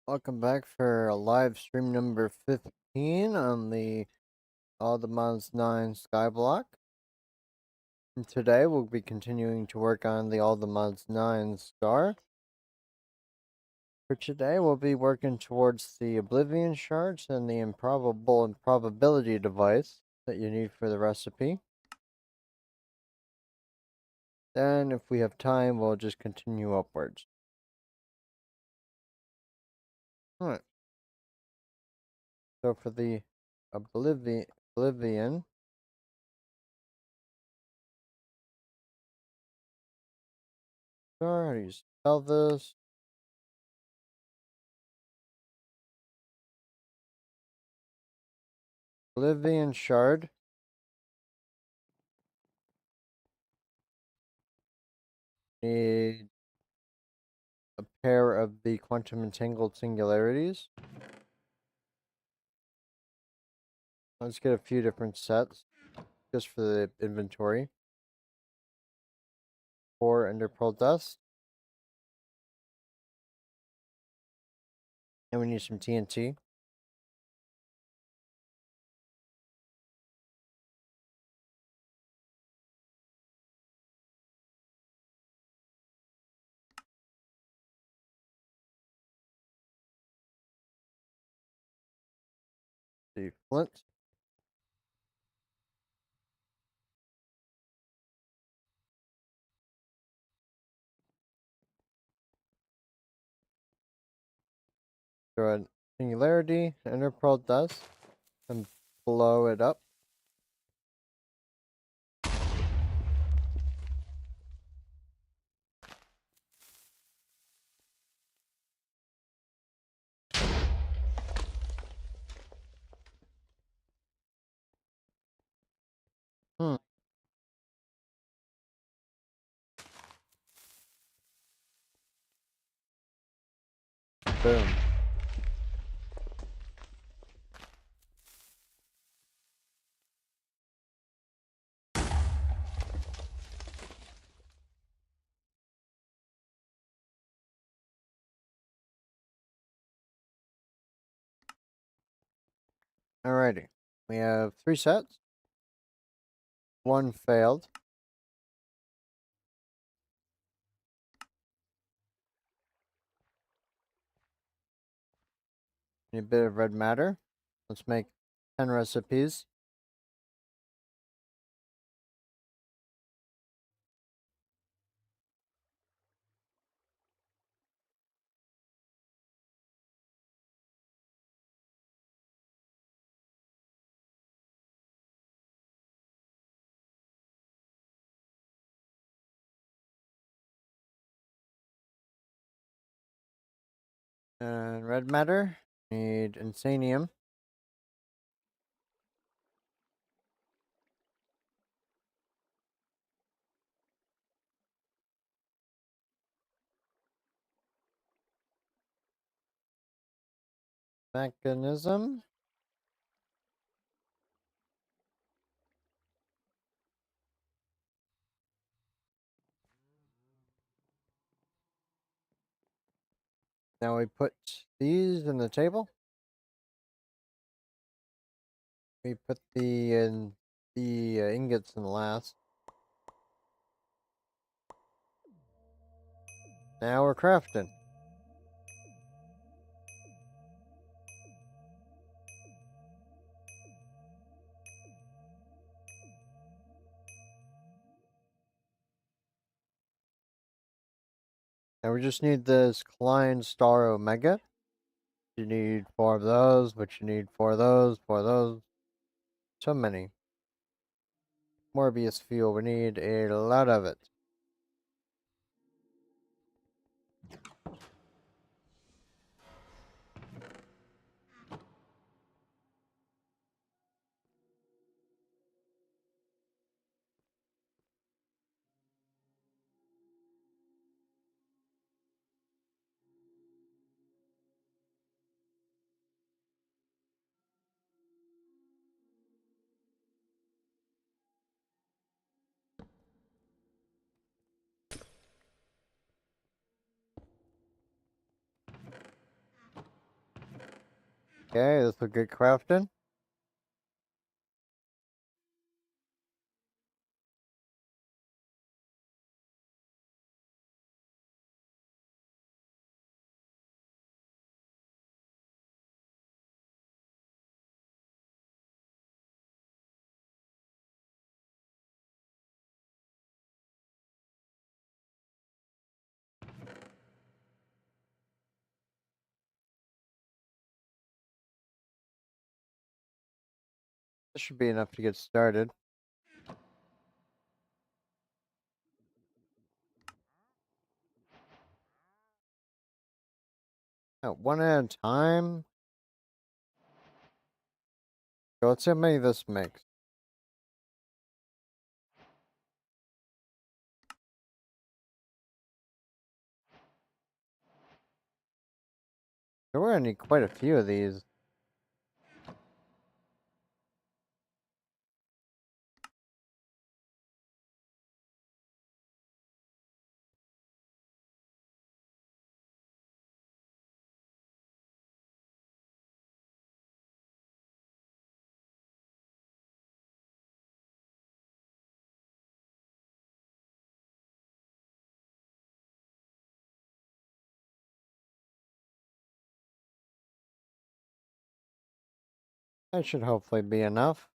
Welcome back for live stream number 15 on the All the Mods 9 Skyblock. And today we'll be continuing to work on the All the Mods 9 Star. For today we'll be working towards the Oblivion shards and the Improbable Improbability device that you need for the recipe. Then if we have time we'll just continue upwards. Alright. So for the Oblivion, how do you spell this? Oblivion shard. Need a pair of the quantum entangled singularities. Let's get a few different sets just for the inventory. 4 ender pearl dust. And we need some TNT. The flint. Throw a singularity, ender pearl dust, and blow it up. Hmm. Boom. Alrighty. We have 3 sets. 1 failed. Need a bit of red matter. Let's make 10 recipes. And red matter. Need insanium. Mechanism. Now we put these in the table. We put the ingots in last. Now we're crafting. Now we just need this Klein Star Omega. You need 4 of those, but you need 4 of those, 4 of those. So many. Morbius fuel, we need a lot of it. Okay, this will get crafted. This should be enough to get started. One at a time. So let's see how many this makes. So we're gonna need quite a few of these. That should hopefully be enough.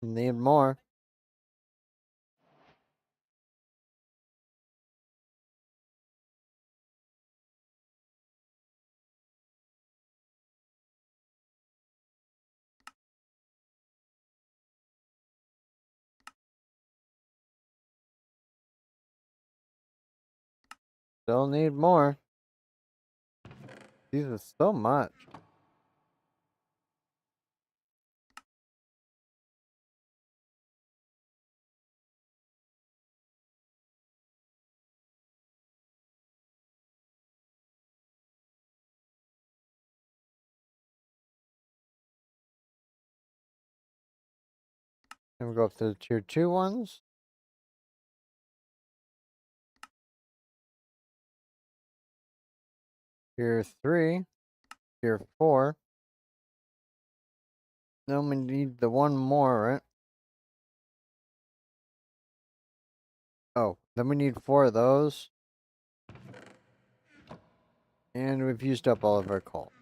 Need more. Still need more. These are so much. And we go up to the tier 2 ones. Tier 3. Tier 4. Then we need the one more, right? Oh, then we need 4 of those. And we've used up all of our coal.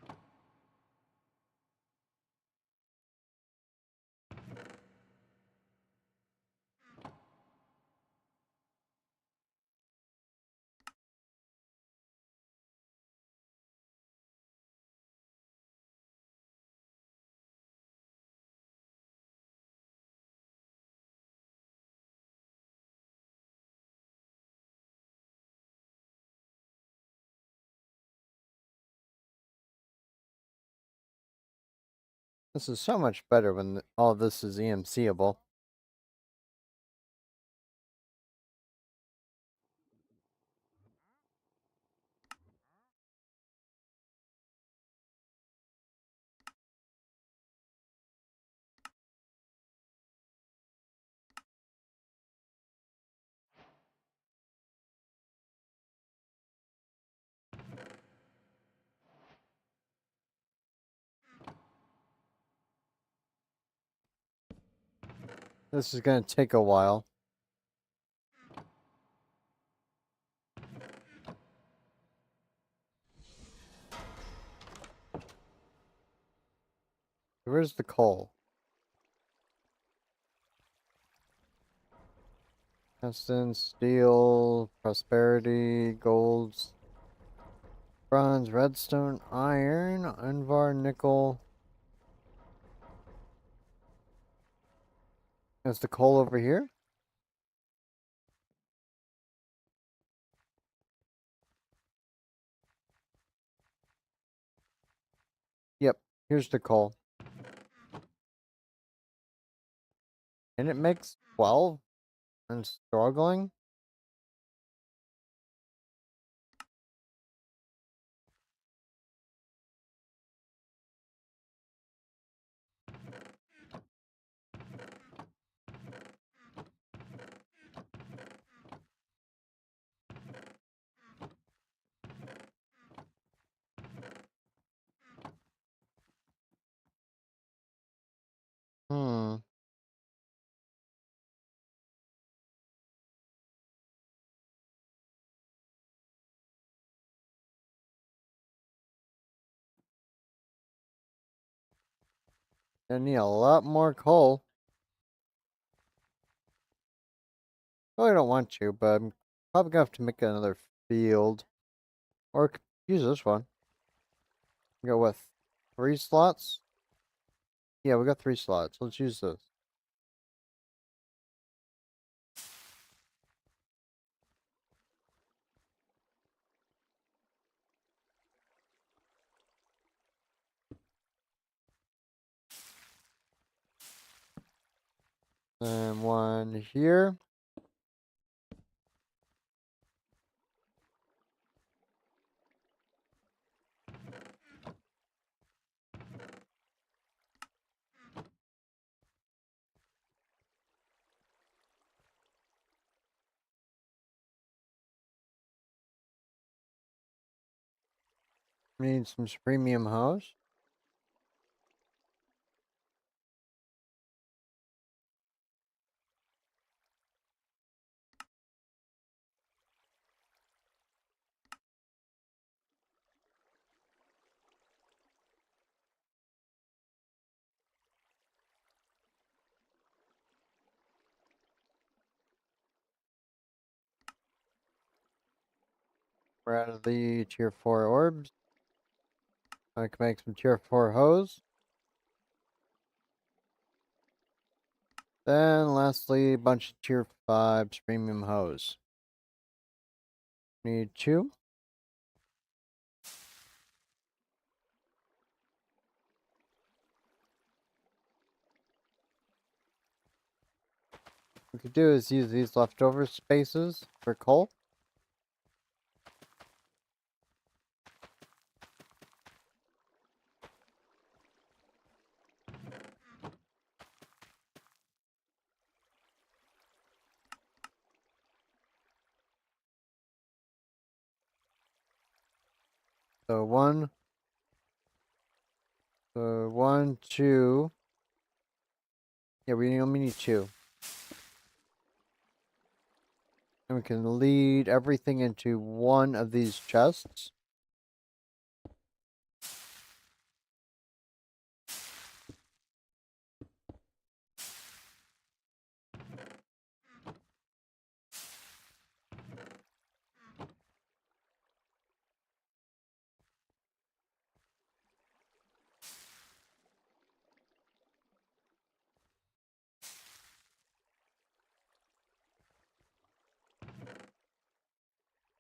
This is so much better when all this is EMCable. This is going to take a while. Where's the coal? Tungsten, steel, prosperity, golds, bronze, redstone, iron, unvar, nickel. Is the coal over here? Yep, here's the coal. And it makes 12? I'm struggling? I need a lot more coal. Well, I don't want to, but I'm probably gonna have to make another field. Or use this one. Go with 3 slots? Yeah, we got 3 slots. Let's use this. And one here. We need some premium hose. We're out of the tier 4 orbs. I can make some tier 4 hose. Then lastly, a bunch of tier 5 premium hose. Need 2. What we could do is use these leftover spaces for coal. So 1, 1, 2. Yeah, we only need 2. And we can lead everything into one of these chests.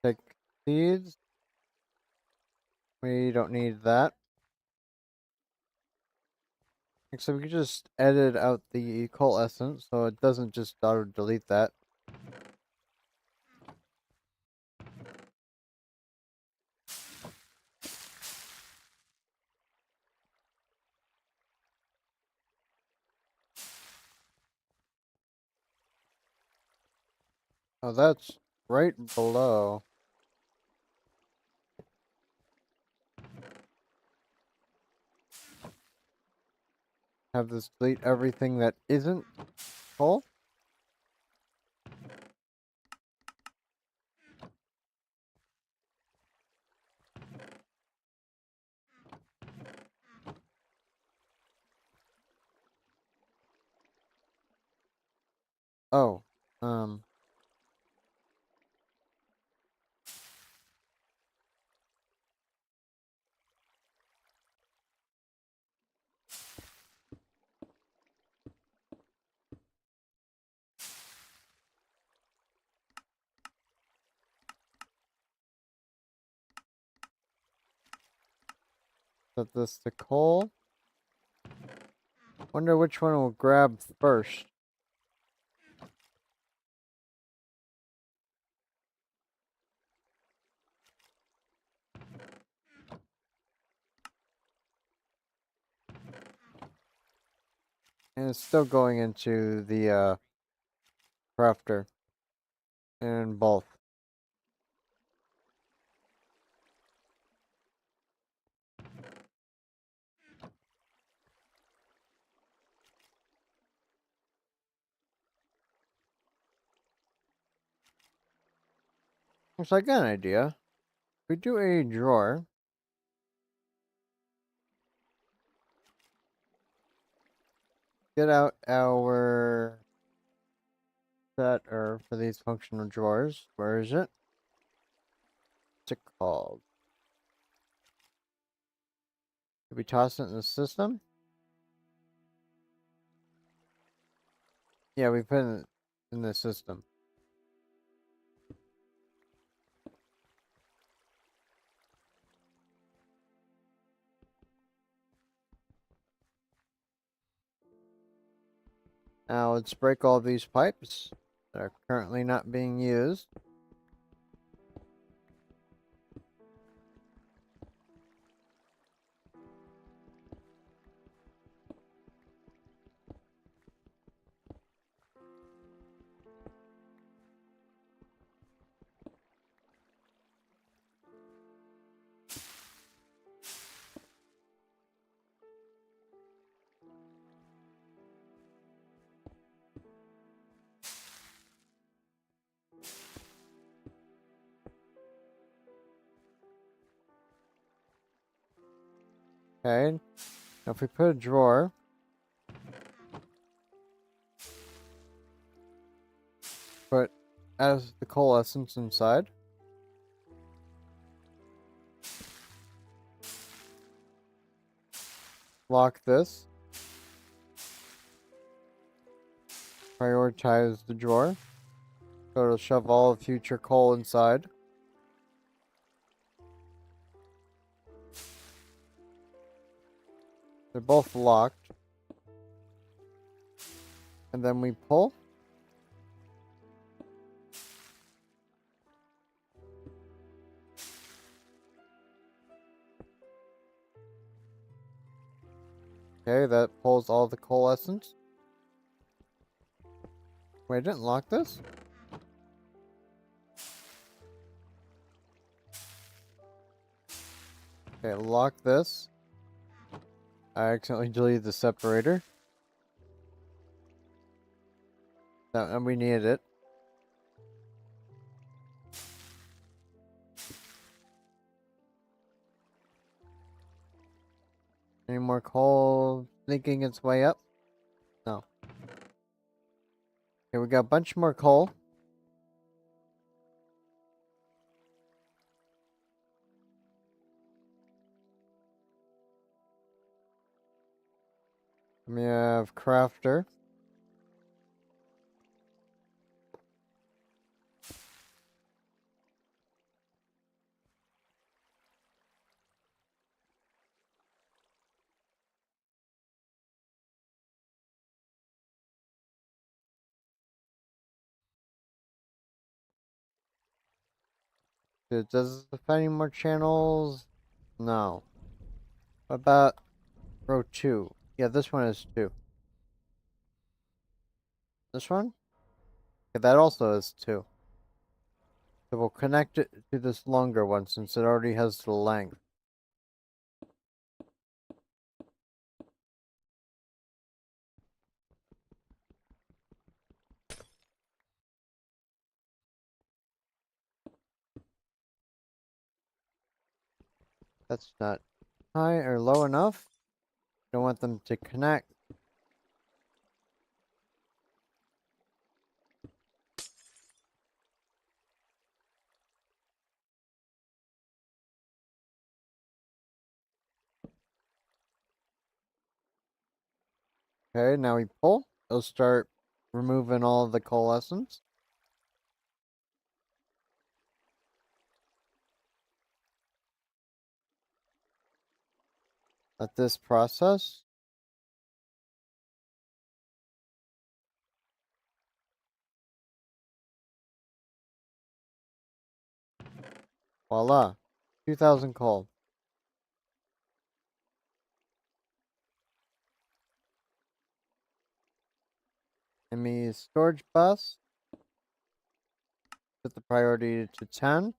Take seeds. We don't need that. So we can just edit out the coal essence so it doesn't just auto delete that. Oh, that's right below. Have this delete everything that isn't coal. Oh, um, set this to coal. Wonder which one will grab first. And it's still going into the crafter. And both. So I got an idea. We do a drawer. get out our set or for these functional drawers. Where is it? What's it called? Did we toss it in the system? Yeah, we put it in the system. Now let's break all these pipes that are currently not being used. Okay. Now if we put a drawer, put as the coal essence inside. Lock this. Prioritize the drawer. So it'll shove all the future coal inside. They're both locked. And then we pull. Okay, that pulls all the coal essence. Wait, I didn't lock this? Okay, lock this. I accidentally deleted the separator. And we needed it. Any more coal sneaking its way up? No. Okay, we got a bunch more coal. We have crafter. Does it have any more channels? No. What about row 2? Yeah, this one is 2. This one? Yeah, that also is 2. So we'll connect it to this longer one since it already has the length. That's not high or low enough. Don't want them to connect. Okay, now we pull. It'll start removing all the coalescence. Let this process. Voila. 2,000 coal. Enemy storage bus. Set the priority to 10.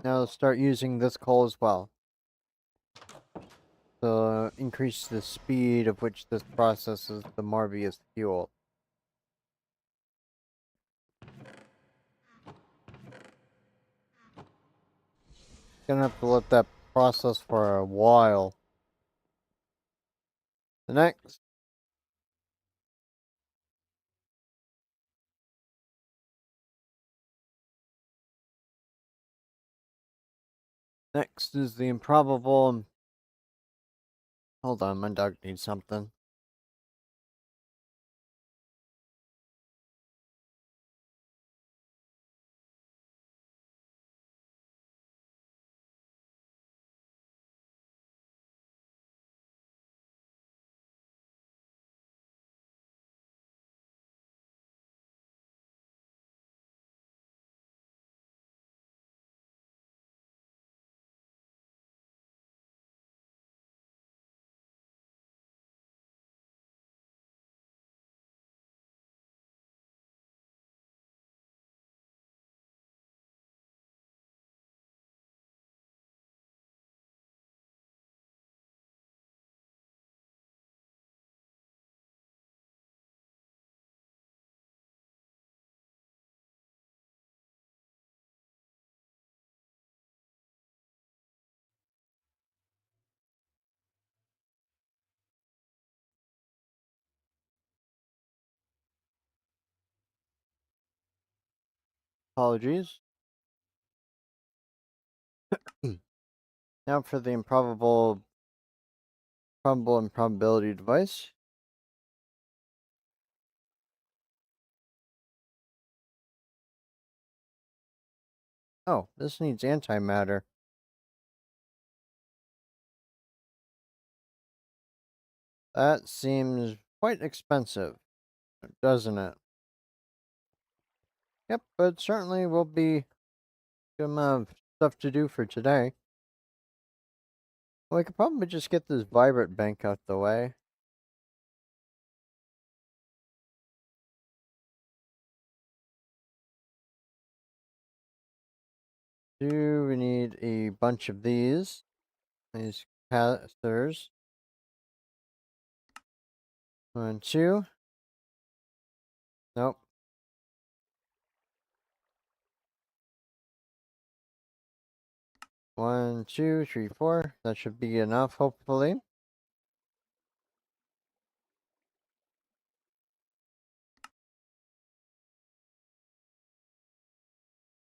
Now start using this coal as well. To increase the speed of which this processes the Morbius fuel. Gonna have to let that process for a while. The next is the improbable. Hold on, my dog needs something. Apologies. Now for the probable improbability device. Oh, this needs antimatter. That seems quite expensive, doesn't it? Yep, but certainly will be good amount of stuff to do for today. Well, we could probably just get this vibrant bank out the way. We need a bunch of these capacitors. 1, 2. Nope. 1, 2, 3, 4. That should be enough, hopefully.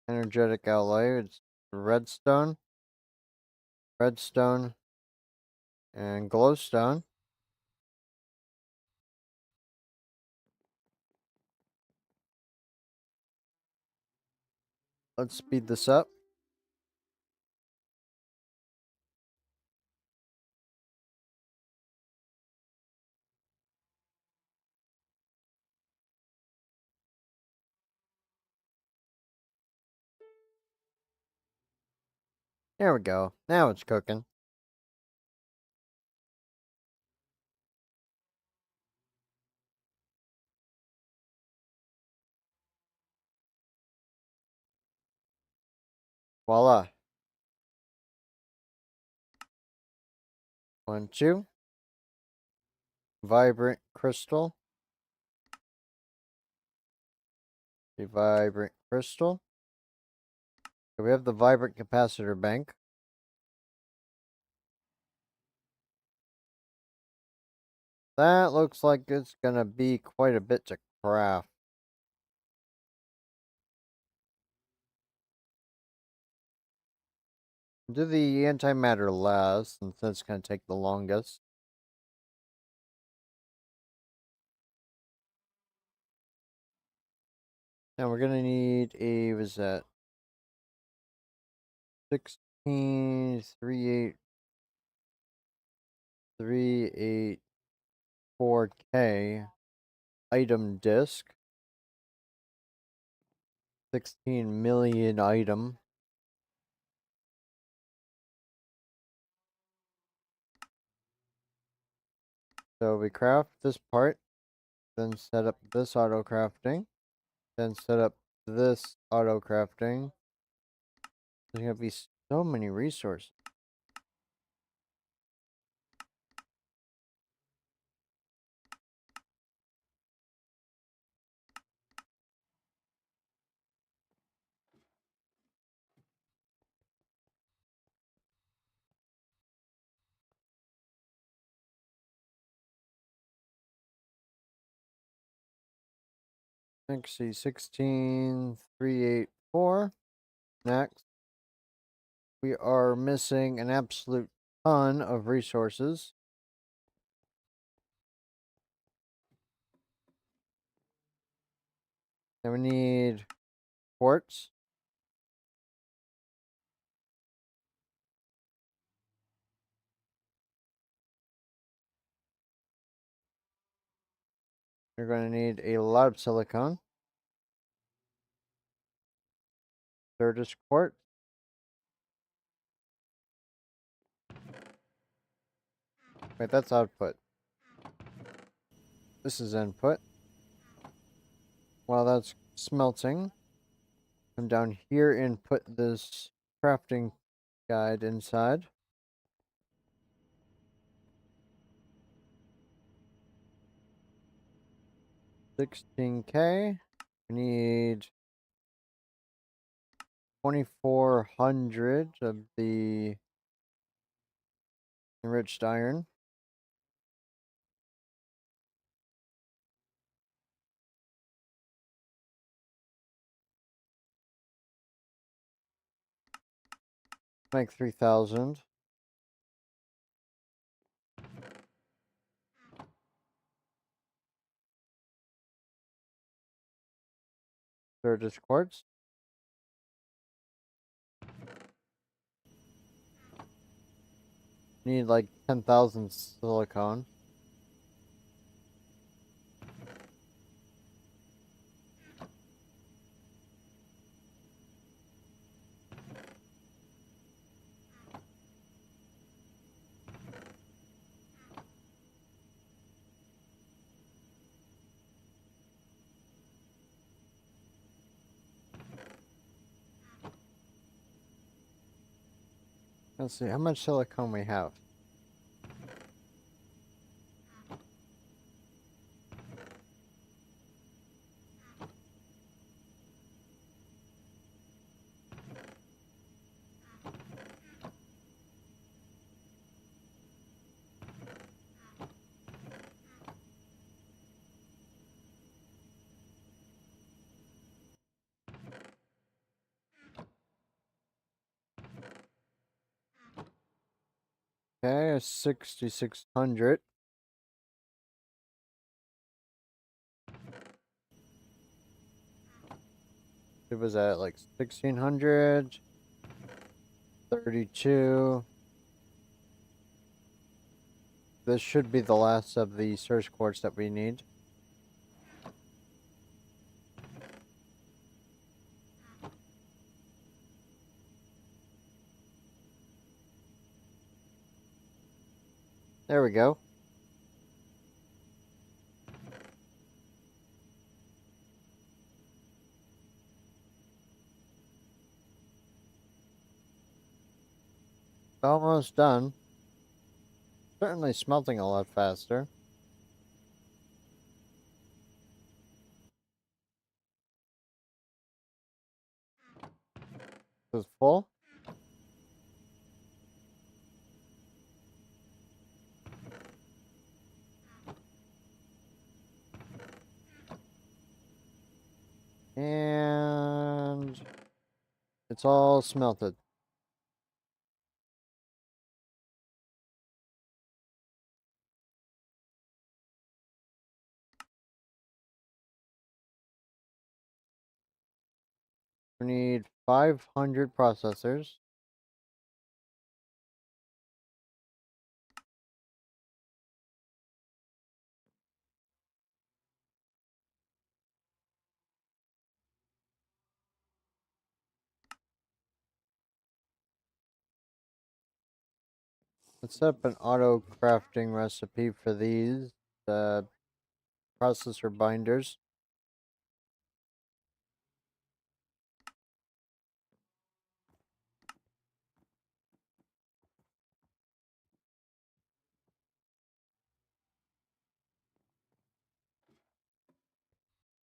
Energetic alloy. It's redstone, and glowstone. Let's speed this up. There we go. Now it's cooking. Voila. 1, 2. Vibrant crystal. The vibrant crystal. Okay, we have the vibrant capacitor bank. That looks like it's gonna be quite a bit to craft. Do the antimatter last, since that's gonna take the longest. Now we're gonna need a, was that 16, 384K item disk. 16 million item. So we craft this part, then set up this auto crafting, then set up this auto crafting. There's gonna be so many resources. Let's see, 16384. Next, we are missing an absolute ton of resources. And we need quartz. We're going to need a lot of silicone. Third is quartz. Wait, that's output. This is input. While that's smelting, come down here and put this crafting guide inside. 16K. We need 2,400 of the enriched iron. Make 3,000. Third is quartz. Need like 10,000 silicone. Let's see how much silicone we have. Okay, 6,600. It was at like 1,600. 32. This should be the last of the source quartz that we need. There we go. Almost done. Certainly smelting a lot faster. This is full. And it's all smelted. We need 500 processors. Let's set up an auto crafting recipe for these processor binders.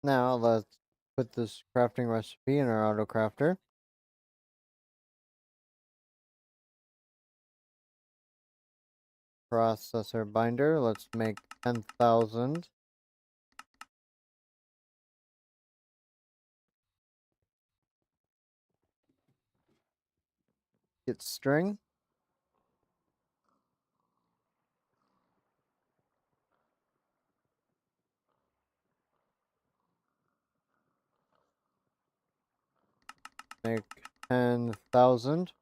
Now let's put this crafting recipe in our auto crafter. Processor binder. Let's make 10,000. Get string. Make 10,000.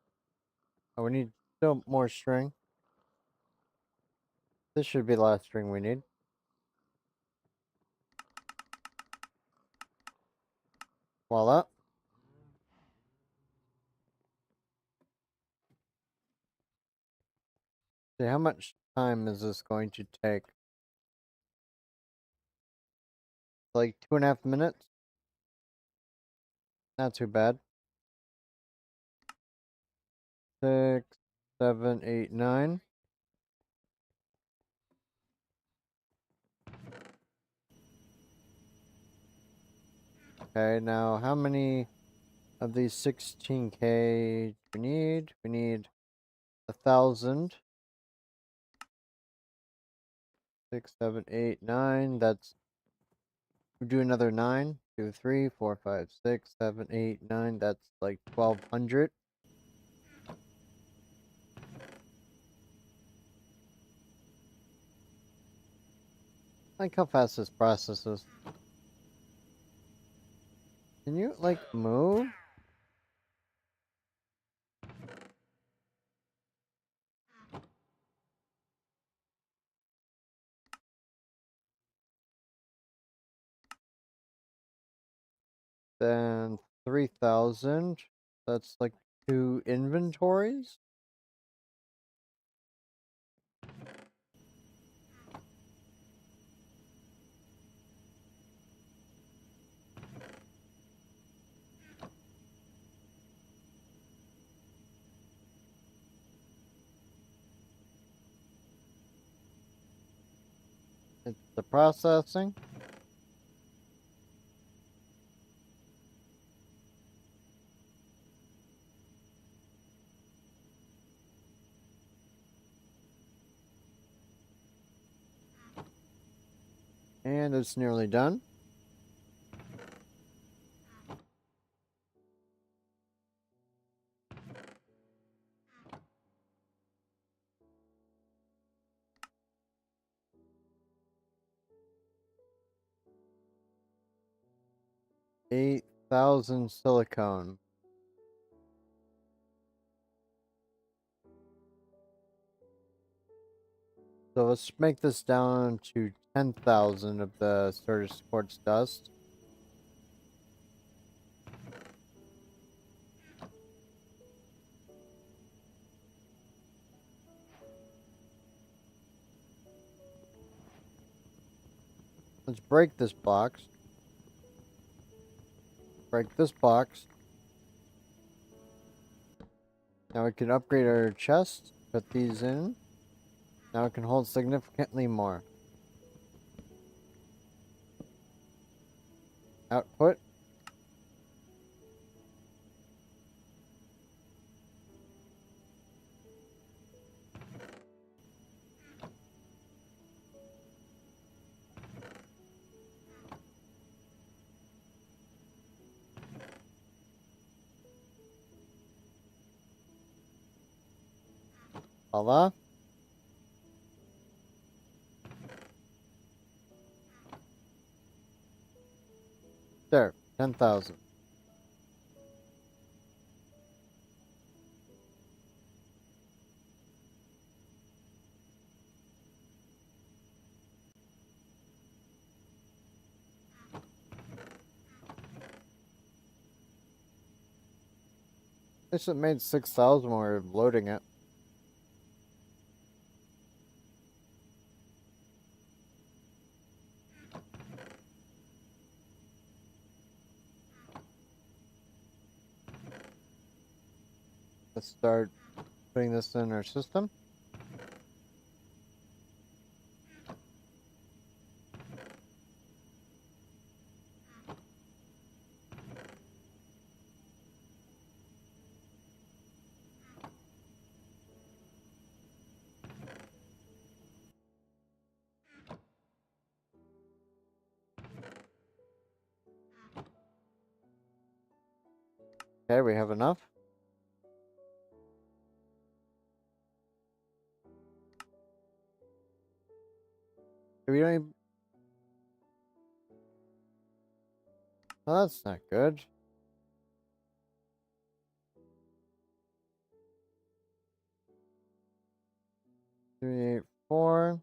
Oh, we need still more string. This should be the last string we need. Voila. See, how much time is this going to take? Like 2.5 minutes? Not too bad. 6, 7, 8, 9. Okay, now how many of these 16K do we need? We need 1,000. 6, 7, 8, 9. That's, we do another 9. 2, 3, 4, 5, 6, 7, 8, 9. That's like 1,200. Like how fast this processes. Can you like move? Then 3,000. That's like 2 inventories. It's the processing. And it's nearly done. Eight thousand silicone. So let's make this down to 10,000 of the Sturgis quartz dust. Let's break this box. Break this box. Now we can upgrade our chest. Put these in. Now it can hold significantly more. Output. Voila. There. 10,000. This made 6,000 when we were loading it. Let's start putting this in our system. Okay, we have enough. We don't even... Well, that's not good. Three, 8, 4.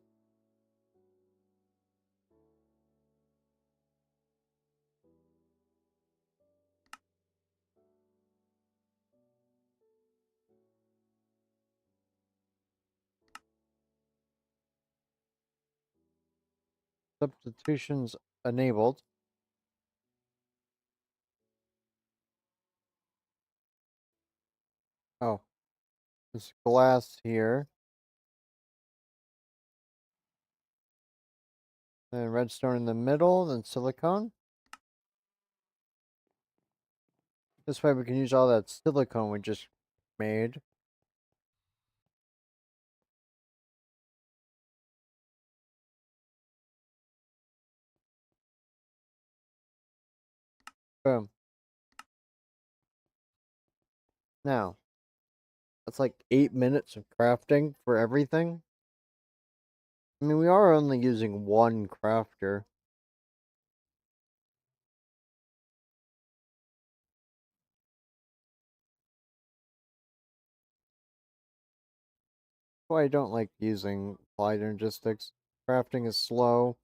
Substitutions enabled. Oh, there's glass here. And redstone in the middle, then silicone. This way we can use all that silicone we just made. Boom. Now, that's like 8 minutes of crafting for everything. I mean, we are only using one crafter. Why I don't like using applied logistics. Crafting is slow.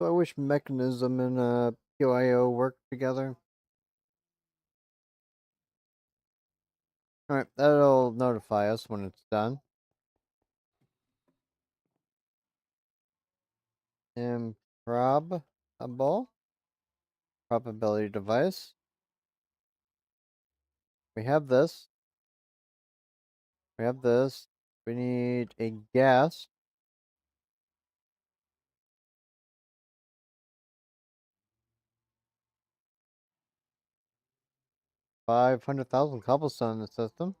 So I wish Mechanism and POIO worked together. Alright, that'll notify us when it's done. Improbable probability device. We have this. We have this. We need a gas. $500,000 cobblestone in the system.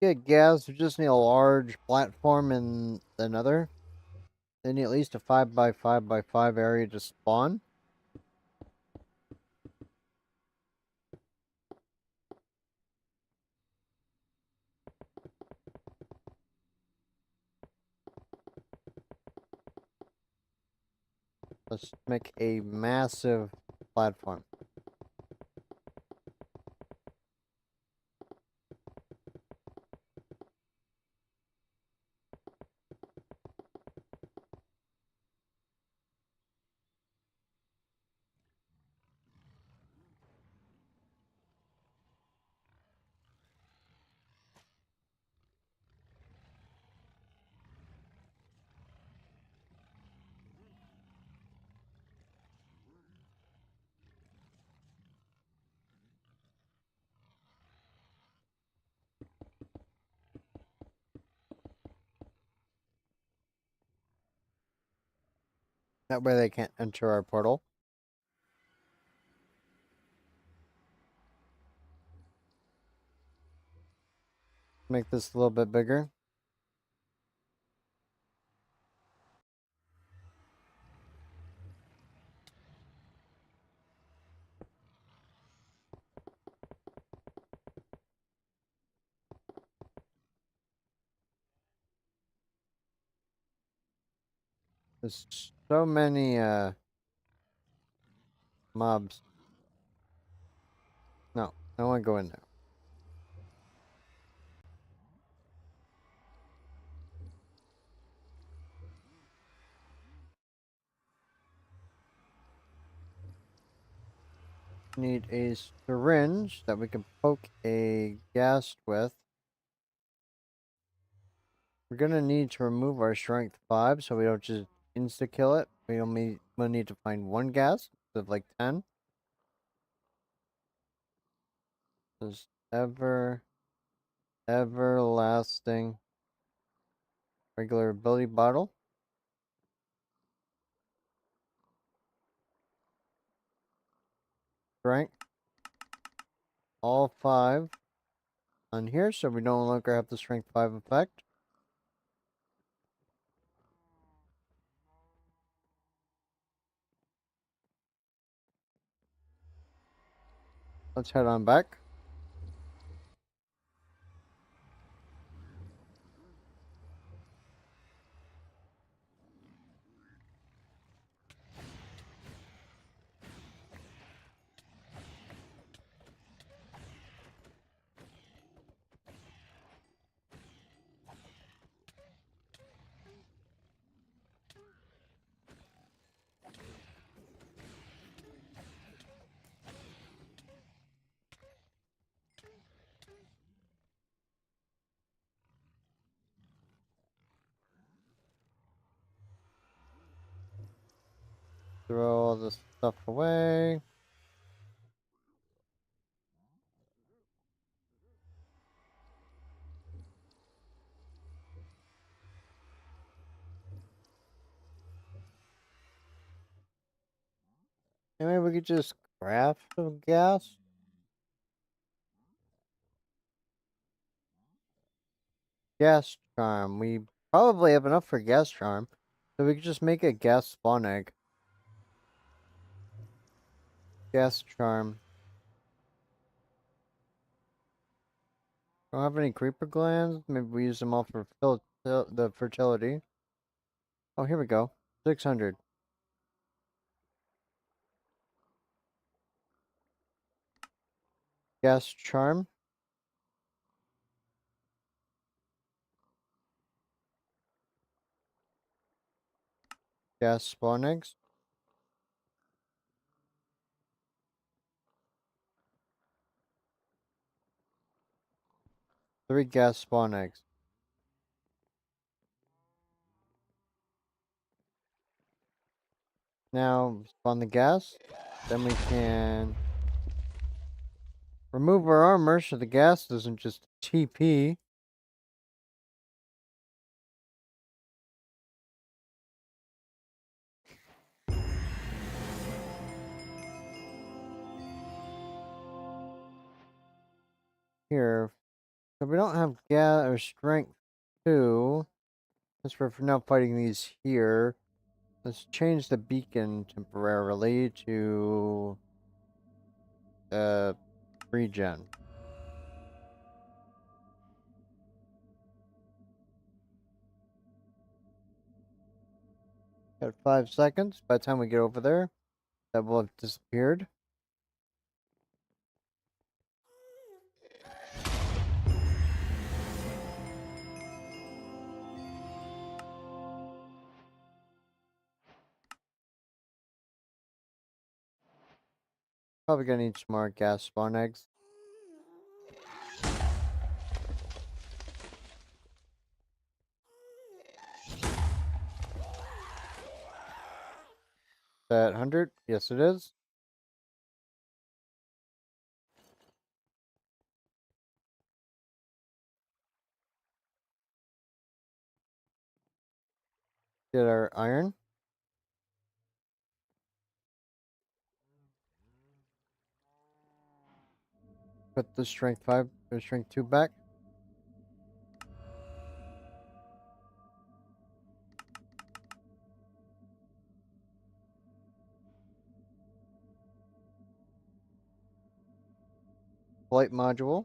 Get gas, we just need a large platform and another. They need at least a 5x5x5 area to spawn. Let's make a massive platform. That way they can't enter our portal. Make this a little bit bigger. There's so many mobs. No, I don't want to go in there. Need a syringe that we can poke a gas with. We're gonna need to remove our strength 5 so we don't just insta kill it. We'll need to find one gas instead of like 10. This everlasting regular ability bottle. Strength. All 5 on here so we no longer have the strength 5 effect. Let's head on back. Throw all this stuff away. And maybe we could just craft some gas. Gas charm. We probably have enough for gas charm. So we could just make a gas spawn egg. Gas charm. Don't have any creeper glands. Maybe we use them all for the fertility. Oh, here we go. 600. Gas charm. Gas spawn eggs. Three gas spawn eggs. Now spawn the gas. Then we can remove our armor so the gas doesn't just TP. Here. So we don't have gas or strength 2. Since we're now fighting these here. Let's change the beacon temporarily to regen. Got 5 seconds. By the time we get over there, that will have disappeared. Probably gonna need some more gas spawn eggs. That 100? Yes, it is. Get our iron. Put the strength 5 or strength 2 back. Flight module.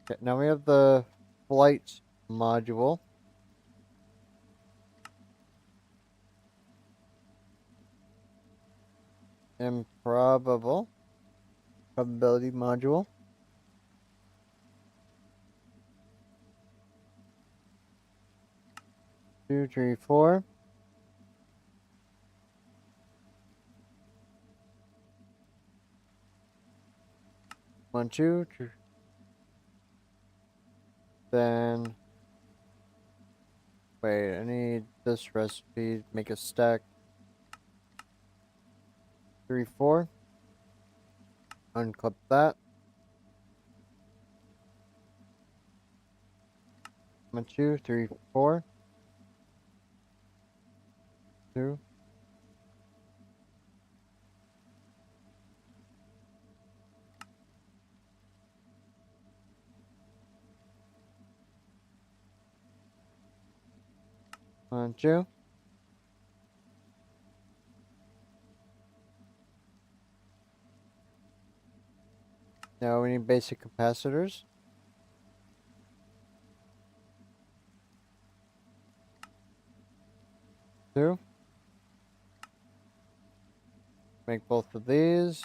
Okay, now we have the flight module. Improbable probability module. 2, 3, 4. 1, 2. Then Wait, I need this recipe. Make a stack. 3, 4. Unclip that. 1, 2, 3, 4. 2. 1, 2. Now we need basic capacitors. 2. Make both of these.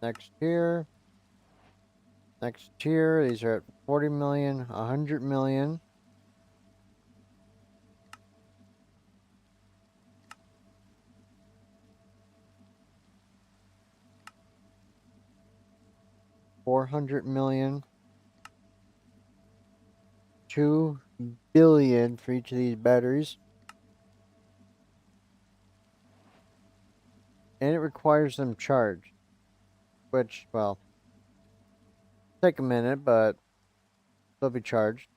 Next here. Next here. These are at 40 million, 100 million. 400 million. 2 billion for each of these batteries. And it requires them charged. Which, well, take a minute, but they'll be charged.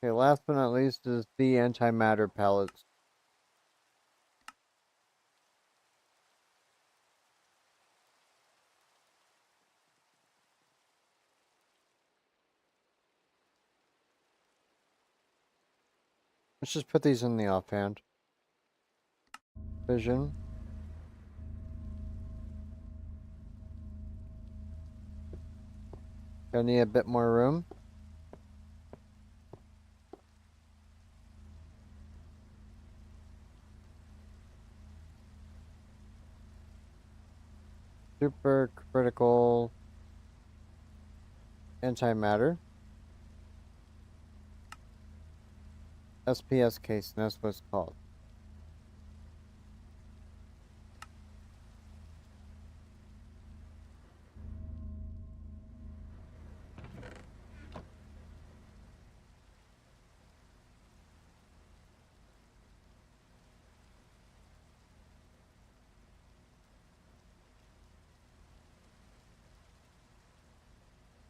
Okay, last but not least is the antimatter pellets. Let's just put these in the offhand. Vision. Gonna need a bit more room. Super critical antimatter. SPS case, and that's what it's called.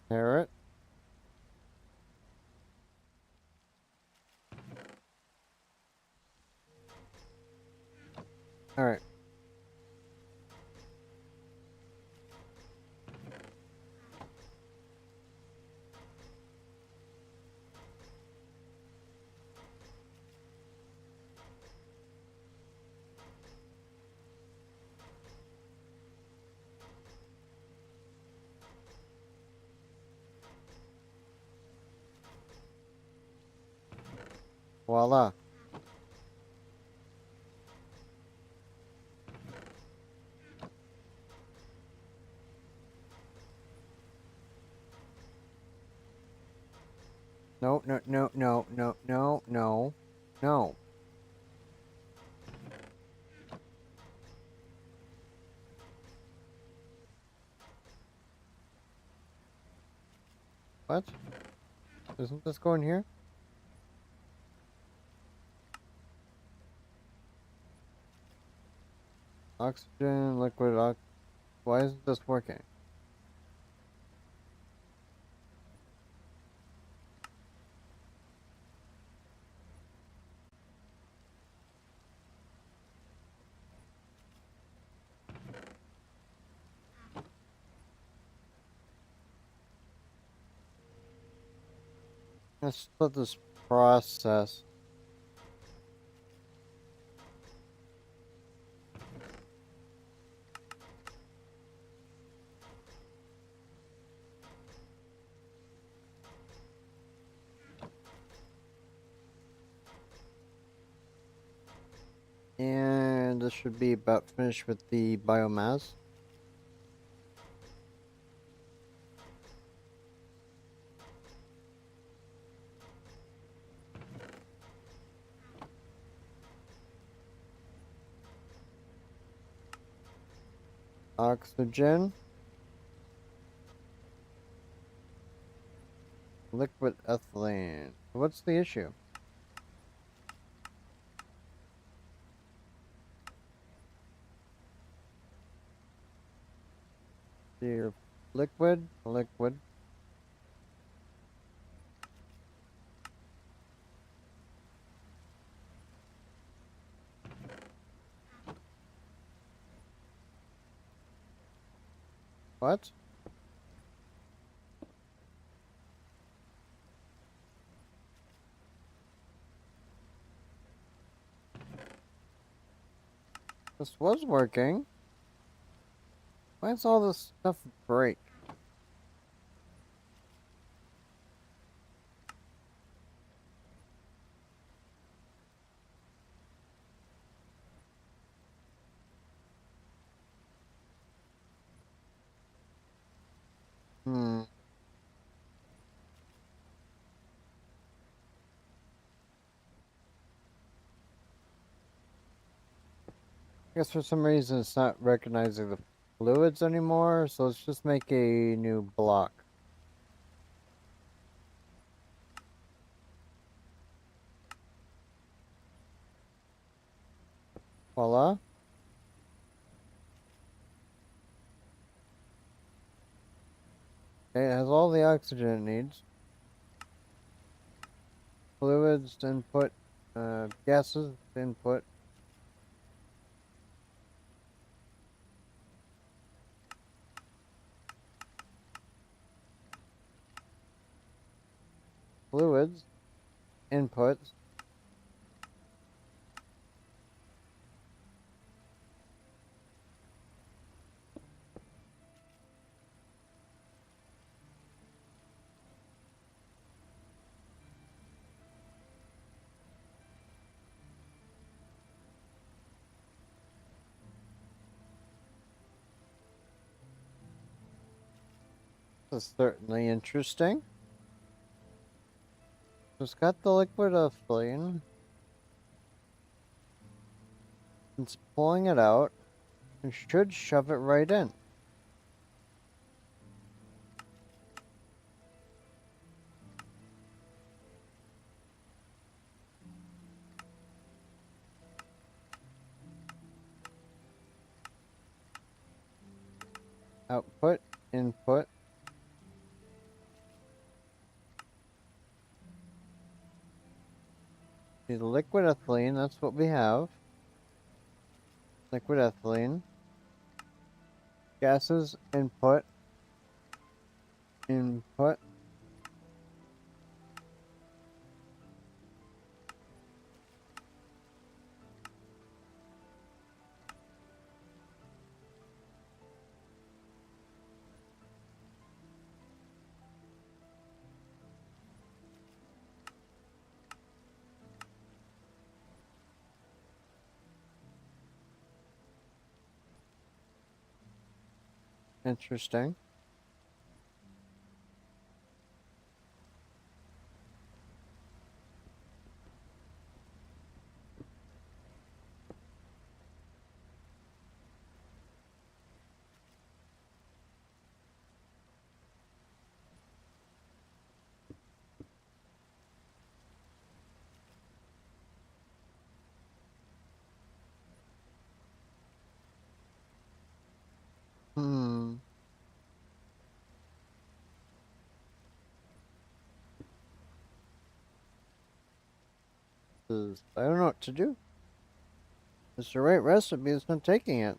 Carrot. Alright. Voila. No, no, no, no, no, no, no, no. What? Isn't this going here? Oxygen, liquid, why isn't this working? Let's split this process. And this should be about finished with the biomass. Oxygen. Liquid ethylene. What's the issue? Your liquid. What? This was working. Why does all this stuff break? Hmm. I guess for some reason it's not recognizing the fluids anymore, so let's just make a new block. Voila. Okay, it has all the oxygen it needs. Fluids input, gases input. Fluids inputs. This is certainly interesting. It's got the liquid ethylene. It's pulling it out. And should shove it right in. Output, input. The liquid ethylene, that's what we have. Liquid ethylene. Gases, input. Input. Interesting. Hmm. I don't know what to do. It's the right recipe, it's not taking it.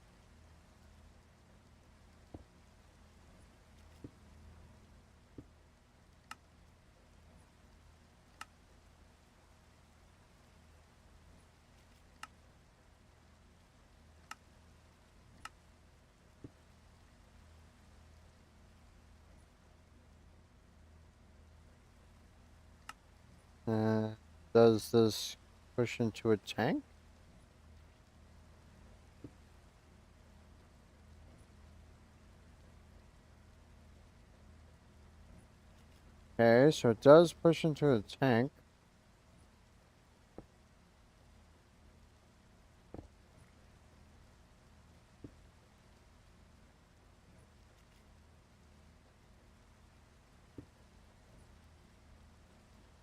Uh, does this push into a tank? Okay, so it does push into a tank.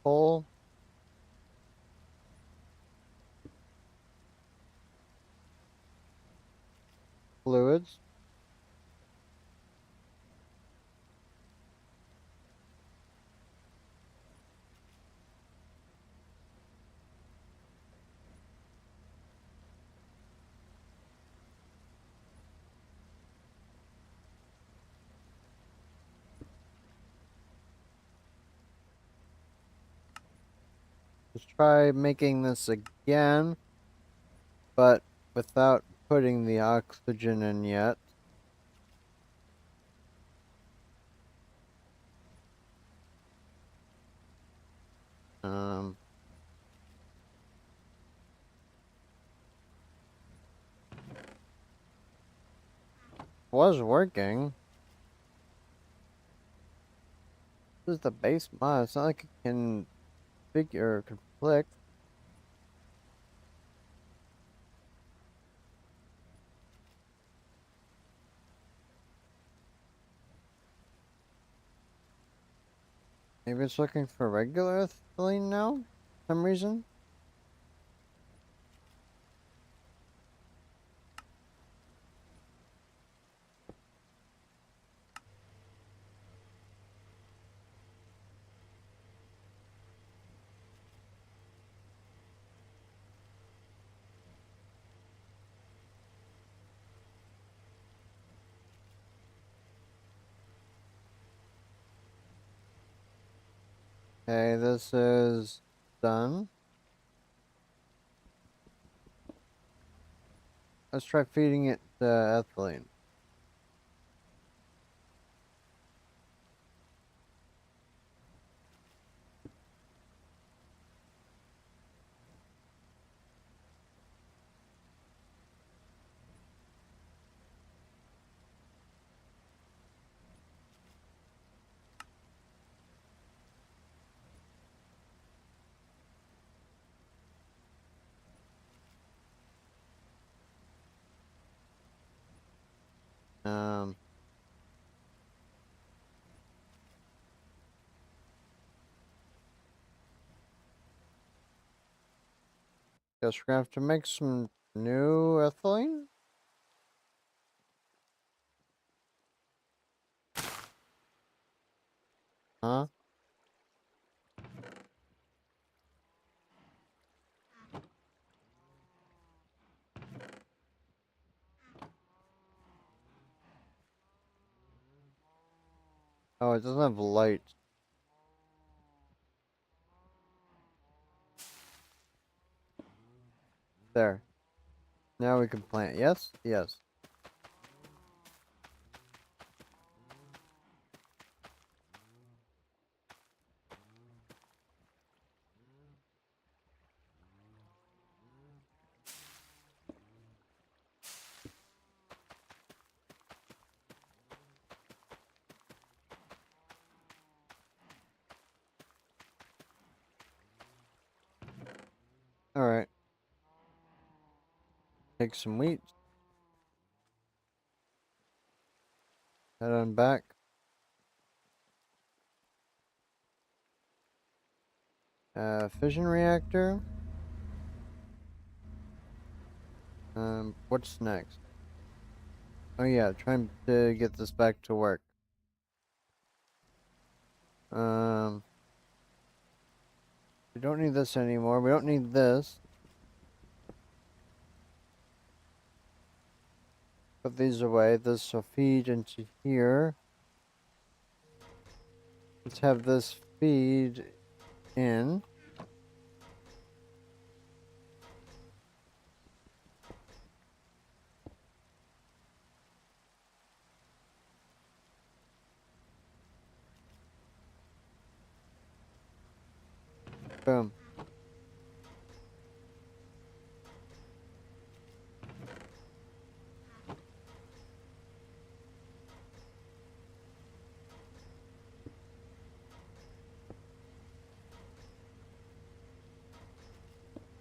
coal. Fluids. Let's try making this again, but without putting the oxygen in yet. Um, was working. This is the base mod. It's not like it can figure or conflict. Maybe it's looking for regular ethylene now? For some reason? Okay, this is done. Let's try feeding it ethylene. Um, Guess we're gonna have to make some new ethylene? Huh? Oh, it doesn't have light. There. Now we can plant. Yes? Yes. Alright. Take some wheat. Head on back. Fission reactor. What's next? Oh yeah, trying to get this back to work. Um, we don't need this anymore. We don't need this. Put these away. This will feed into here. Let's have this feed in. Boom.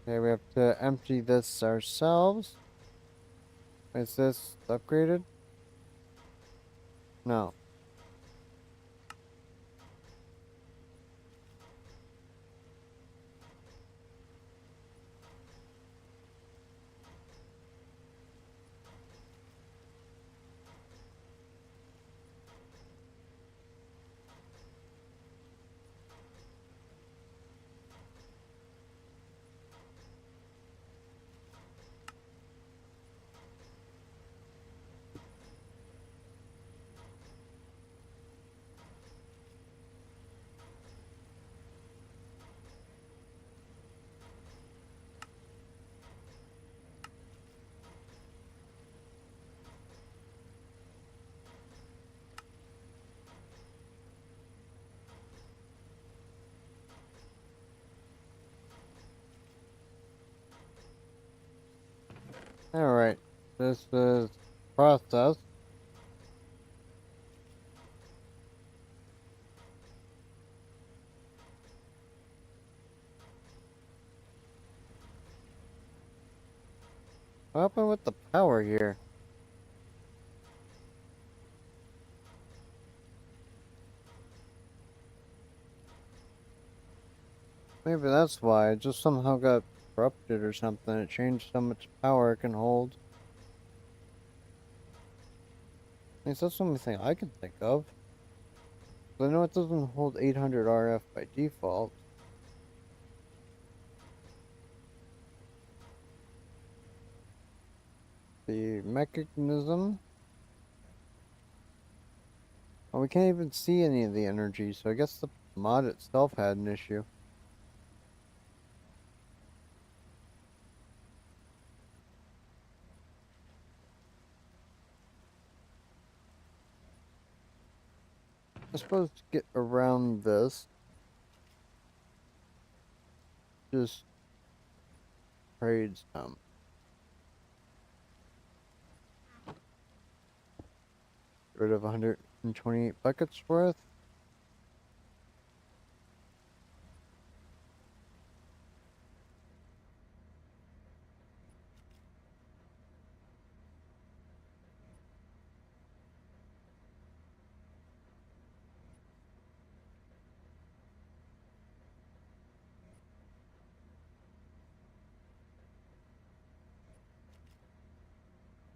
Okay, we have to empty this ourselves. Is this upgraded? No. Alright, this is process. What happened with the power here? Maybe that's why. It just somehow got corrupted or something. It changed how much power it can hold. At least that's the only thing I can think of. I know it doesn't hold 800 RF by default. The Mechanism. Well, we can't even see any of the energy, so I guess the mod itself had an issue. I suppose to get around this, just trade some. Get rid of 128 buckets worth.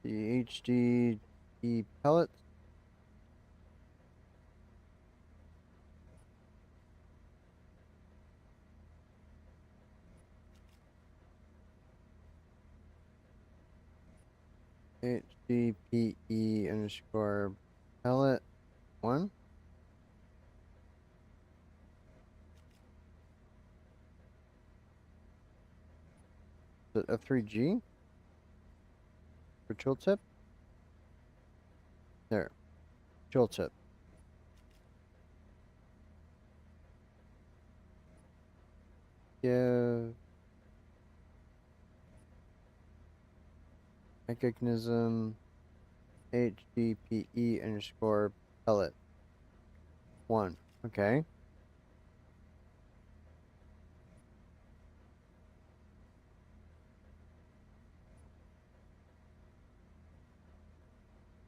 The HDE pellets. HDPE underscore pellet 1. Is it F3G for tooltip? There, tooltip. Give Mekanism HDPE underscore pellet 1. Okay.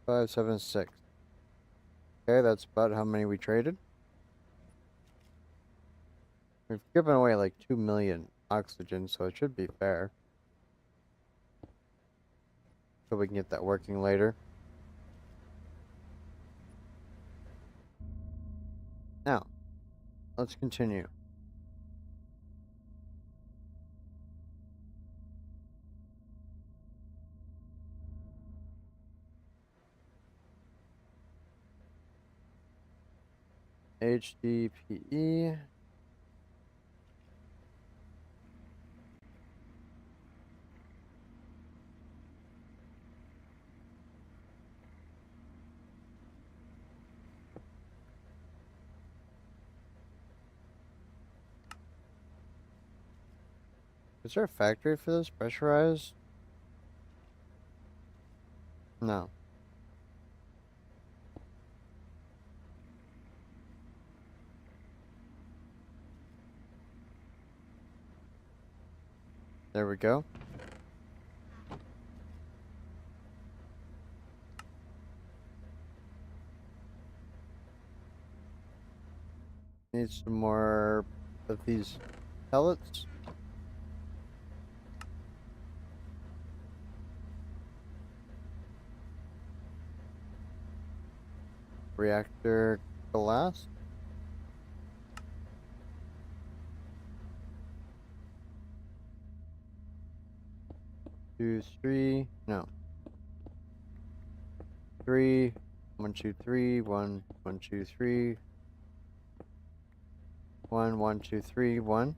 Five, 7, 6. Okay, that's about how many we traded. We've given away like 2 million oxygen, so it should be fair. So we can get that working later. Now, let's continue. HDPE. Is there a factory for this? Pressurized? No. There we go. Need some more of these pellets. Reactor glass. Two, three. No. 3. 1, 2, 3. 1, 1, 2, 3. 1, 1, 2, 3. 1.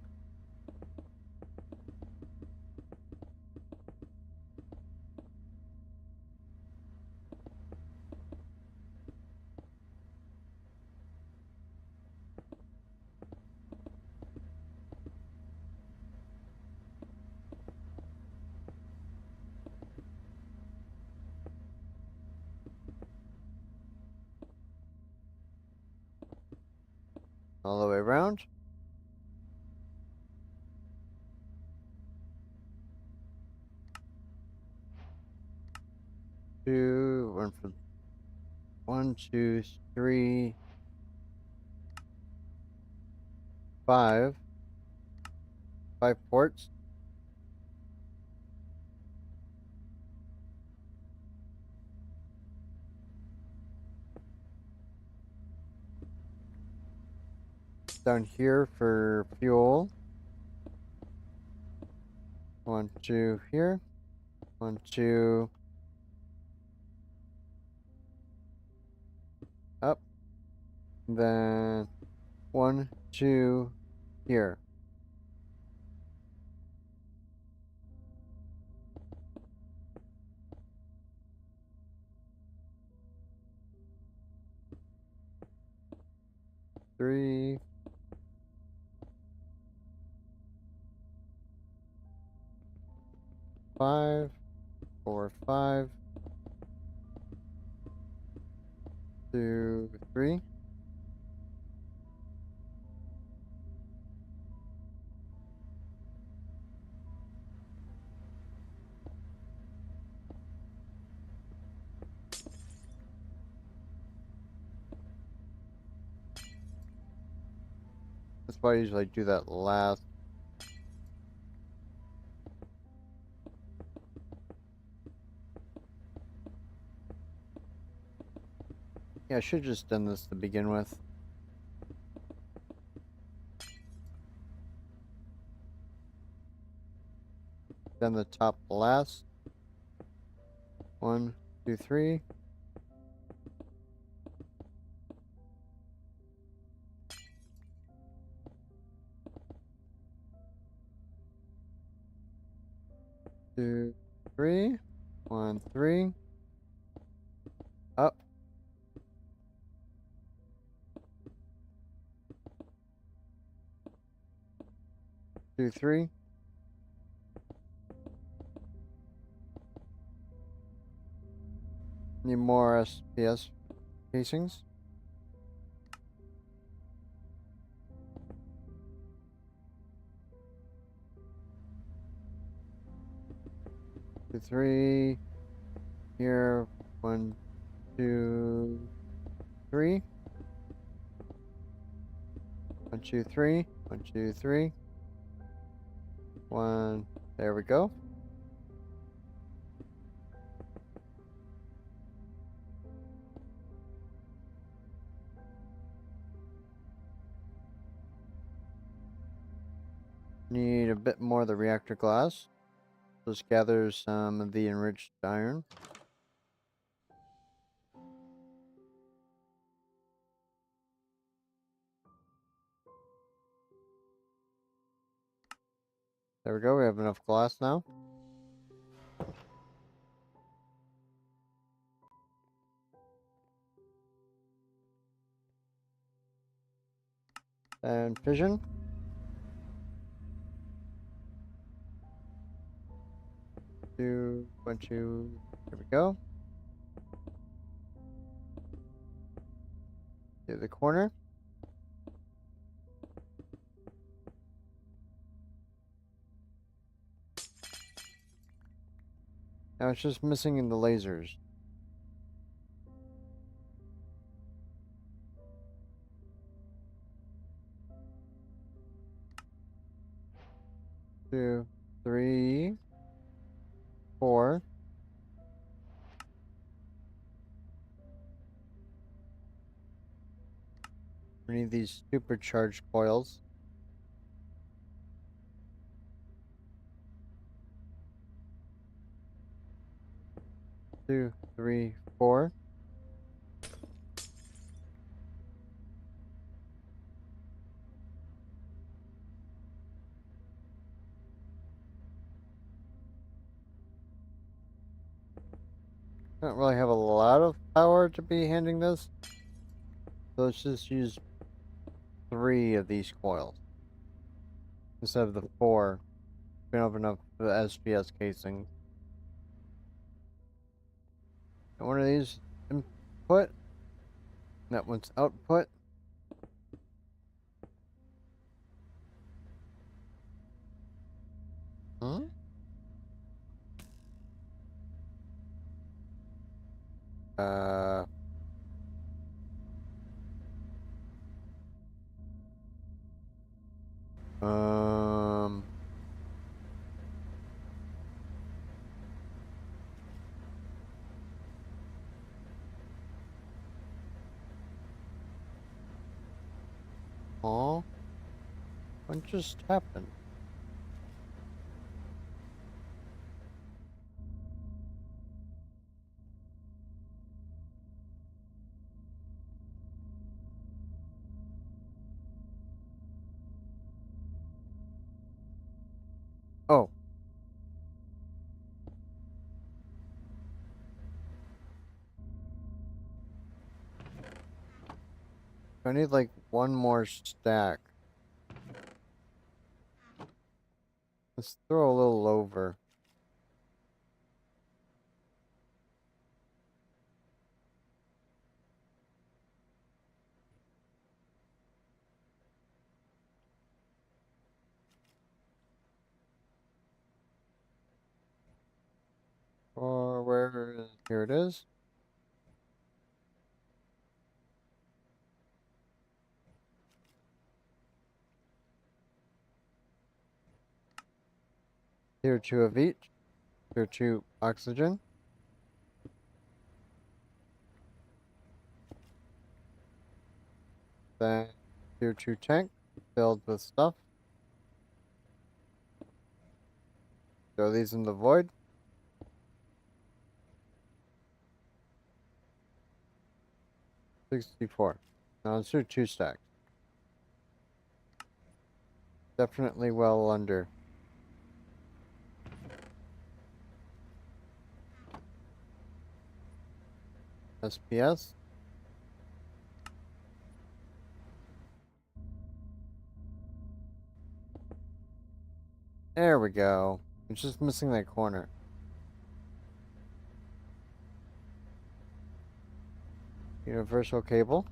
all the way around. One, two, three, 5 ports. Down here for fuel. 1, 2 here. 1, 2 up. Then 1, 2 here. Three, 5, 4, 5, 2, 3. That's why I usually do that last. Yeah, I should have just done this to begin with. Then the top last. 1, 2, 3. Two, 3. 1, 3. Up. 2, 3. Need more SPS casings. Two, 3. Here. 1, 2, 3. 1, 2, 3. 1, 2, 3. 1. There we go. Need a bit more of the reactor glass. Let's gather some of the enriched iron. There we go, we have enough glass now. And fission. Two, 1, 2, there we go. To the corner. Now it's just missing in the lasers. Two, 3, 4. We need these supercharged coils. 2, 3, 4. Don't really have a lot of power to be handling this. So let's just use 3 of these coils instead of the 4. We don't have enough for the SPS casing. And one of these input. That one's output. Hmm? Uh... Um... Oh, what just happened? Oh, I need like one more stack. Let's throw a little over. Or where is... Here it is. Tier 2 of each. Tier 2 oxygen. Then Tier 2 tank filled with stuff. Throw these in the void. 64. Now let's do 2 stacks. Definitely well under. SPS. There we go. It's just missing that corner. Universal cable.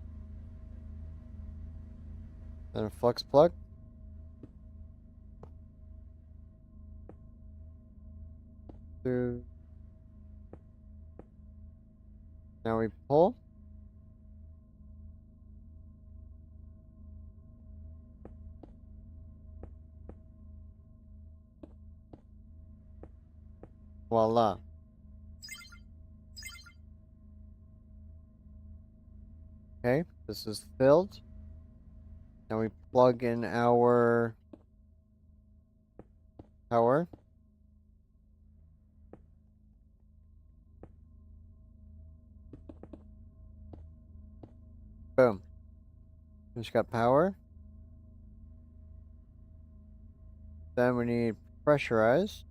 Then a flux plug. Through. Now we pull. Voila. Okay, this is filled. Now we plug in our power. Boom. Just got power. Then we need pressurize.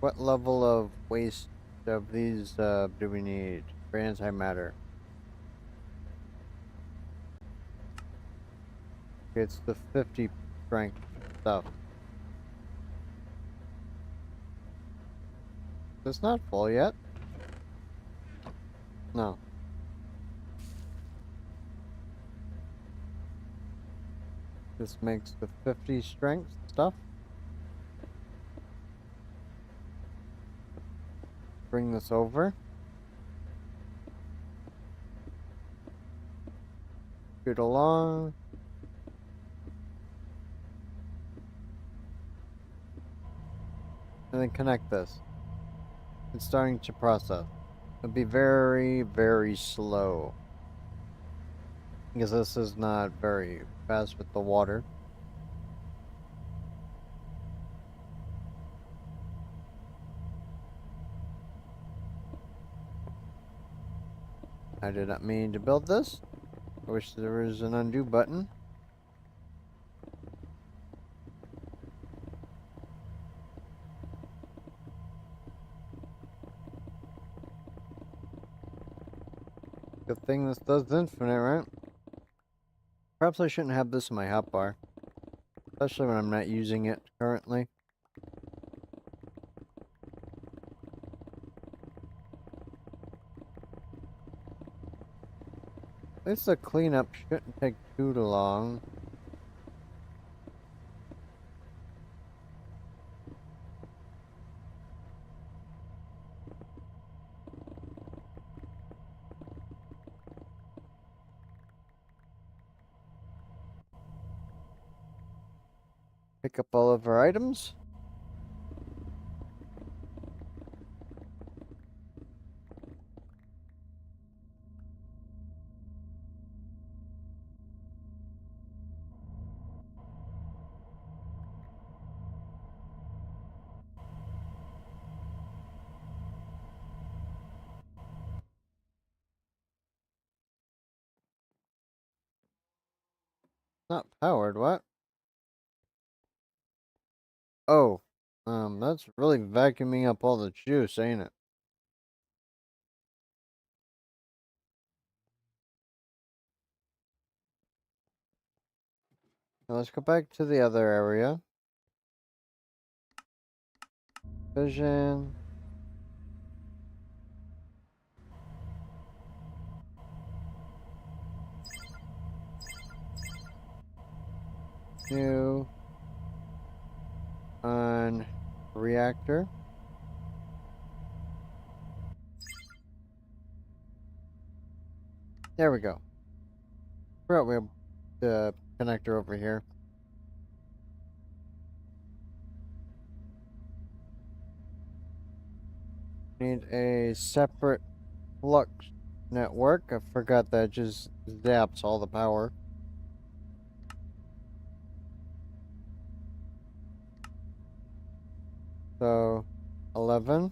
What level of waste of these do we need for antimatter? It's the 50 strength stuff. It's not full yet. No. This makes the 50 strength stuff. Bring this over. Scoot along. And then connect this. It's starting to process. It'll be very, very slow. Because this is not very fast with the water. I did not mean to build this. I wish there was an undo button. Good thing this does infinite, right? Perhaps I shouldn't have this in my hotbar. Especially when I'm not using it currently. At least the cleanup shouldn't take too long. pick up all of our items. Not powered, what? Oh, that's really vacuuming up all the juice, ain't it? Now let's go back to the other area. Vision. New. On reactor. There we go. Forgot we have the connector over here. Need a separate flux network. I forgot that just zaps all the power. So, 11.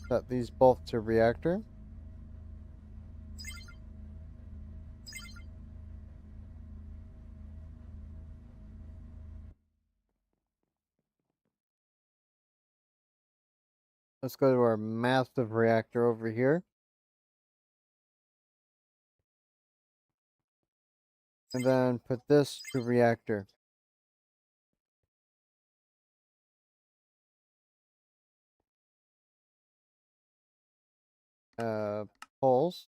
Set these both to reactor. Let's go to our massive reactor over here. And then put this to reactor. Poles.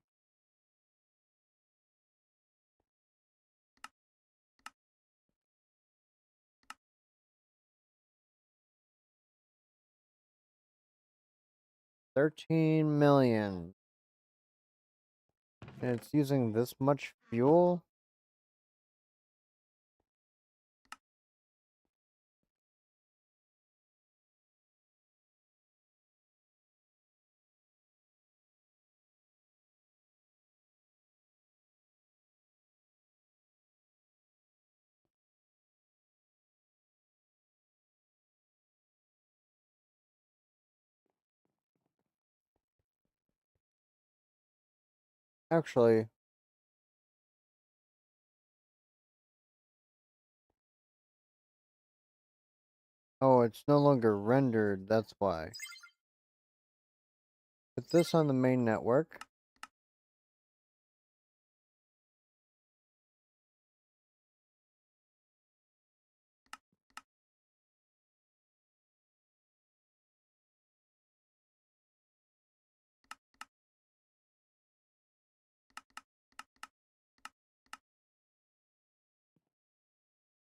$13 million. And it's using this much fuel? Actually, oh, it's no longer rendered, that's why. Put this on the main network.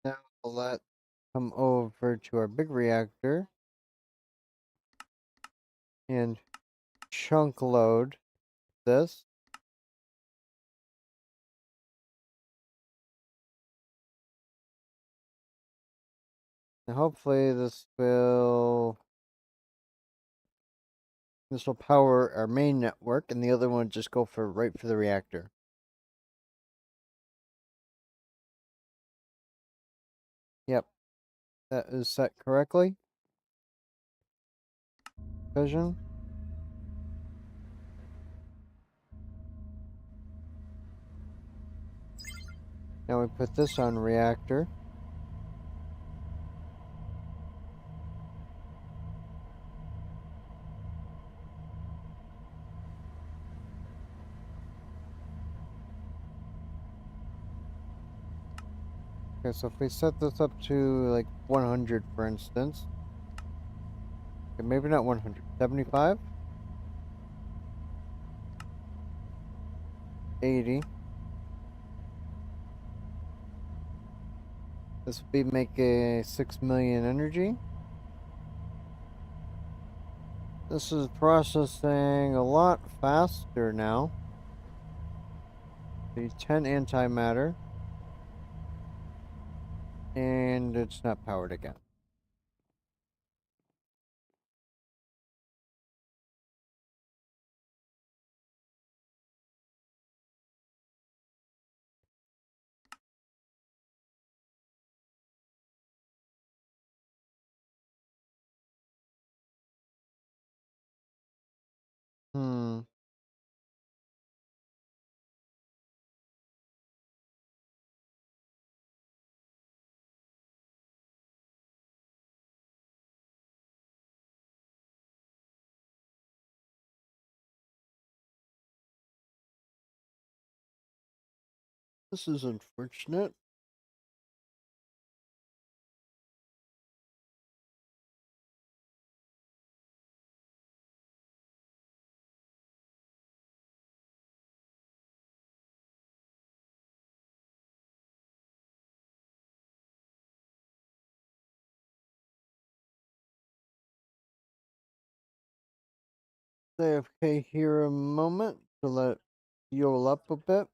Now let come over to our big reactor and chunk load this. And hopefully this will power our main network, and the other one just go for right for the reactor. Yep, that is set correctly. Vision. Now we put this on reactor. Okay, so if we set this up to like 100, for instance. Okay, maybe not 100. 75? 80. This will be make a 6 million energy. This is processing a lot faster now. The 10 antimatter. And it's not powered again. Hmm. This is unfortunate. Stay AFK here a moment to let it fuel up a bit.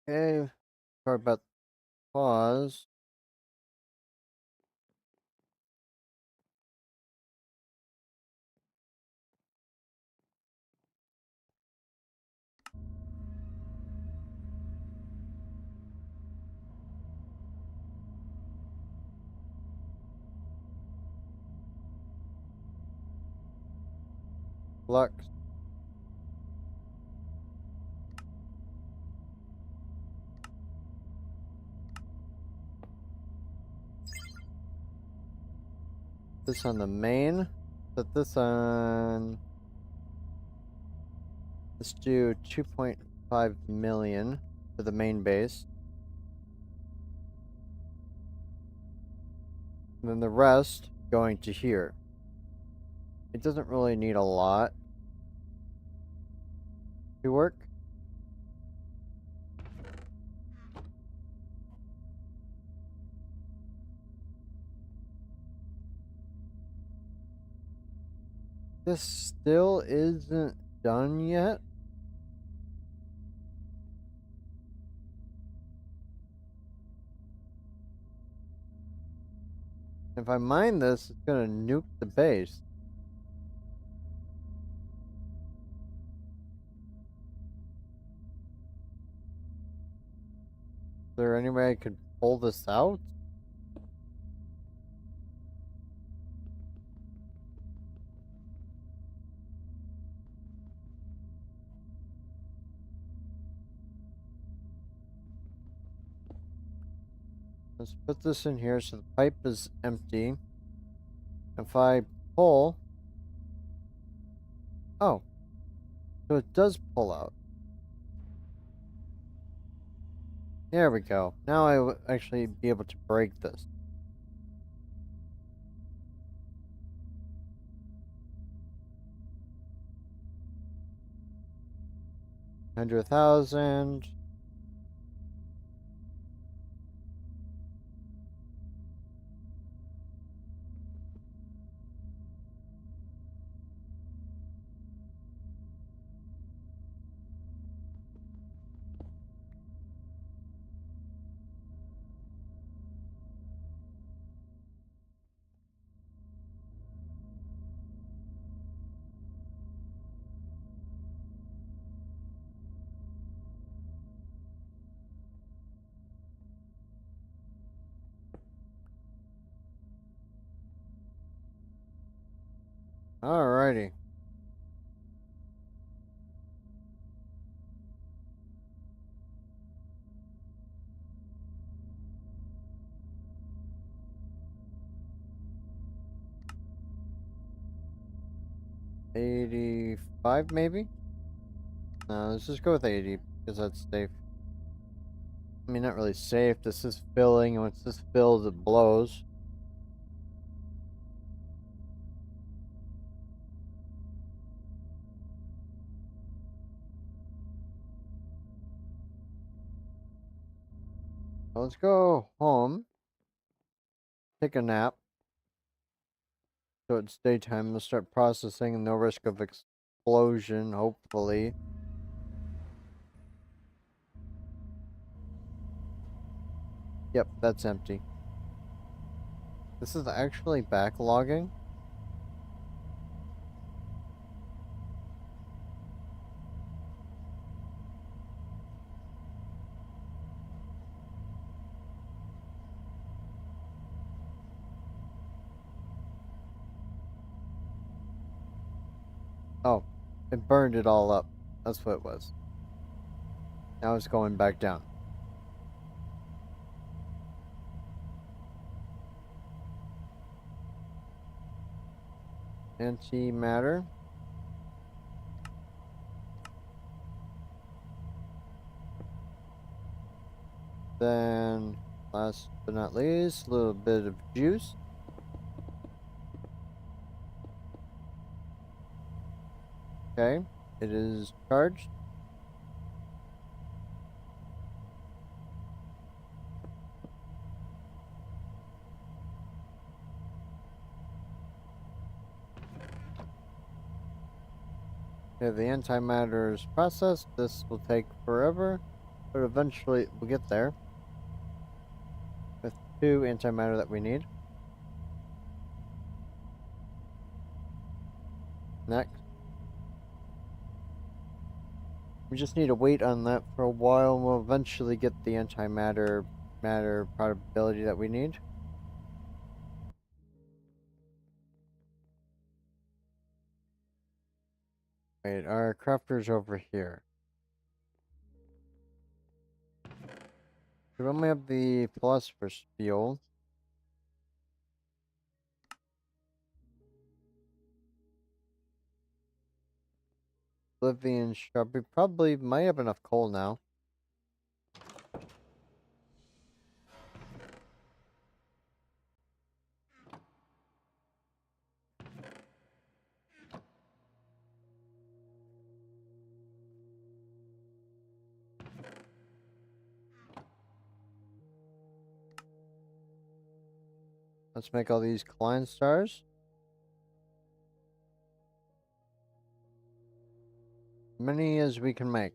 Okay, sorry about the pause. Flux. This on the main. Put this on. Let's do 2.5 million for the main base. And then the rest going to here. It doesn't really need a lot to work. This still isn't done yet. If I mine this, it's gonna nuke the base. Is there any way I could pull this out? Let's put this in here so the pipe is empty. If I pull... Oh. So it does pull out. There we go. Now I will actually be able to break this. $100,000. Alrighty. $85 maybe? No, let's just go with 80 because that's safe. I mean, not really safe. This is filling, and once this fills, it blows. So let's go home, take a nap. So it's daytime. We'll start processing. No risk of explosion, hopefully. Yep, that's empty. This is actually backlogging. Oh, it burned it all up. That's what it was. Now it's going back down. Antimatter. Then, last but not least, a little bit of juice. Okay, it is charged. Okay, the antimatter is processed. This will take forever, but eventually we'll get there with 2 antimatter that we need. Next. We just need to wait on that for a while, and we'll eventually get the antimatter probability that we need. Wait, our crafter's over here. We only have the philosopher's fuel. Oblivion shrub. We probably might have enough coal now. Let's make all these Klein stars. Many as we can make.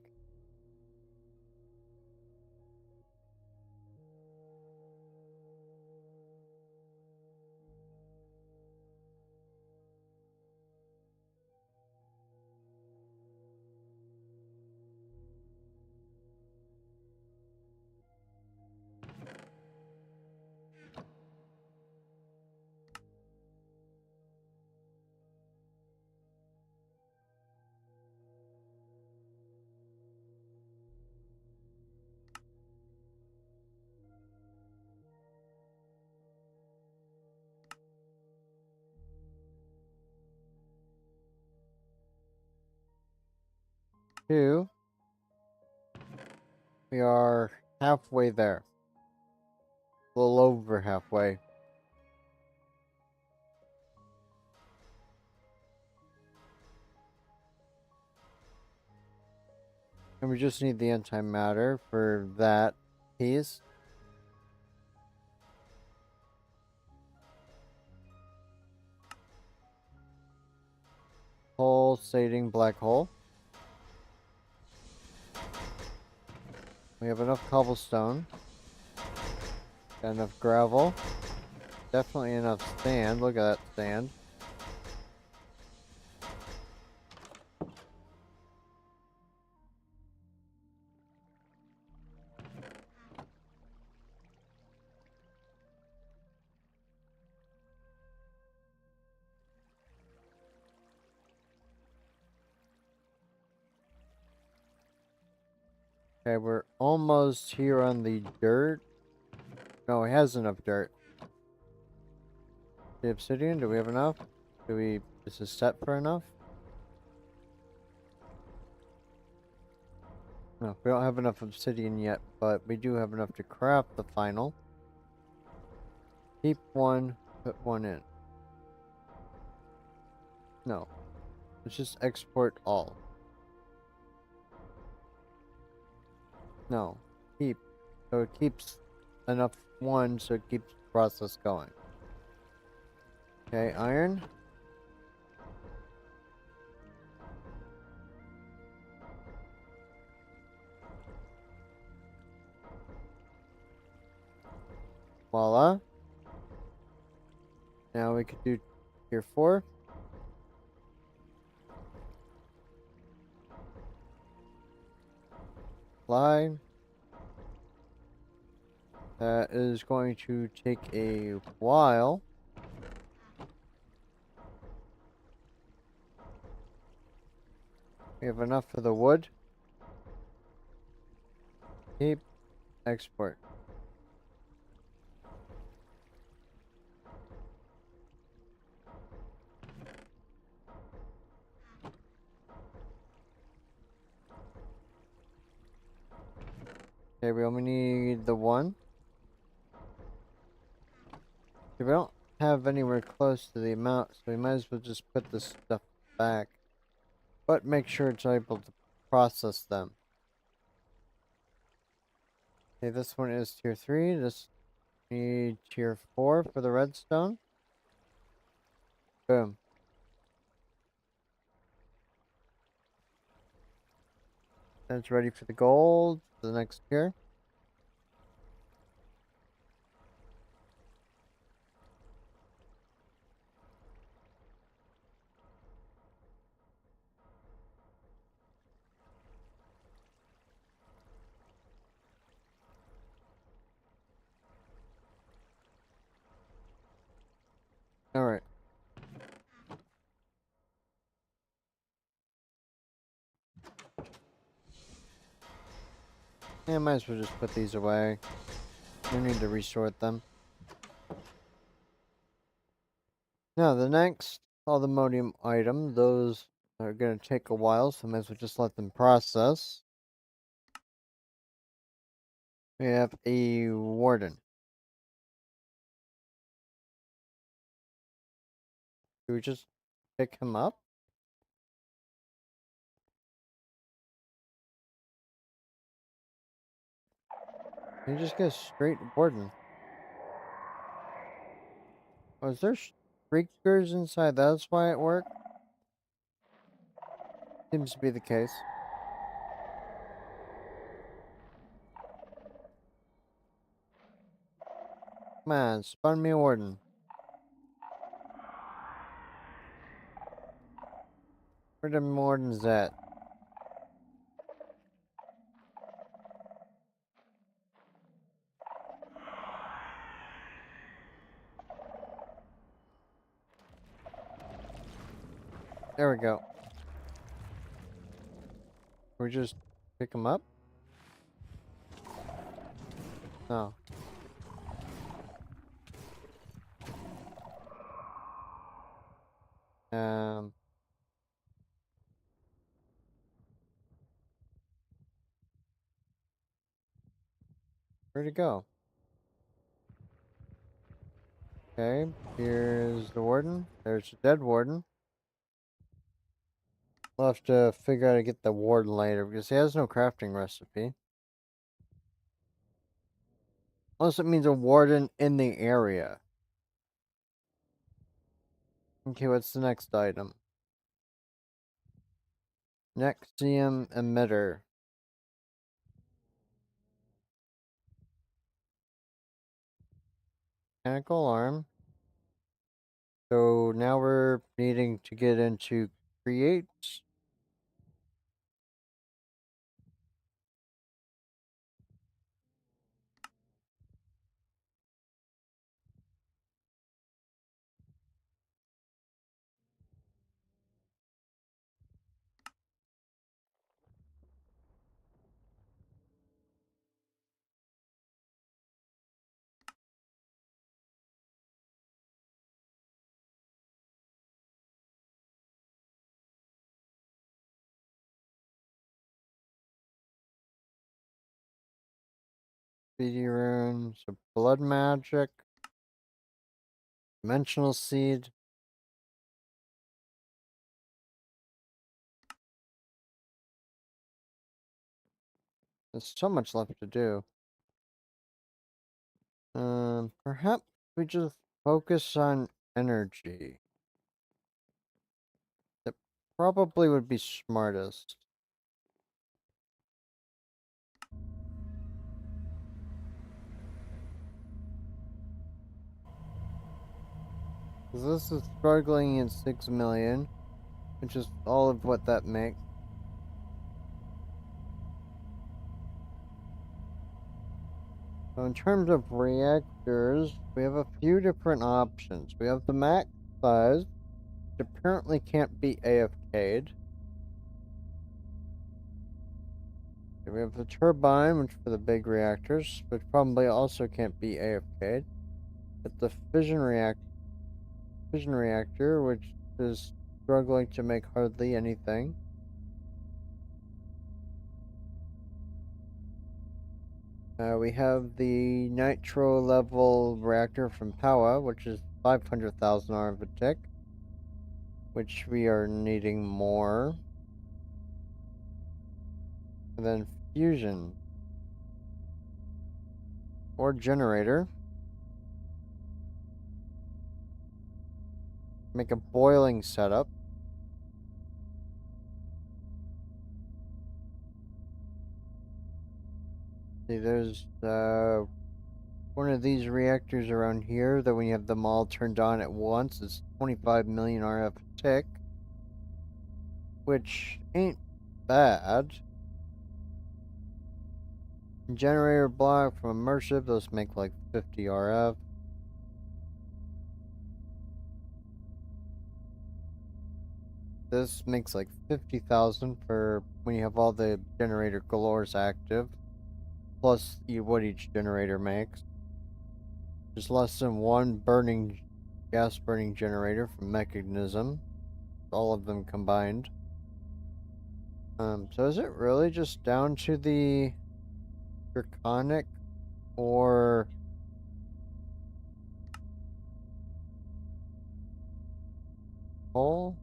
Two. We are halfway there. A little over halfway. And we just need the antimatter for that piece. Pulsating black hole. We have enough cobblestone. Got enough gravel. Definitely enough sand. Look at that sand. Okay, we're almost here on the dirt. No, it has enough dirt. The obsidian, do we have enough? Is this set for enough? No, we don't have enough obsidian yet, but we do have enough to craft the final. Keep one, put one in. No, let's just export all. No, keep. So it keeps enough one, so it keeps the process going. Okay, iron. Voila. Now we could do tier 4. Fly. That is going to take a while. We have enough for the wood. Keep. Export. Okay, we only need the one. Okay, we don't have anywhere close to the amount, so we might as well just put this stuff back. But make sure it's able to process them. Okay, this one is tier 3. This need tier 4 for the redstone. Boom. That's ready for the gold. The next tier. Alright. Yeah, might as well just put these away. We need to resort them. Now, the next aluminium item, those are going to take a while, so might as well just let them process. We have a warden. Do we just pick him up? You just get a straight warden. Oh, is there streakers inside? That's why it worked? Seems to be the case. Come on, spawn me a warden. Where the wardens at? There we go. We just pick him up? No. Um, where'd it go? Okay, here's the warden. There's the dead warden. We'll have to figure out how to get the warden later because he has no crafting recipe. Unless it means a warden in the area. Okay, what's the next item? Nexium emitter. Mechanical arm. So now we're needing to get into create. speedy runes, a blood magic, dimensional seed. There's so much left to do. Perhaps we just focus on energy. That probably would be smartest. Because this is struggling at 6 million, which is all of what that makes. So in terms of reactors, we have a few different options. We have the max size, which apparently can't be AFK'd. We have the turbine, which for the big reactors, which probably also can't be AFK'd. But the fission reactor, which is struggling to make hardly anything. We have the nitro level reactor from Power, which is 500,000 R of a tick, which we are needing more. And then fusion or generator. Make a boiling setup. See, there's one of these reactors around here that when you have them all turned on at once is 25 million RF a tick, which ain't bad. Generator block from immersive, those make like 50 RF. This makes like 50,000 for when you have all the generator galores active, plus what each generator makes. There's less than one gas burning generator from Mekanism, all of them combined. So is it really just down to the draconic or coal?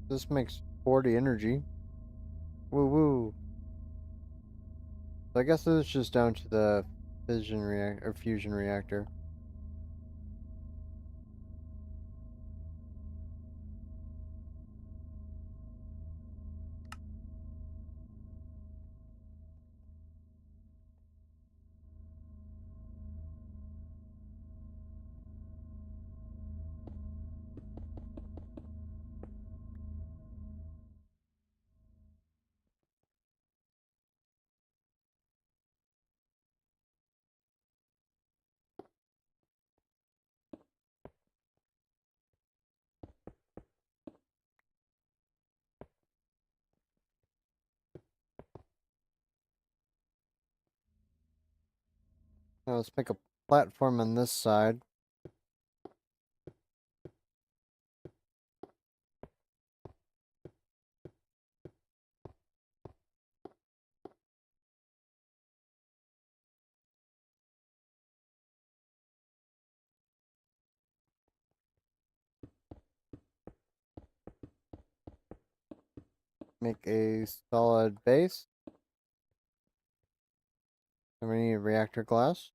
This makes 40 energy. Woo woo. So I guess this is just down to the fission reactor or fusion reactor. Now let's make a platform on this side. Make a solid base. And we need reactor glass.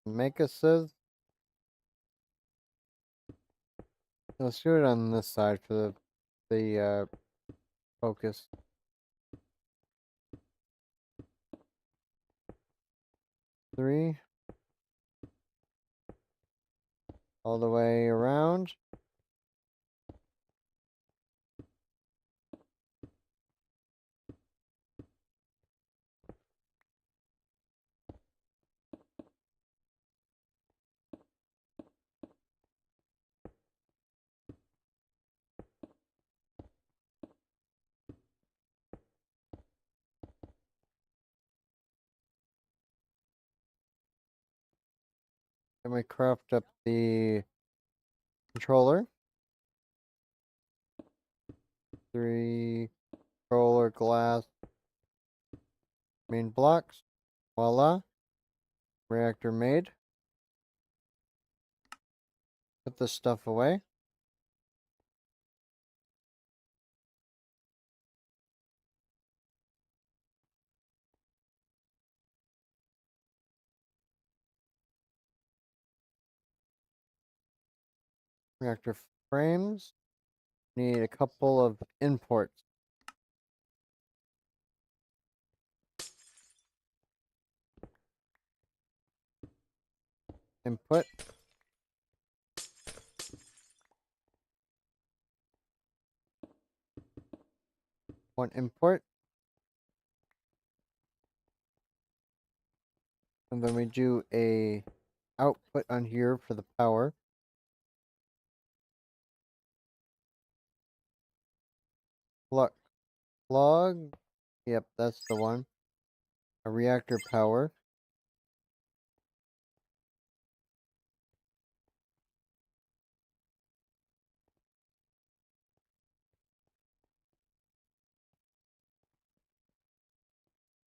Make a sieve. Let's do it on this side for the focus. 3. All the way around. Then we craft up the controller. 3 controller glass main blocks. Voila. Reactor made. Put this stuff away. Reactor frames. Need a couple of imports. Input. One import. And then we do a output on here for the power. Plug. Yep, that's the one. A reactor power.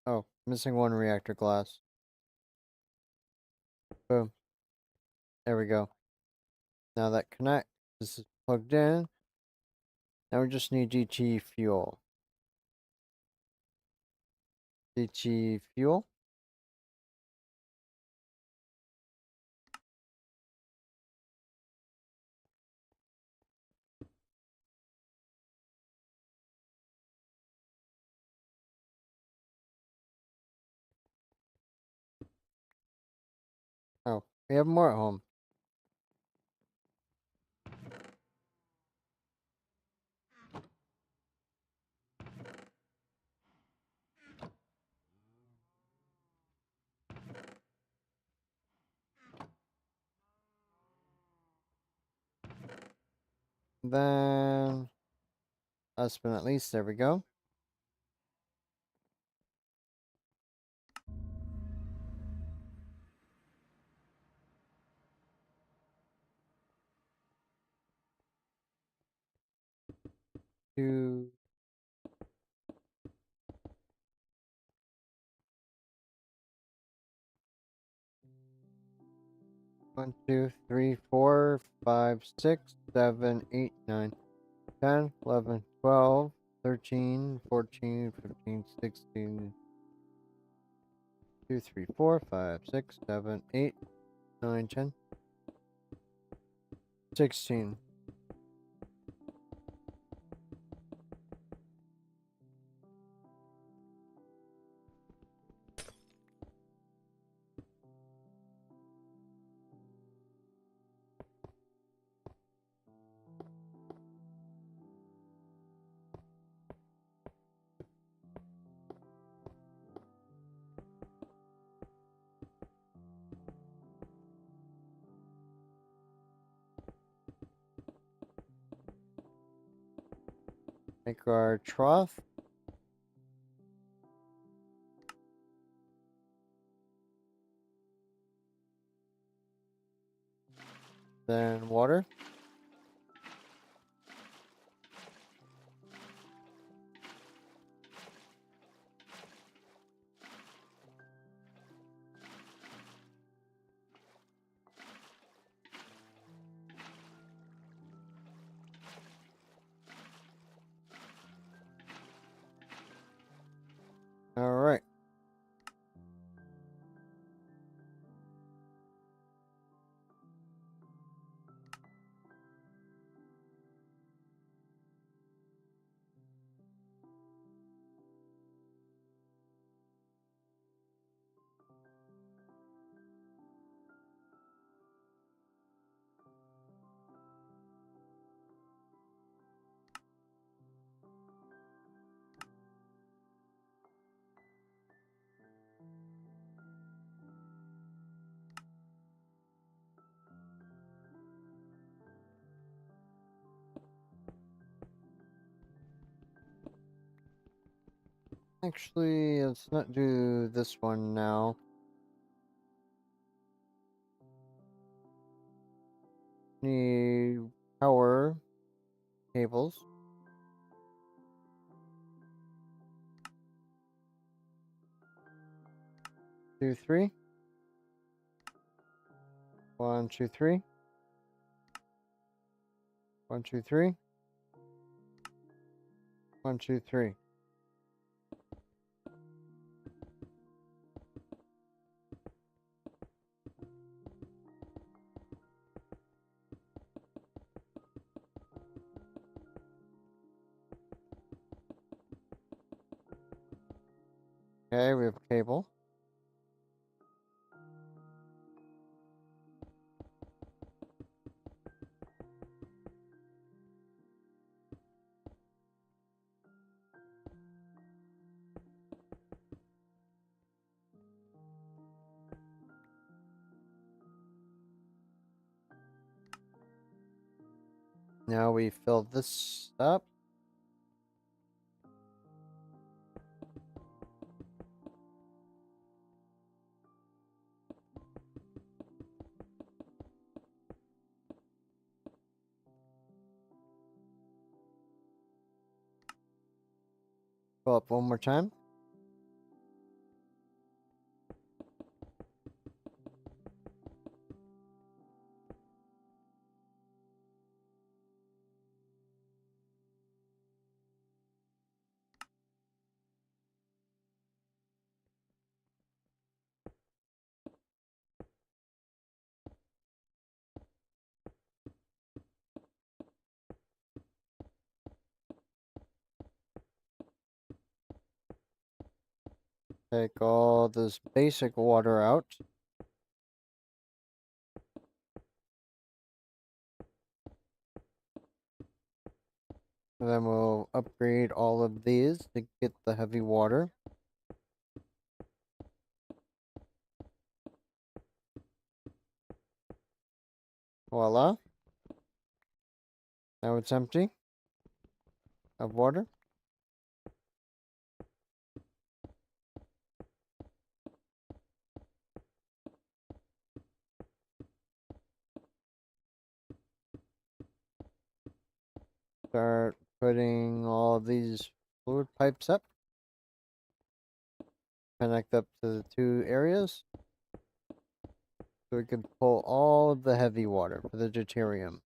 Oh, missing one reactor glass. Boom. There we go. Now that connects. This is plugged in. Now we just need DT fuel. DT fuel. Oh, we have more at home. Then, last but not least, there we go. Two. 1, 2, 3, 4, 5, 6, 7, 8, 9, 10, 11, 12, 13, 14, 15, 16, 2, 3, 4, 5, 6, 7, 8, 9, 10, 16. Make our trough. Then water. Alright. Actually, let's not do this one now. Need power cables. 2, 3. 1, 2, 3. 1, 2, 3. 1, 2, 3. Okay, we have cable. Now we fill this up. Fill up one more time. Take all this basic water out. And then we'll upgrade all of these to get the heavy water. Voila. Now it's empty of water. Start putting all of these fluid pipes up. Connect up to the two areas. So we can pull all of the heavy water for the deuterium.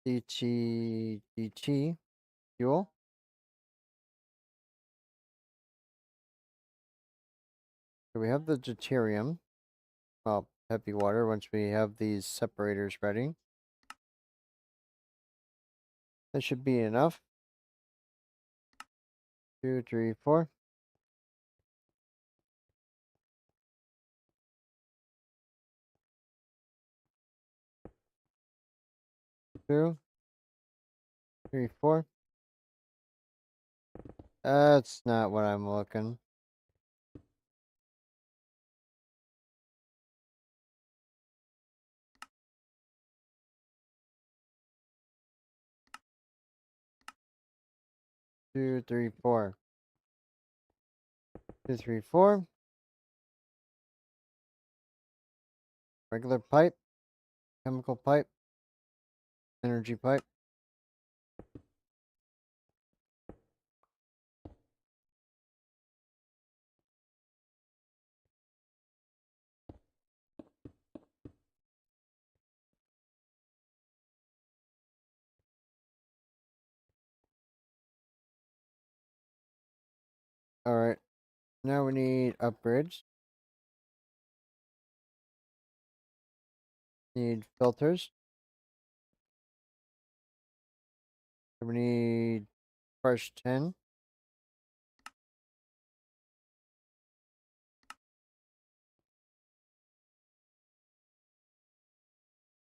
DT fuel. So we have the deuterium. Well, heavy water once we have these separators ready. That should be enough. 2, 3, 4. 2, 3, 4. That's not what I'm looking. Two, three, 4. 2, 3, 4. Regular pipe. Chemical pipe. Energy pipe. Alright. Now we need upgrades. Need filters. We need fresh 10.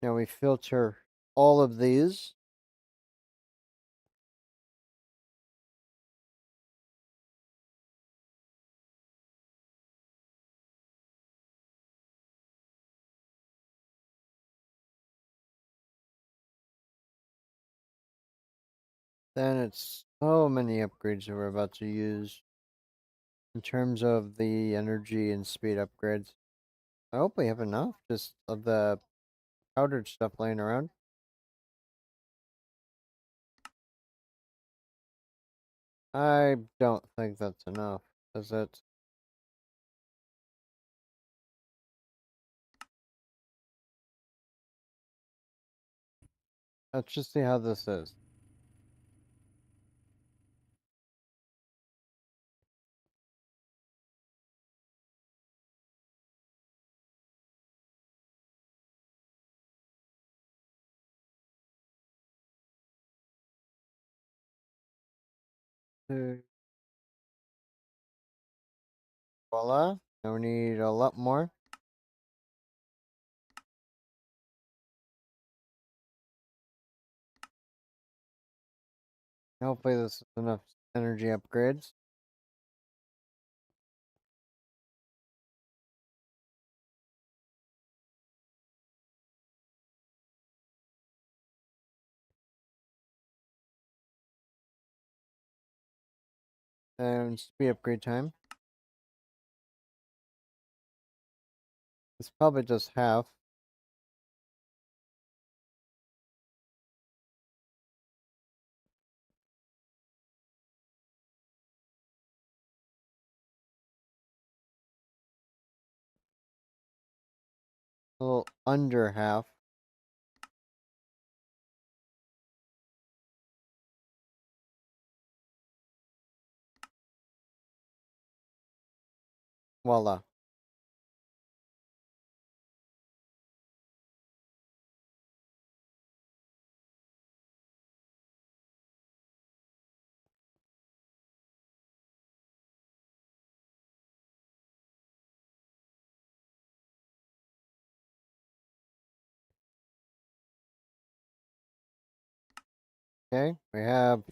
Now we filter all of these. Then it's so many upgrades that we're about to use in terms of the energy and speed upgrades. I hope we have enough just of the powdered stuff laying around. I don't think that's enough, is it? Let's just see how this is. Voila. Now we need a lot more. Hopefully this is enough energy upgrades. And speed upgrade time. It's probably just half. A little under half. Voila. Okay, we have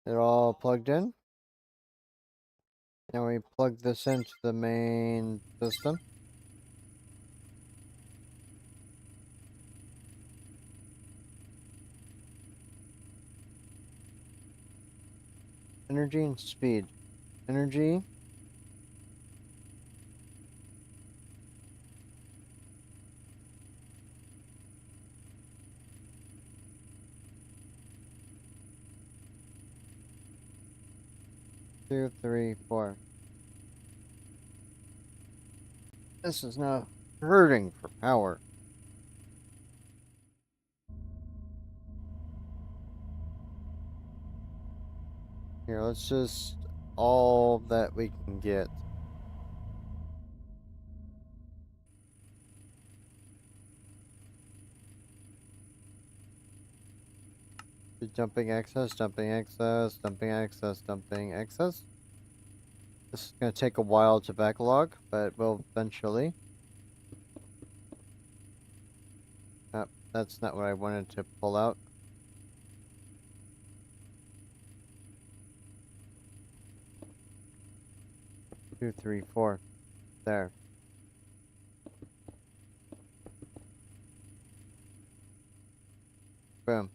it all plugged in. Now we plug this into the main system. Energy and speed. Energy. Two, three, four. This is now hurting for power. Here, let's just all that we can get. Dumping excess, dumping excess, dumping excess, dumping excess. This is going to take a while to backlog, but will eventually. That's not what I wanted to pull out. Two, three, four. There. Boom.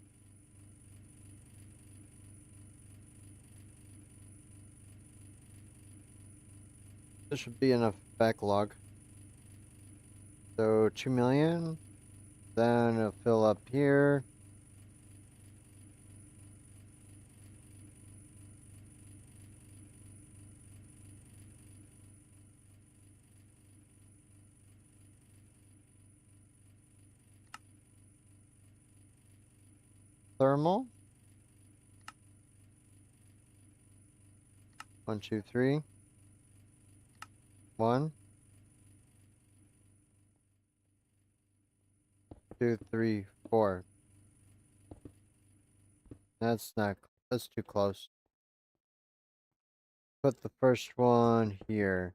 This should be enough backlog. So 2 million. Then it'll fill up here. Thermal. 1, 2, 3. 1, 2, 3, 4. That's not. That's too close. Put the first one here.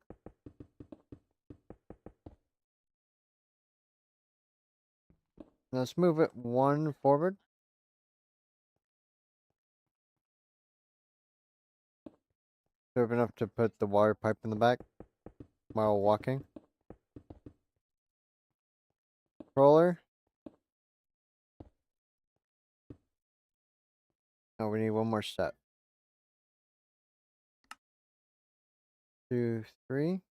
Let's move it one forward. Serve enough to put the water pipe in the back while walking. Controller. Oh, we need one more step. 2, 3.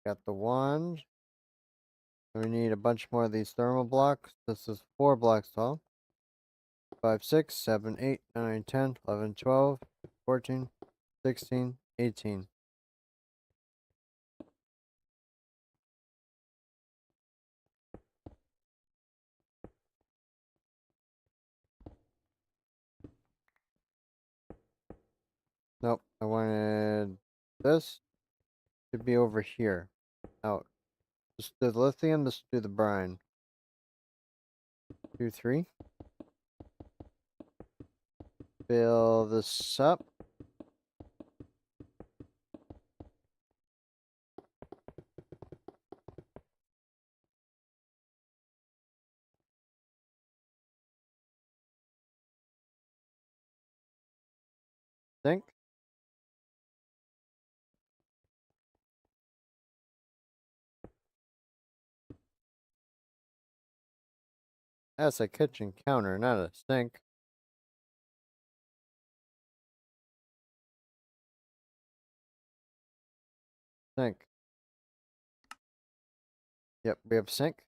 Got the wand. We need a bunch more of these thermal blocks. This is 4 blocks tall. 5, 6, 7, 8, 9, 10, 11, 12, 14, 16, 18. Nope, I wanted this to be over here. Out. Just do the lithium, just do the brine. 2, 3. Fill this up. Sink. That's a kitchen counter, not a sink. Sink. Yep, we have sink.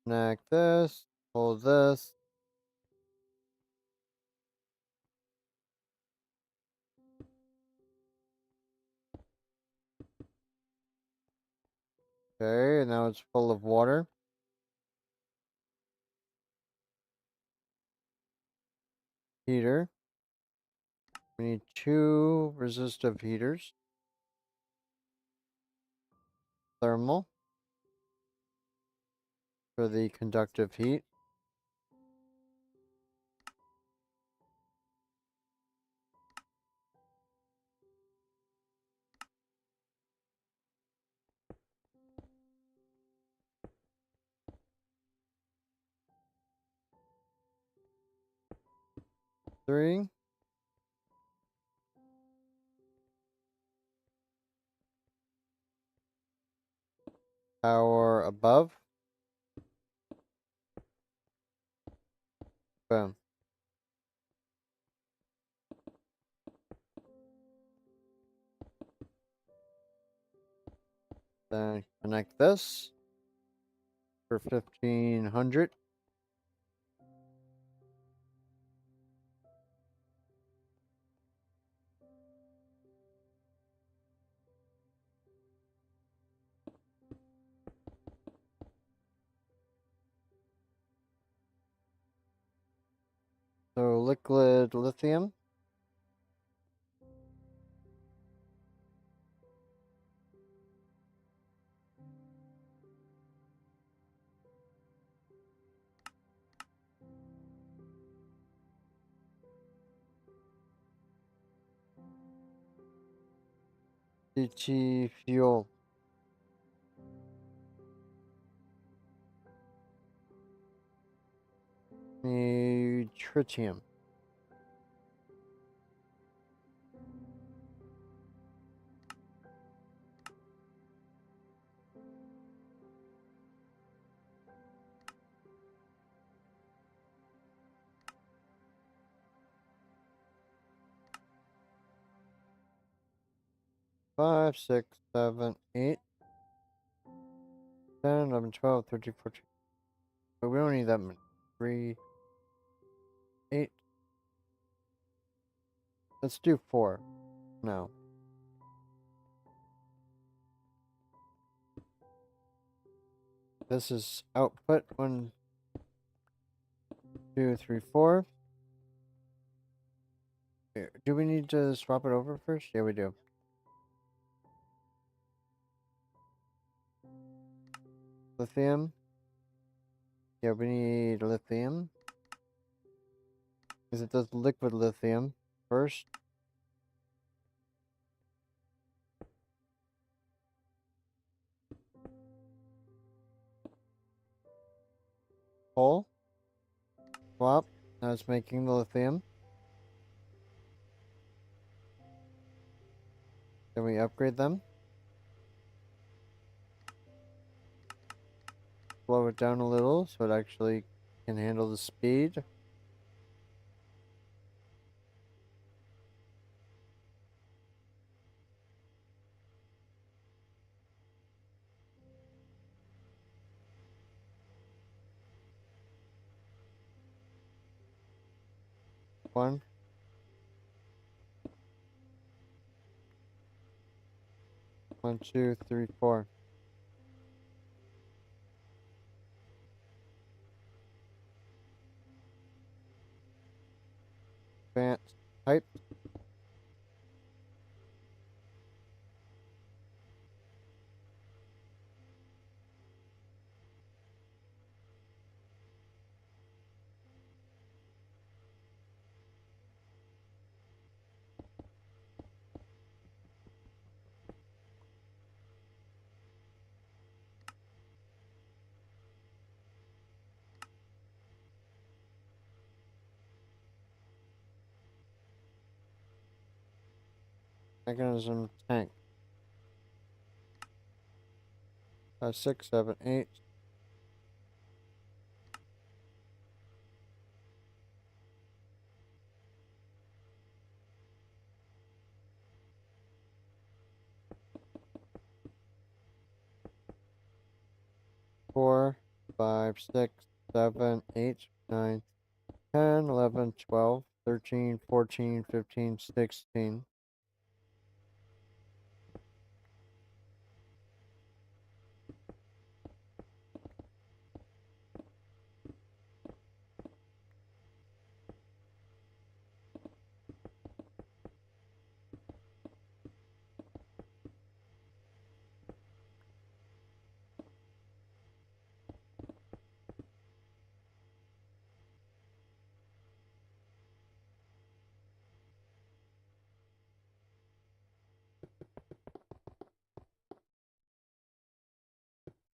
Connect this. Hold this. Okay, and now it's full of water. Heater. We need 2 resistive heaters. Thermal for the conductive heat. Three. Power above. Boom. Then connect this for 1500. So liquid lithium. CT fuel. Need tritium. Five, 6, 7, 8, 10, 11, 12, 13, 14. But we don't need that many. 3, 8. Let's do 4 now. This is output 1, 2, 3, 4. Here, do we need to swap it over first? Yeah, we do. Lithium. Yeah, we need lithium. Because it does liquid lithium first. Coal. Swap. Now it's making the lithium. Then we upgrade them. Slow it down a little so it actually can handle the speed. One. 1, 2, 3, 4. Advanced type. Mechanism tank. 6, 7, 8. 4, 5, 6, 7, 8, 9, 10, 11, 12, 13, 14, 15, 16.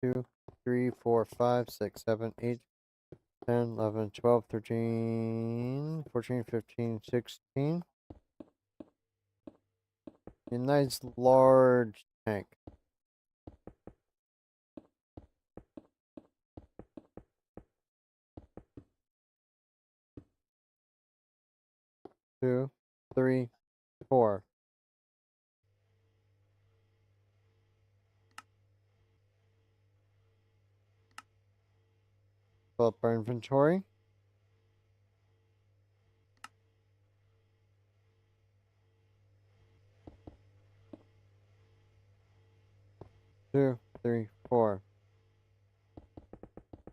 2, 3, 4, 5, 6, 7, 8, 10, 11, 12, 13, 14, 15, 16. A nice large tank. 2, 3, 4. Fill up our inventory. 2, 3, 4.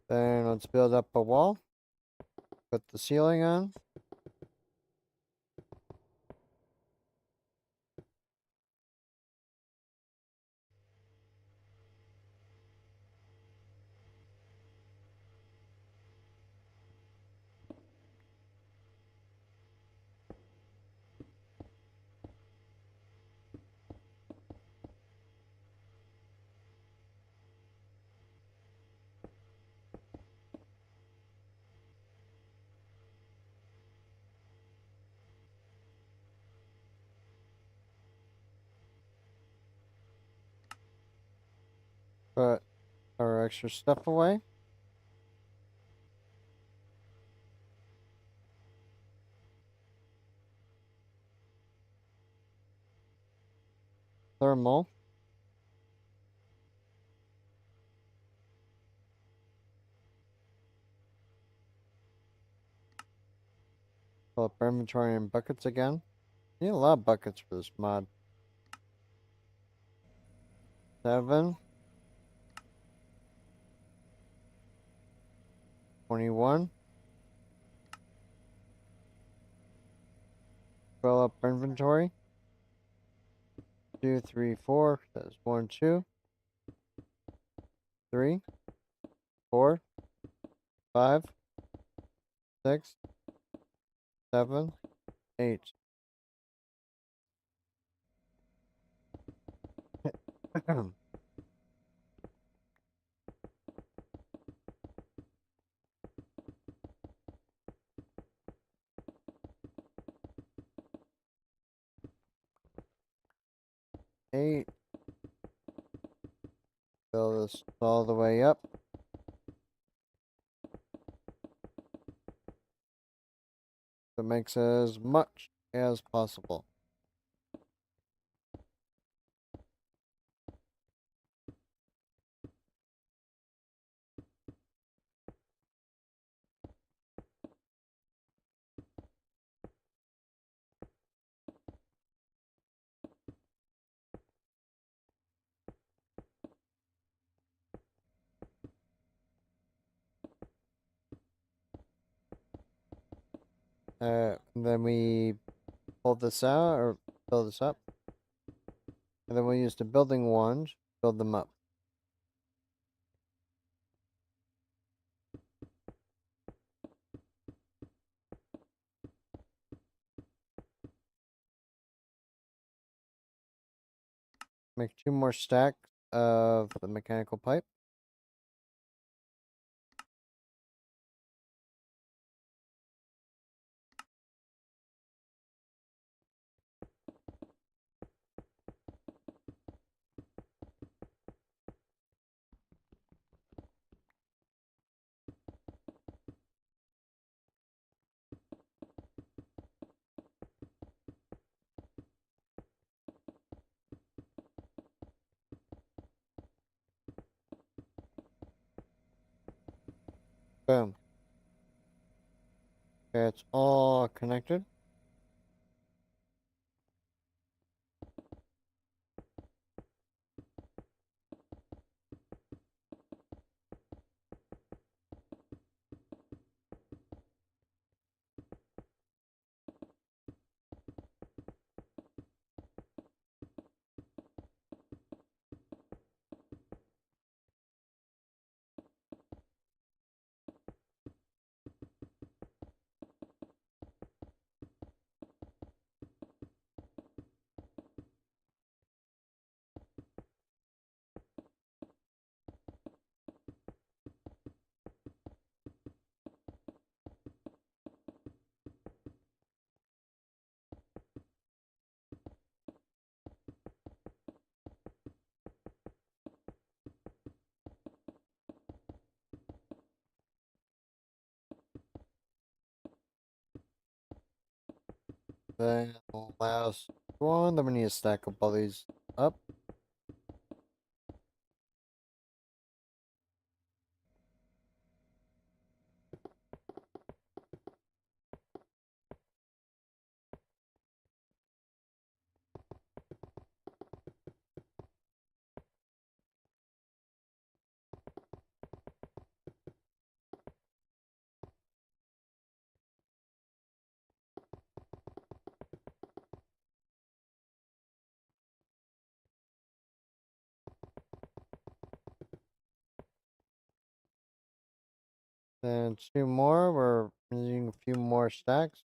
Then let's build up a wall. Put the ceiling on. Put our extra stuff away. Thermal. Fill up our inventory and buckets again. Need a lot of buckets for this mod. 7. 21. fill up our inventory. 2, 3, 4. That's 1, 2, 3, 4, 5, 6, 7, 8. 8. Fill this all the way up. That makes as much as possible. And then we pull this out or fill this up. And then we use the building wand to build them up. Make 2 more stacks of the mechanical pipe. Boom. Okay, it's all connected. Then last one. Then we need to stack up all these up. Then 2 more. We're using a few more stacks.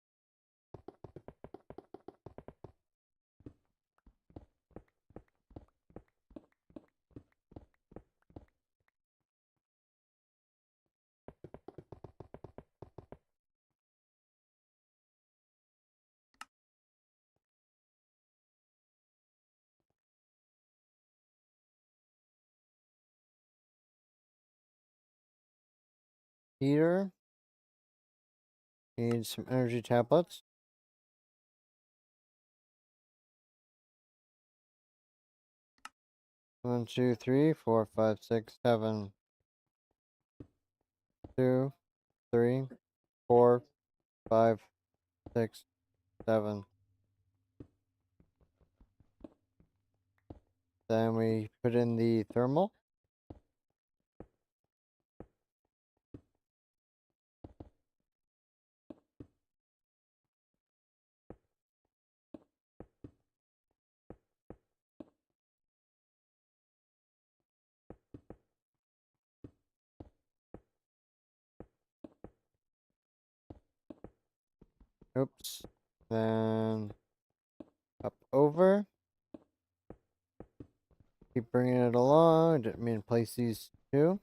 Heater. Need some energy tablets. 1, 2, 3, 4, 5, 6, 7. 2, 3, 4, 5, 6, 7. Then we put in the thermal. Oops. Then up over. Keep bringing it along. Didn't mean to place these two.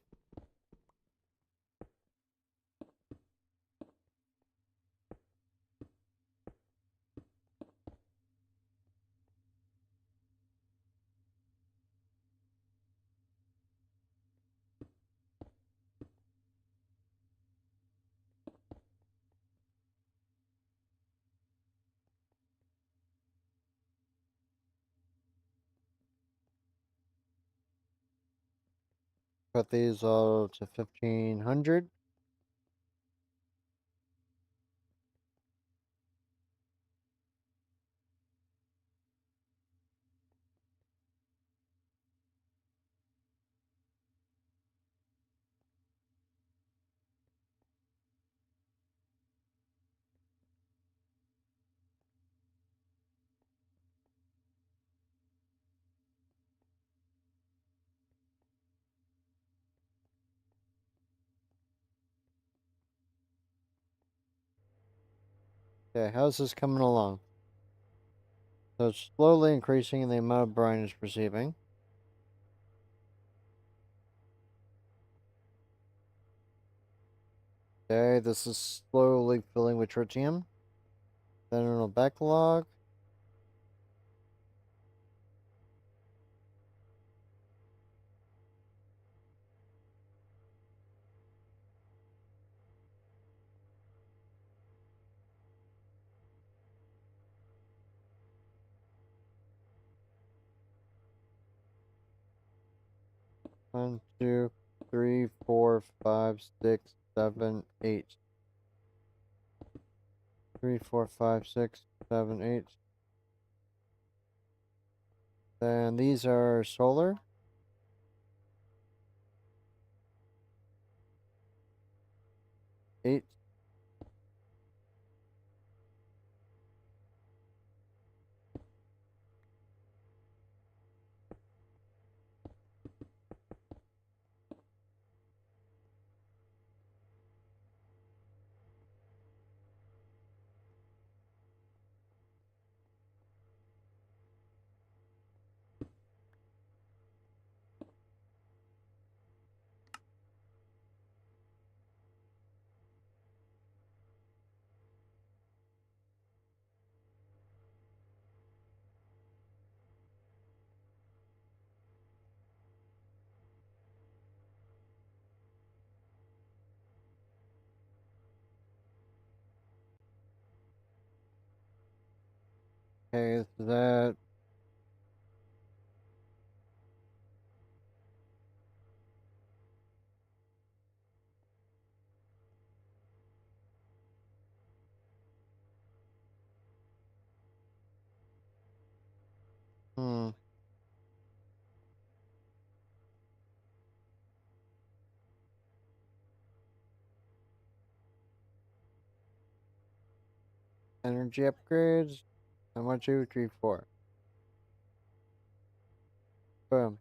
Put these all to 1500. Okay, how's this coming along? So it's slowly increasing in the amount of brine it's receiving. Okay, this is slowly filling with tritium. Then it'll backlog. One, two, three, four, five, six, seven, eight. 3, 4, 5, 6, 7, 8. Then these are solar. 8. Okay, so that. Hmm. Energy upgrades. And 1, 2, 3, 4. Boom.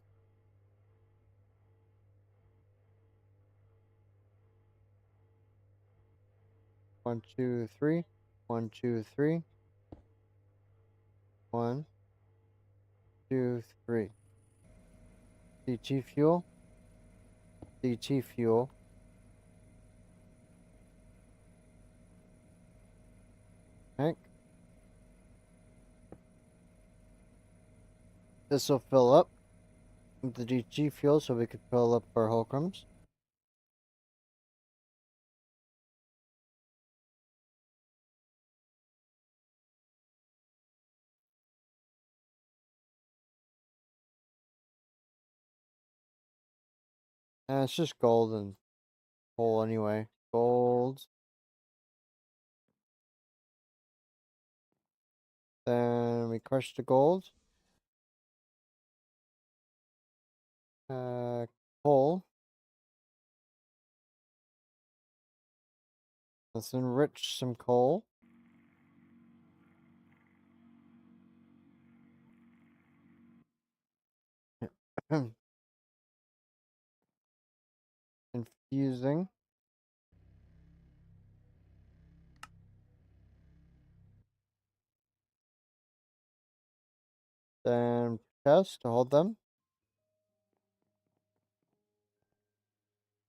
1, 2, 3. 1, 2, 3. 1, 2, 3. DT fuel. DT fuel. Tank. This will fill up with the DT fuel so we could fill up our holcrums. And it's just gold and coal anyway. Gold. Then we crush the gold. Coal. Let's enrich some coal. Infusing. chests to hold them.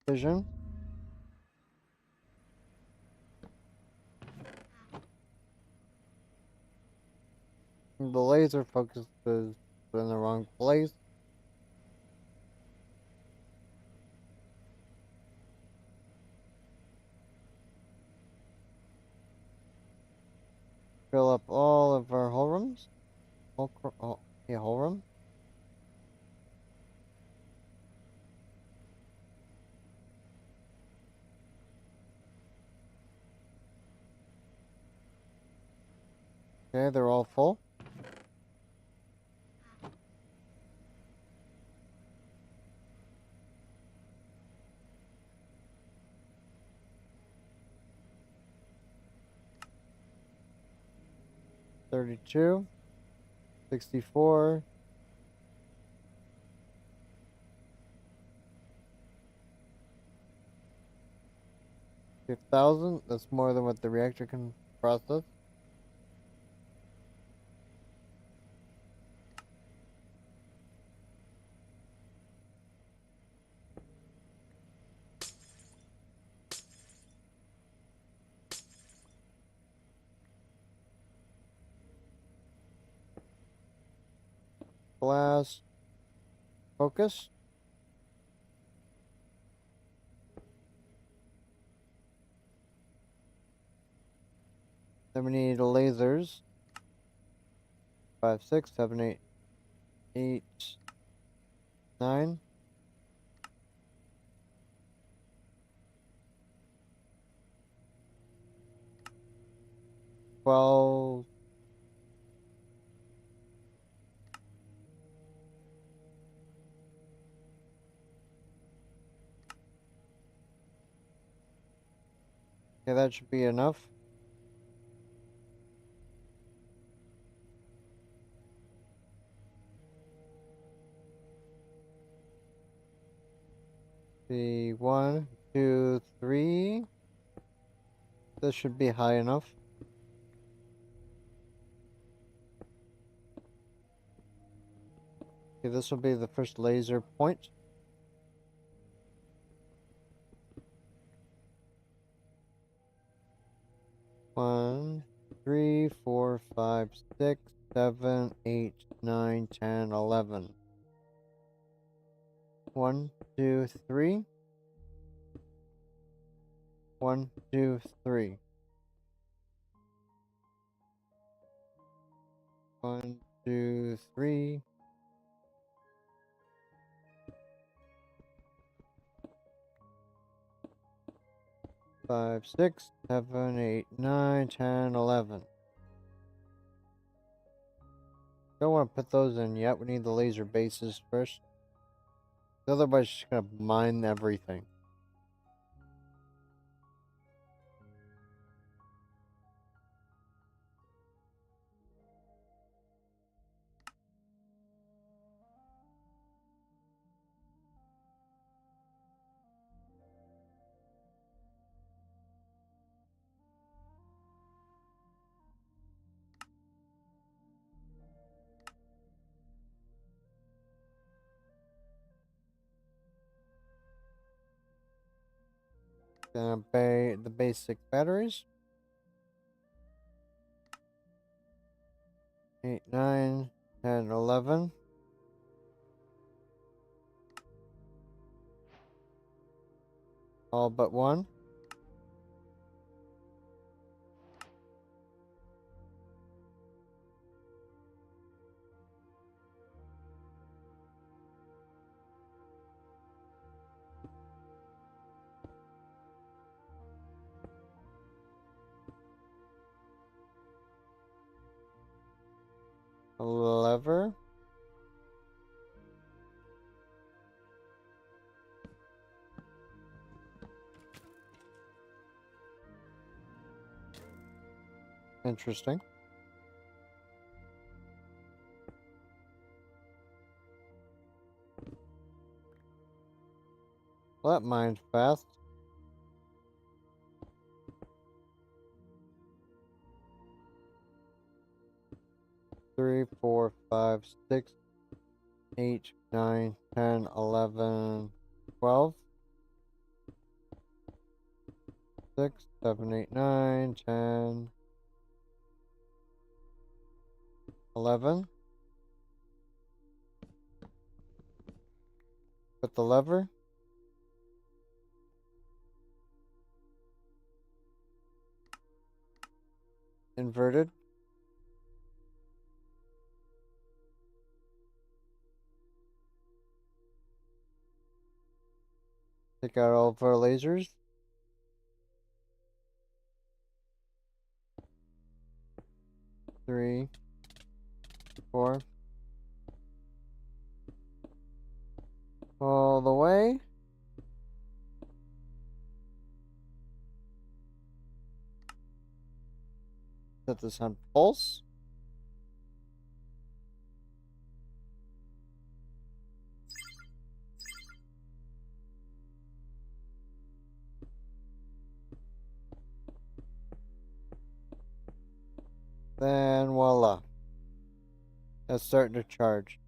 Vision. The laser focuses in the wrong place. Fill up all of our hull rooms. Hull room. Okay, they're all full. $32, $64, $5,000. That's more than what the reactor can process. Blast. Focus. Then we need lasers. 5, 6, 7, 8, 8, 9. 12. Okay, that should be enough. The 1, 2, 3. This should be high enough. Okay, this will be the first laser point. One, 3, 4, 5, 6, 7, 8, 9, 10, 11. 1, 2, 3. 1, 2, 3. 1, 2, 3. 5, 6, 7, 8, 9, 10, 11. Don't want to put those in yet. We need the laser bases first. Otherwise, it's just going to mine everything. Gonna buy the basic batteries. 8, 9, 10, 11. All but one. A lever. Interesting. Well, that mine's fast. 3, 4, 5, 6, 8, 9, 10, 11, 12. 6, 7, 8, 9, 10, 11. Put the lever. Inverted. Take out all of our lasers. Three, 4. All the way. Set this on pulse. Then voila. That's starting to charge.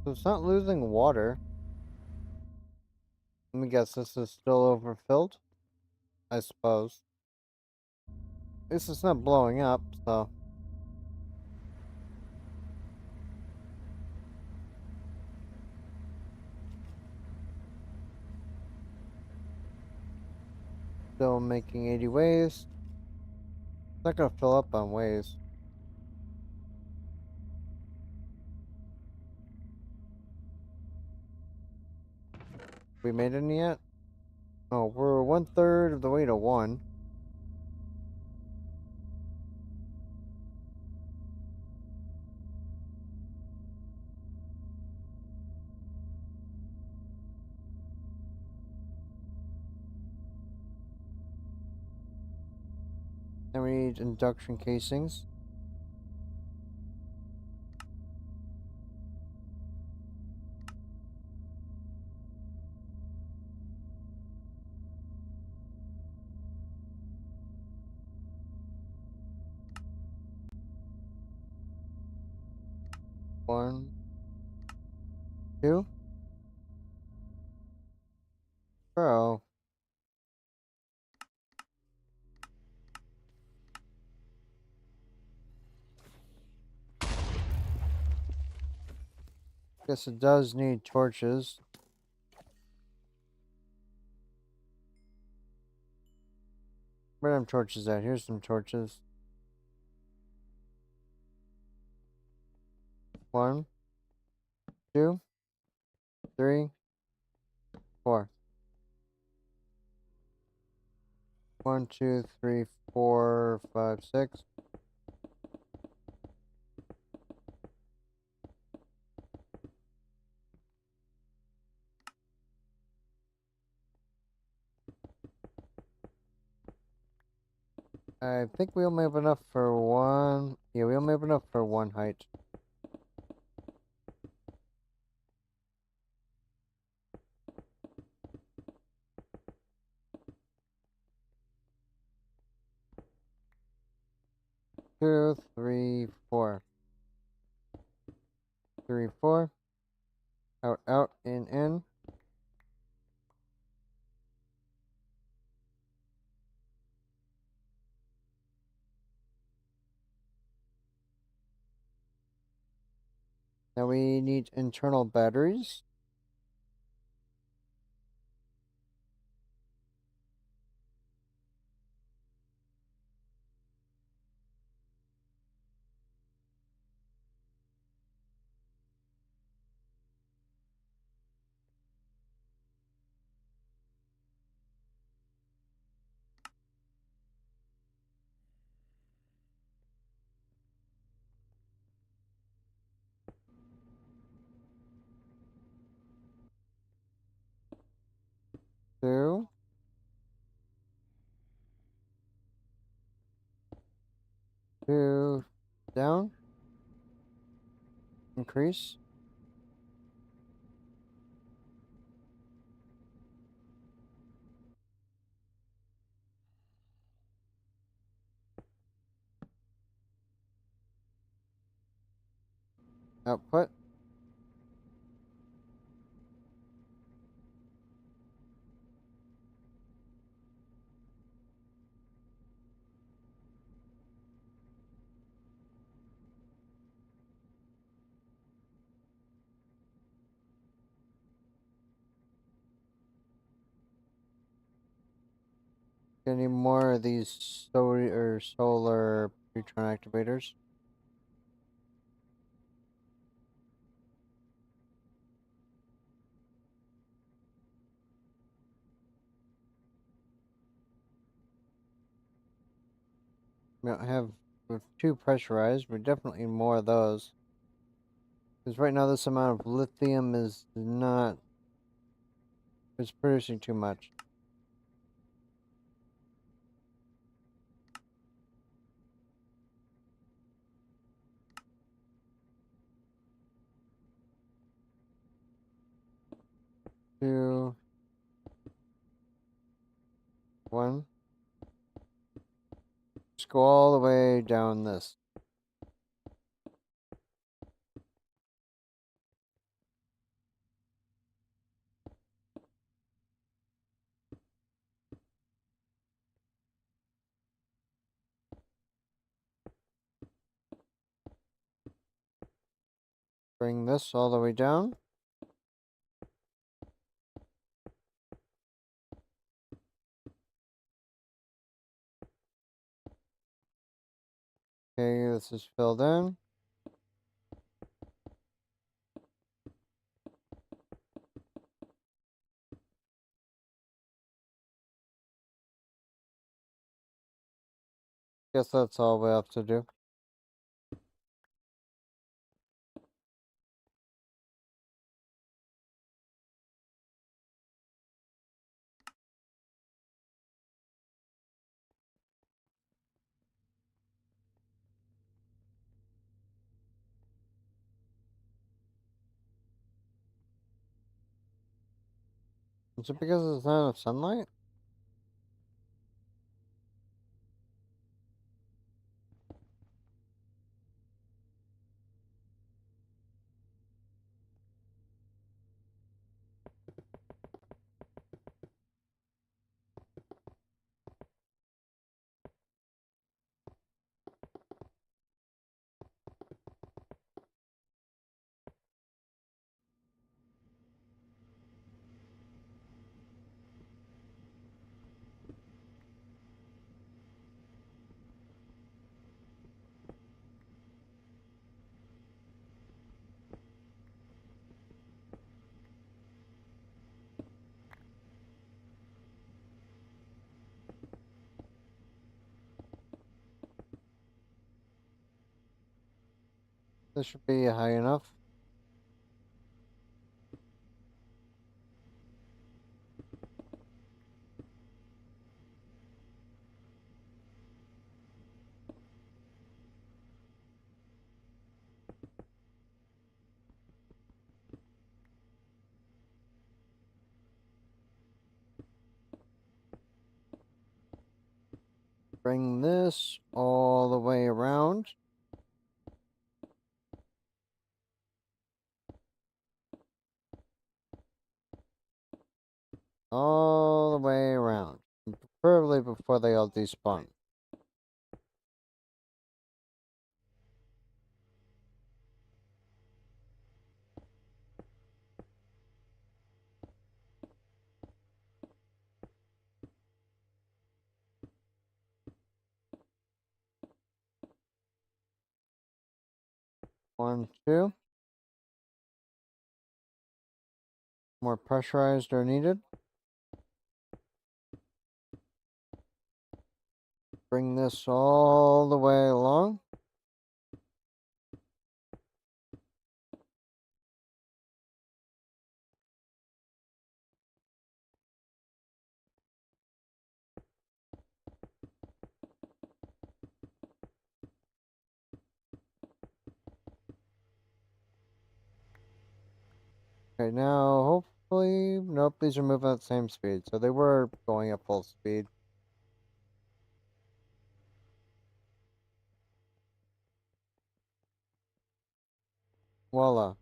So it's not losing water. Let me guess, this is still overfilled? I suppose. At least it's not blowing up, so. Still making 80 waste. It's not gonna fill up on waste. We made any yet? Oh, we're 1/3 of the way to 1. And we need induction casings. One, 2. Bro. Guess it does need torches. Where are them torches at? Here's some torches. 1, 2, 3, 4. 1, 2, 3, 4, 5, 6. I think we only have enough for one. Yeah, we only have enough for one height. Two, 3, 4. 3, 4. Out, out, in. Now we need internal batteries. down. Increase. Output. Any more of these solar neutron activators? We don't have with two pressurized. We definitely need more of those. Because right now this amount of lithium is not... It's producing too much. Two... One. Just go all the way down this. Bring this all the way down. Okay, this is filled in. Guess that's all we have to do. Is it because there's not enough sunlight? This should be high enough. Bring this all the way around. All the way around. Preferably before they all despawn. One, two. More pressurized are needed. Bring this all the way along. Okay, now hopefully, nope, these are moving at the same speed. So they were going at full speed. Voila.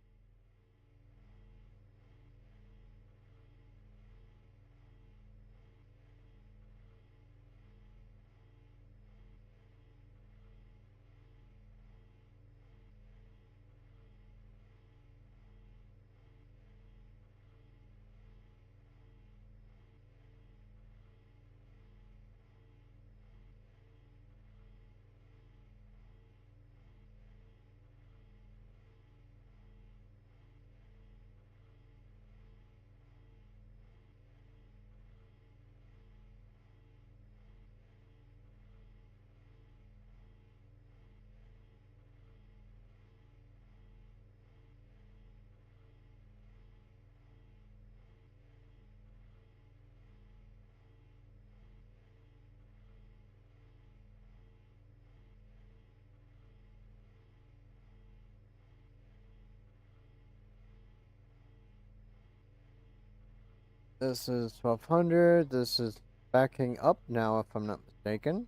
This is 1200. This is backing up now, if I'm not mistaken.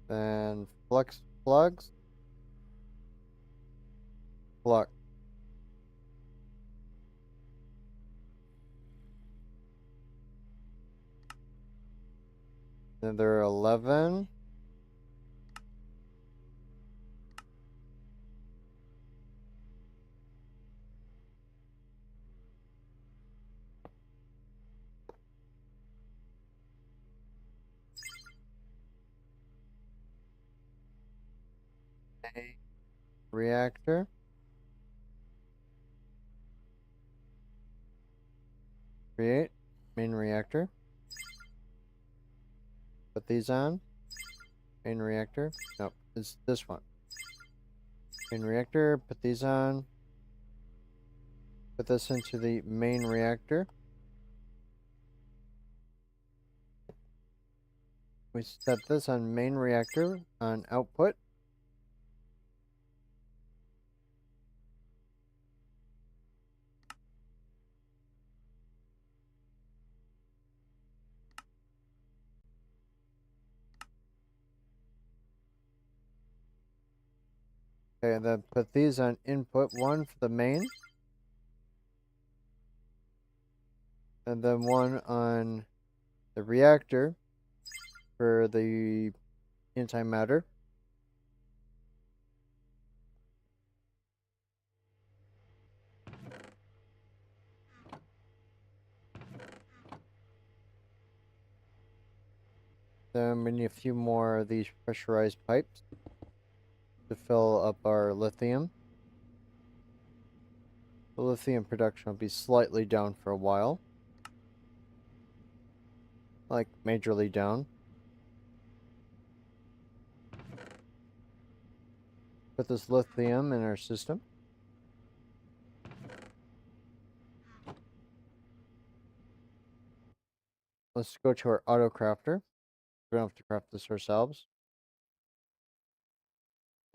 Then flux plugs. Flux. Then there are 11. A reactor. Create. Main reactor. Put these on. Main reactor. Nope, it's this one. Main reactor. Put these on. Put this into the main reactor. We set this on main reactor on output. Okay, and then put these on input 1 for the main. And then 1 on the reactor for the antimatter. Then we need a few more of these pressurized pipes to fill up our lithium. The lithium production will be slightly down for a while. Like, majorly down. Put this lithium in our system. Let's go to our auto crafter. We don't have to craft this ourselves.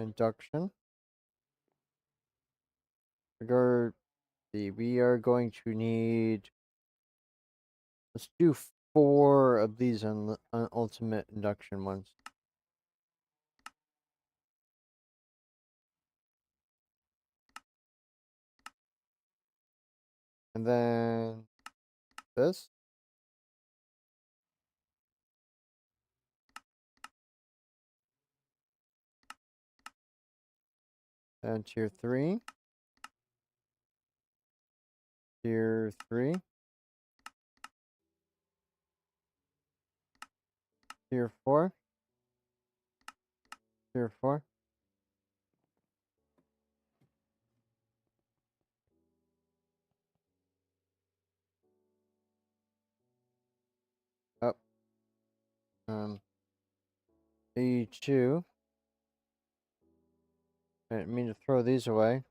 Induction. We are going to need. Let's do 4 of these on ultimate induction ones. And then this. And tier 3. Tier 3. Tier 4. Tier 4. Up. E2. I didn't mean to throw these away.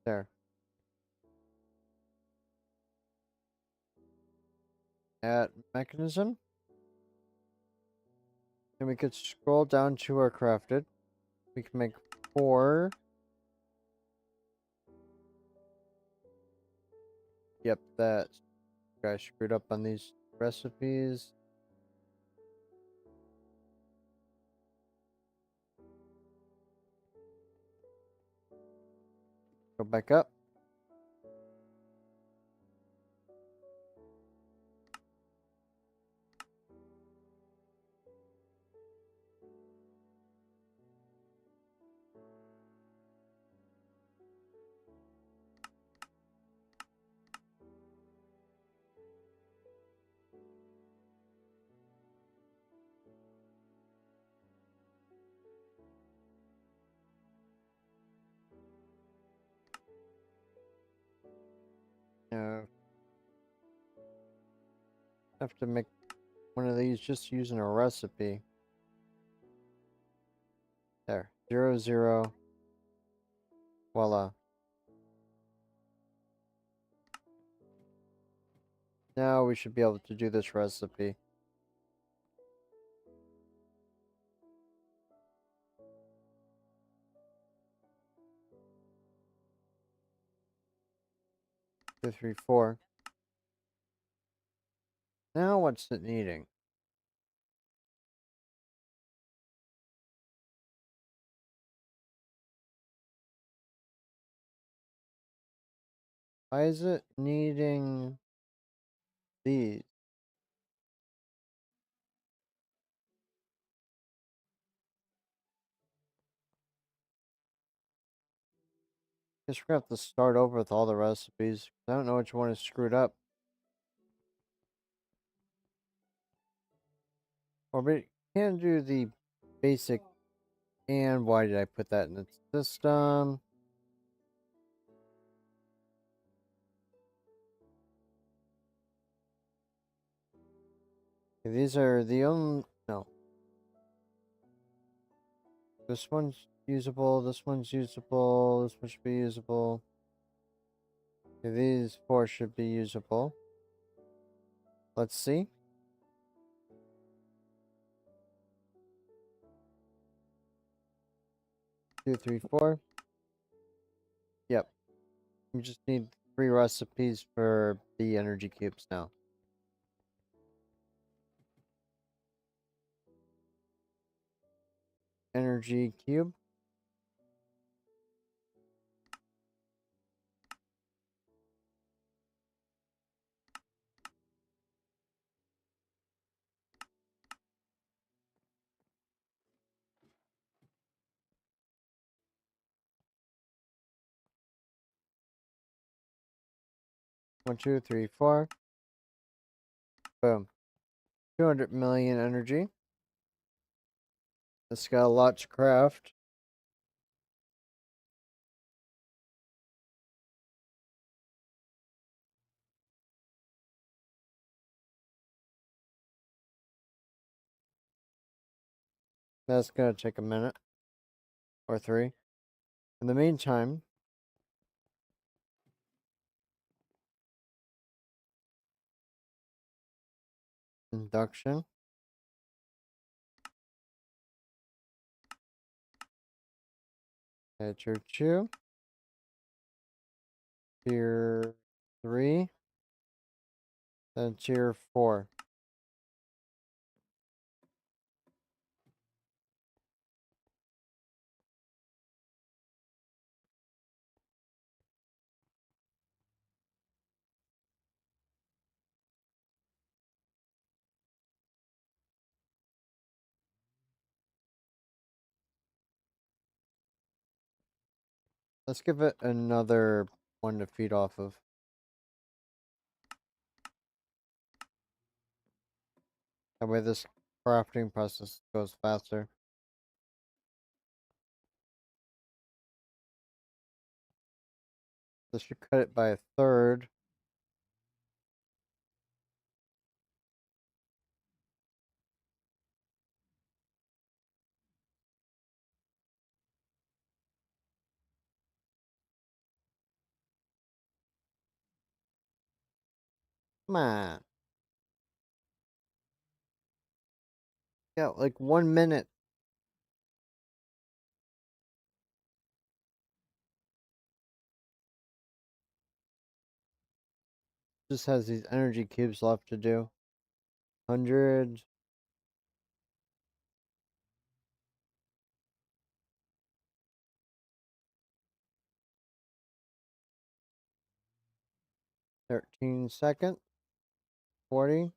There. At Mechanism. And we could scroll down to our crafted. We can make 4. Yep, that guy screwed up on these recipes. Go back up. Now, have to make one of these just using a recipe. There. 0, 0. Voila. Now we should be able to do this recipe. Two, 3, 4. Now what's it needing? Why is it needing these? Guess we're gonna have to start over with all the recipes. I don't know which one is screwed up. Or we can do the basic. And why did I put that in the system? Okay, these are the only. No. This one's usable. This one's usable. This one should be usable. Okay, these 4 should be usable. Let's see. 2, 3, 4. Yep. We just need 3 recipes for the energy cubes now. Energy cube. One, 2, 3, 4. Boom. 200 million energy. This got a lot to craft. That's gonna take a minute. Or 3. In the meantime, induction. Tier 2. Tier 3. Then tier 4. Let's give it another one to feed off of. That way this crafting process goes faster. This should cut it by a third. Come on. Yeah, like 1 minute. Just has these energy cubes left to do. 100. 13 seconds. 40.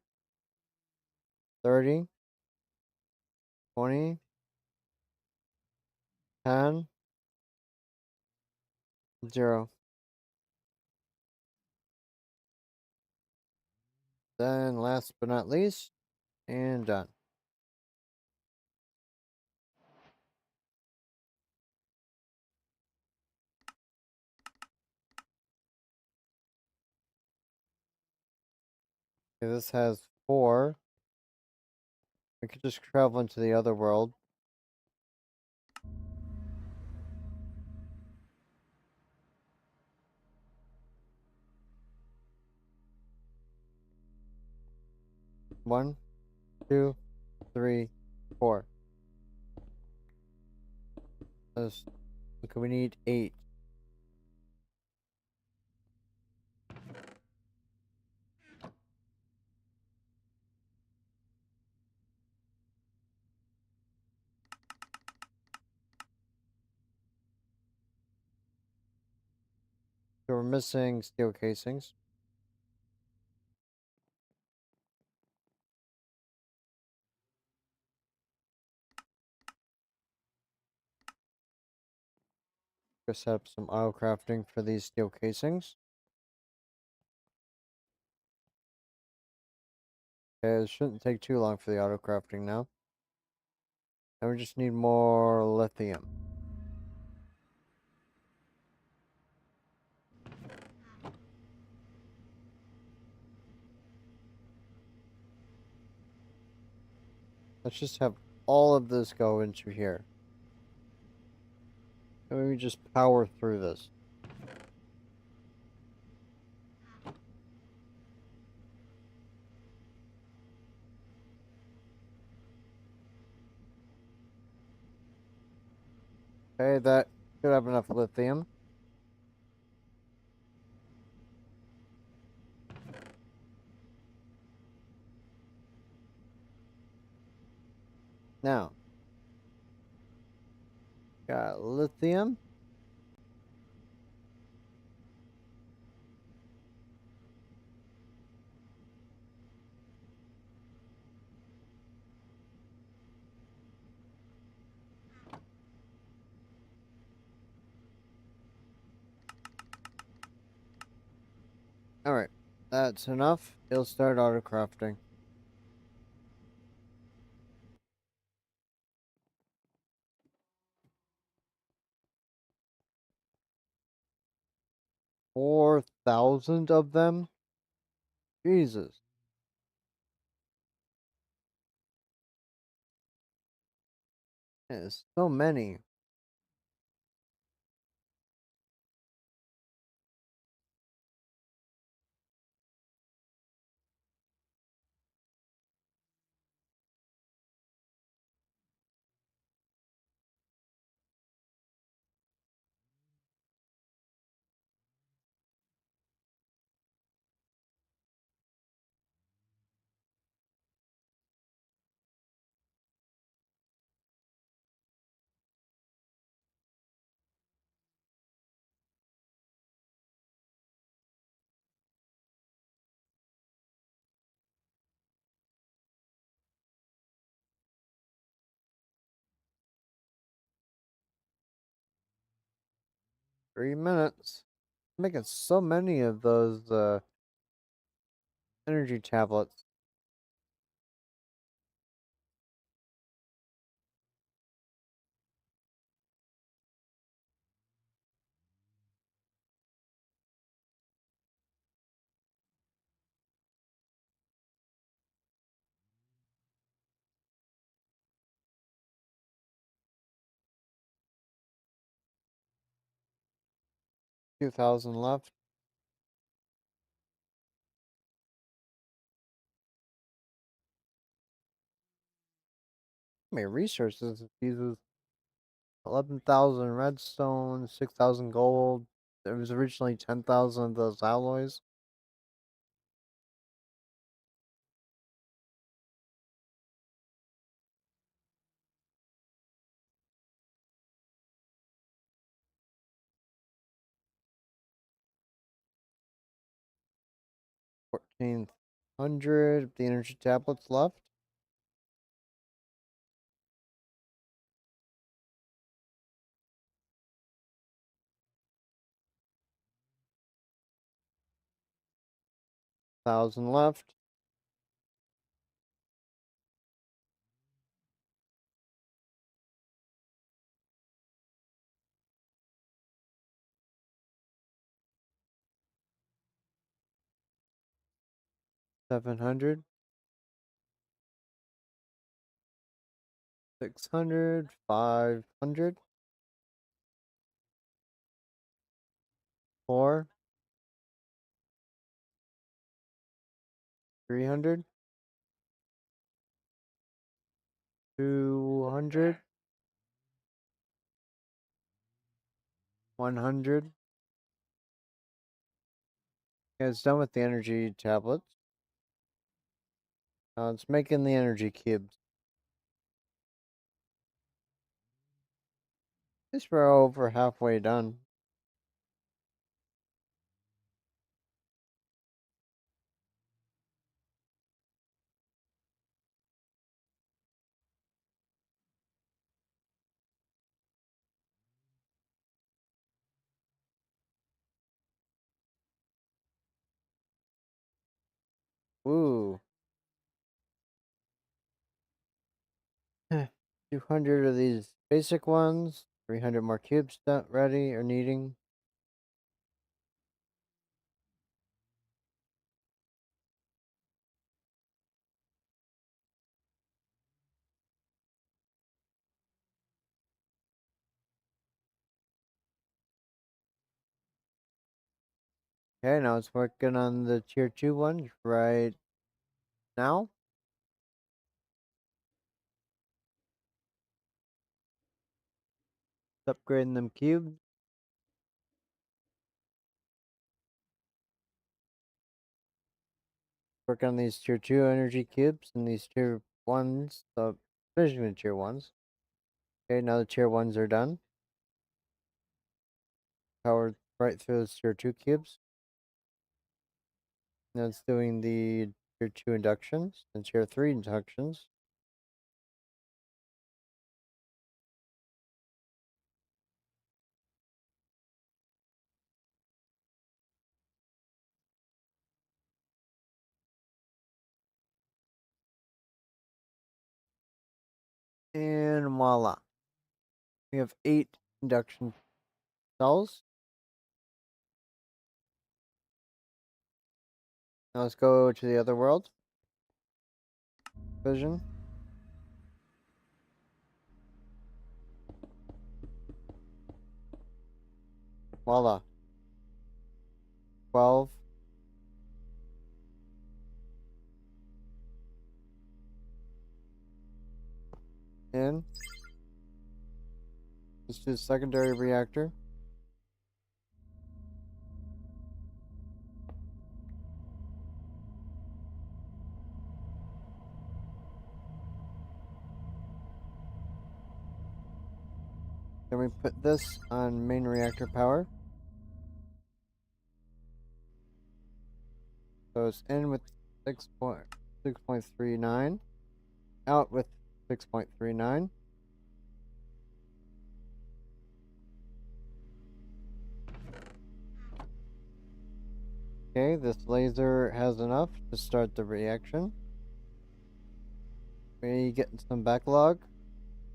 30. 20. 10. 0. Then last but not least, and done. Okay, this has 4. We could just travel into the other world. One, 2, 3, 4. Okay, we need 8. So we're missing steel casings. Go set up some auto crafting for these steel casings. Okay, it shouldn't take too long for the auto crafting now. And we just need more lithium. Let's just have all of this go into here. And we just power through this. Okay, that should have enough lithium. Now, got lithium. Alright, that's enough. It'll start auto crafting. 4,000 of them? Jesus. There's so many. 3 minutes. Making so many of those energy tablets. 2,000 left. many resources it uses. 11,000 redstone, 6,000 gold. There was originally 10,000 of those alloys. $1,400. The energy tablets left. 1,000 left. 700. 600. 500. 4. 300. 200. 100. Yeah, it's done with the energy tablets. Now it's making the energy cubes. At least we're over halfway done. Ooh. 200 of these basic ones. 300 more cubes ready or needing. Okay, now it's working on the tier 2 ones right now. It's upgrading them cubes. Work on these tier 2 energy cubes and these tier 1s. So, finishing the tier 1s. Okay, now the tier 1s are done. Powered right through those tier 2 cubes. Now it's doing the tier 2 inductions and tier 3 inductions. And voila. We have 8 induction cells. Now let's go to the other world. Vision. Voila. 12. In. Let's do the secondary reactor. Then we put this on main reactor power. So it's in with 6.39. Out with 6.39. Okay, this laser has enough to start the reaction. We get some backlog.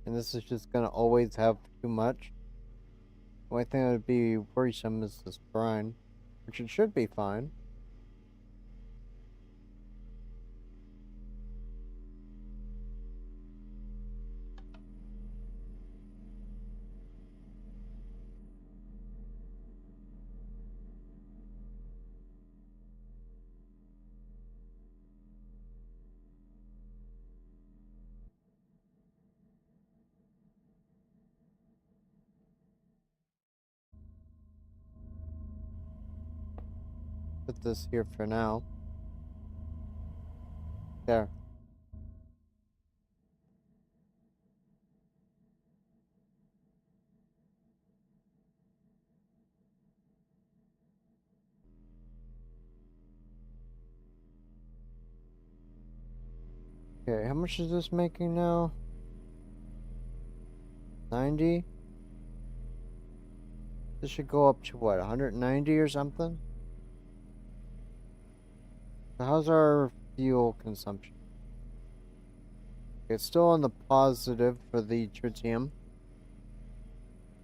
And this is just going to always have too much. The only thing that would be worrisome is this brine. Which it should be fine. put this here for now. There. Okay, how much is this making now? 90? This should go up to what, 190 or something? So how's our fuel consumption? It's still on the positive for the tritium.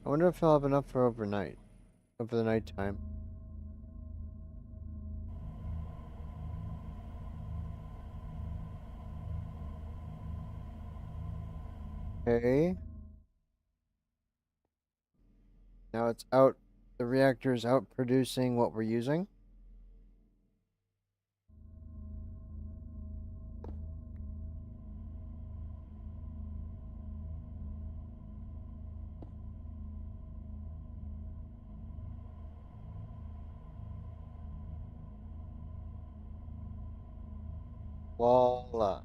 I wonder if I'll have enough for overnight. Over the nighttime. Okay. Now it's out. The reactor is out producing what we're using. Voila.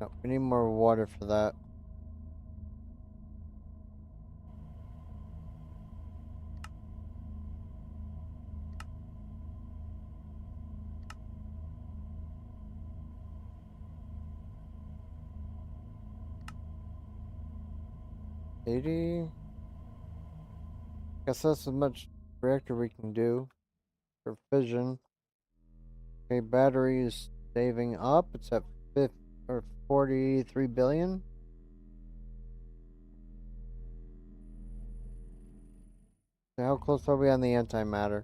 No, we need more water for that. $80. Guess that's as much reactor we can do for fission. Okay, battery is saving up. It's at 50 or 43 billion. So how close are we on the antimatter?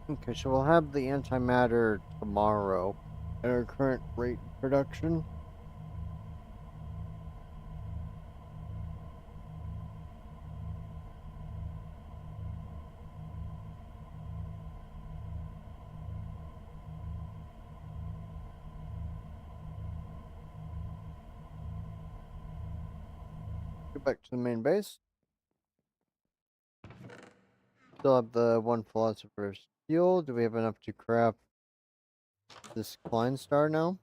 Okay, so we'll have the antimatter tomorrow at our current rate of production. Go back to the main base. Still have the one philosopher's fuel. Do we have enough to craft this Klein star now?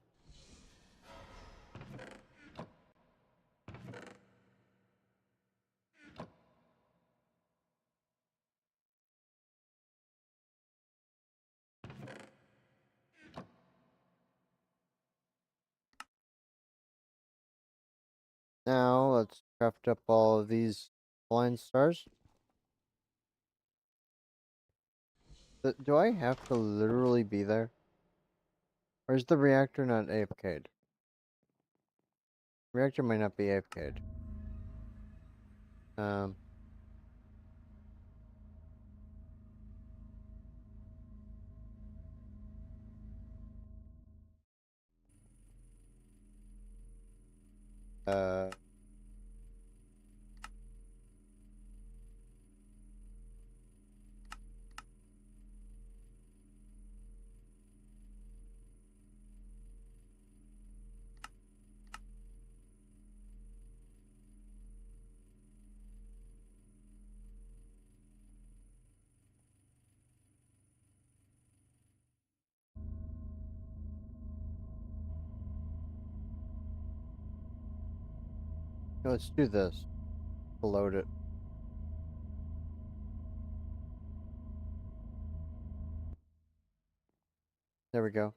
Now let's craft up all of these Klein stars. Do I have to literally be there? Or is the reactor not AFK'd? Reactor might not be AFK'd. Um, uh, let's do this. Load it. There we go.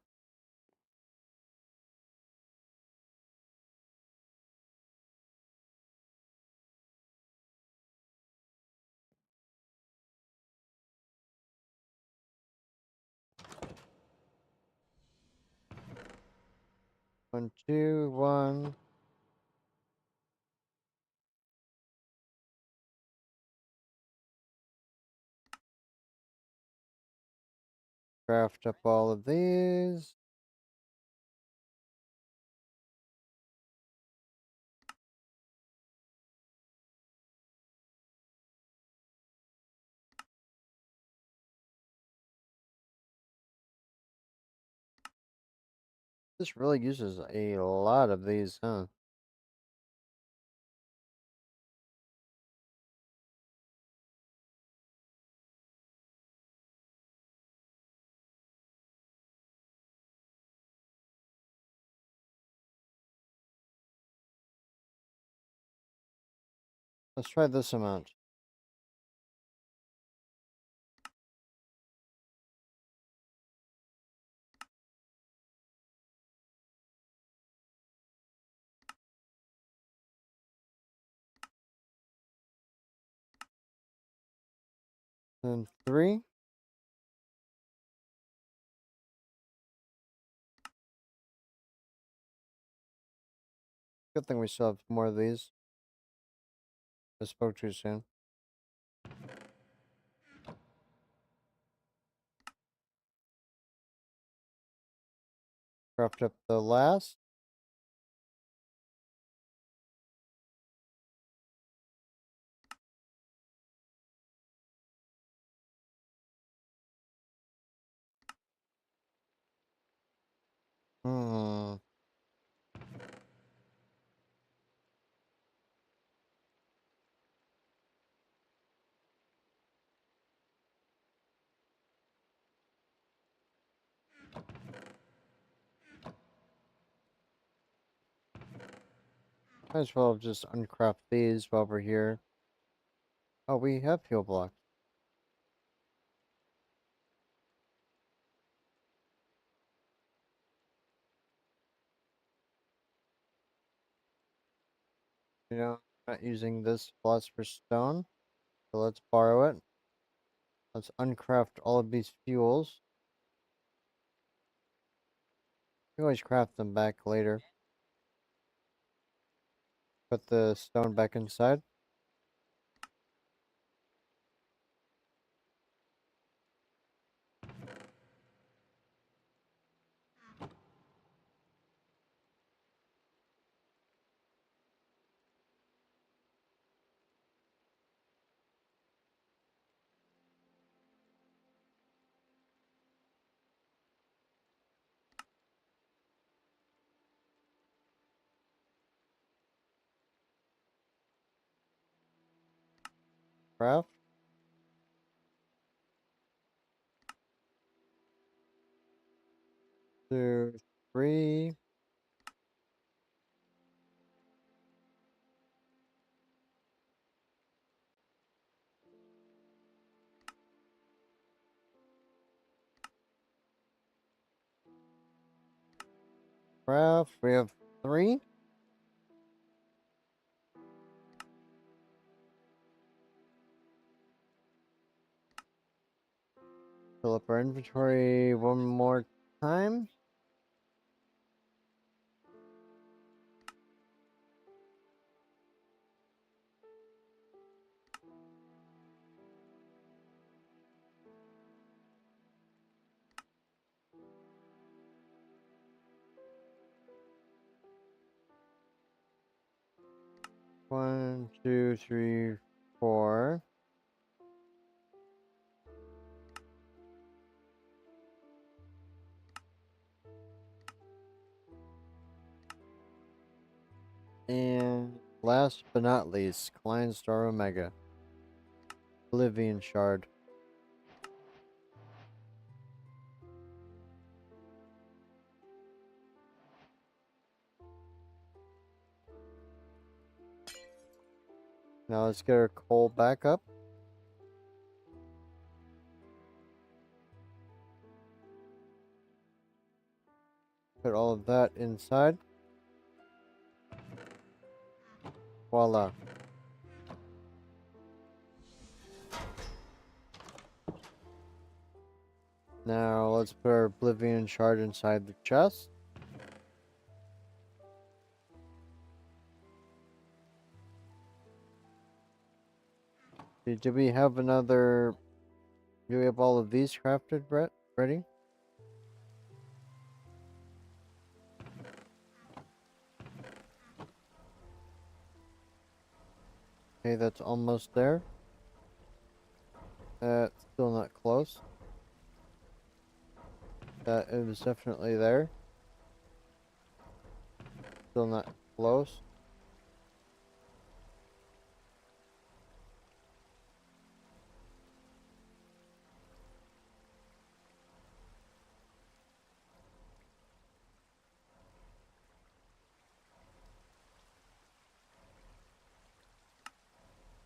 One, two, one. Craft up all of these. This really uses a lot of these, huh? Let's try this amount. And 3. Good thing we still have more of these. I spoke too soon. Craft up the last. Hmm. Might as well just uncraft these while we're here. Oh, we have fuel blocks. You know, not using this philosopher's stone. So let's borrow it. Let's uncraft all of these fuels. We always craft them back later. Put the stone back inside. Craft. 2, 3. Craft. We have 3. Fill up our inventory one more time. One, two, three, 4. And last but not least, Klein Star Omega. Oblivion Shard. Now let's get our coal back up. Put all of that inside. Voila. Now let's put our Oblivion Shard inside the chest. Did we have another... Do we have all of these crafted, Brett? Ready? Okay, that's almost there. That's still not close. That is definitely there. Still not close.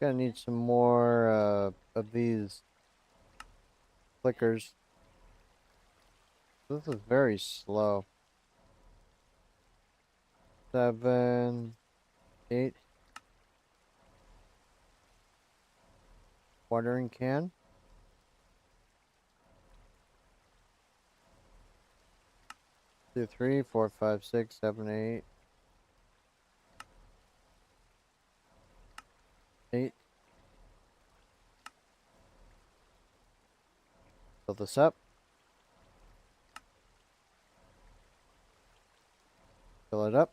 Gonna need some more of these flickers. This is very slow. 7, 8. Watering can. 2, 3, 4, 5, 6, 7, 8. 8. Fill this up. Fill it up.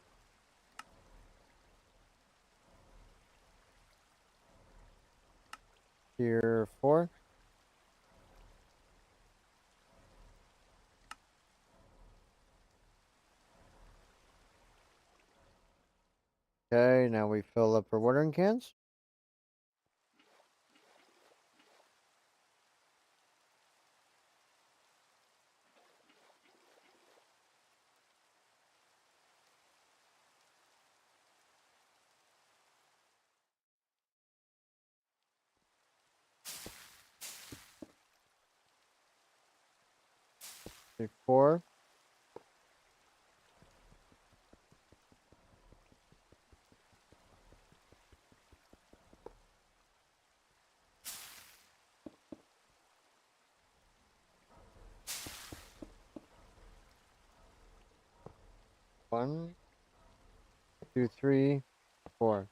Tier 4. Okay, now we fill up our watering cans. Tier 4. 1, 2, 3, 4.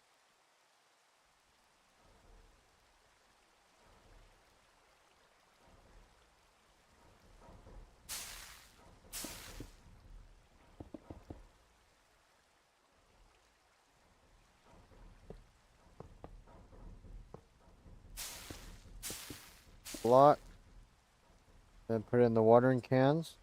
Block. Then put in the watering cans.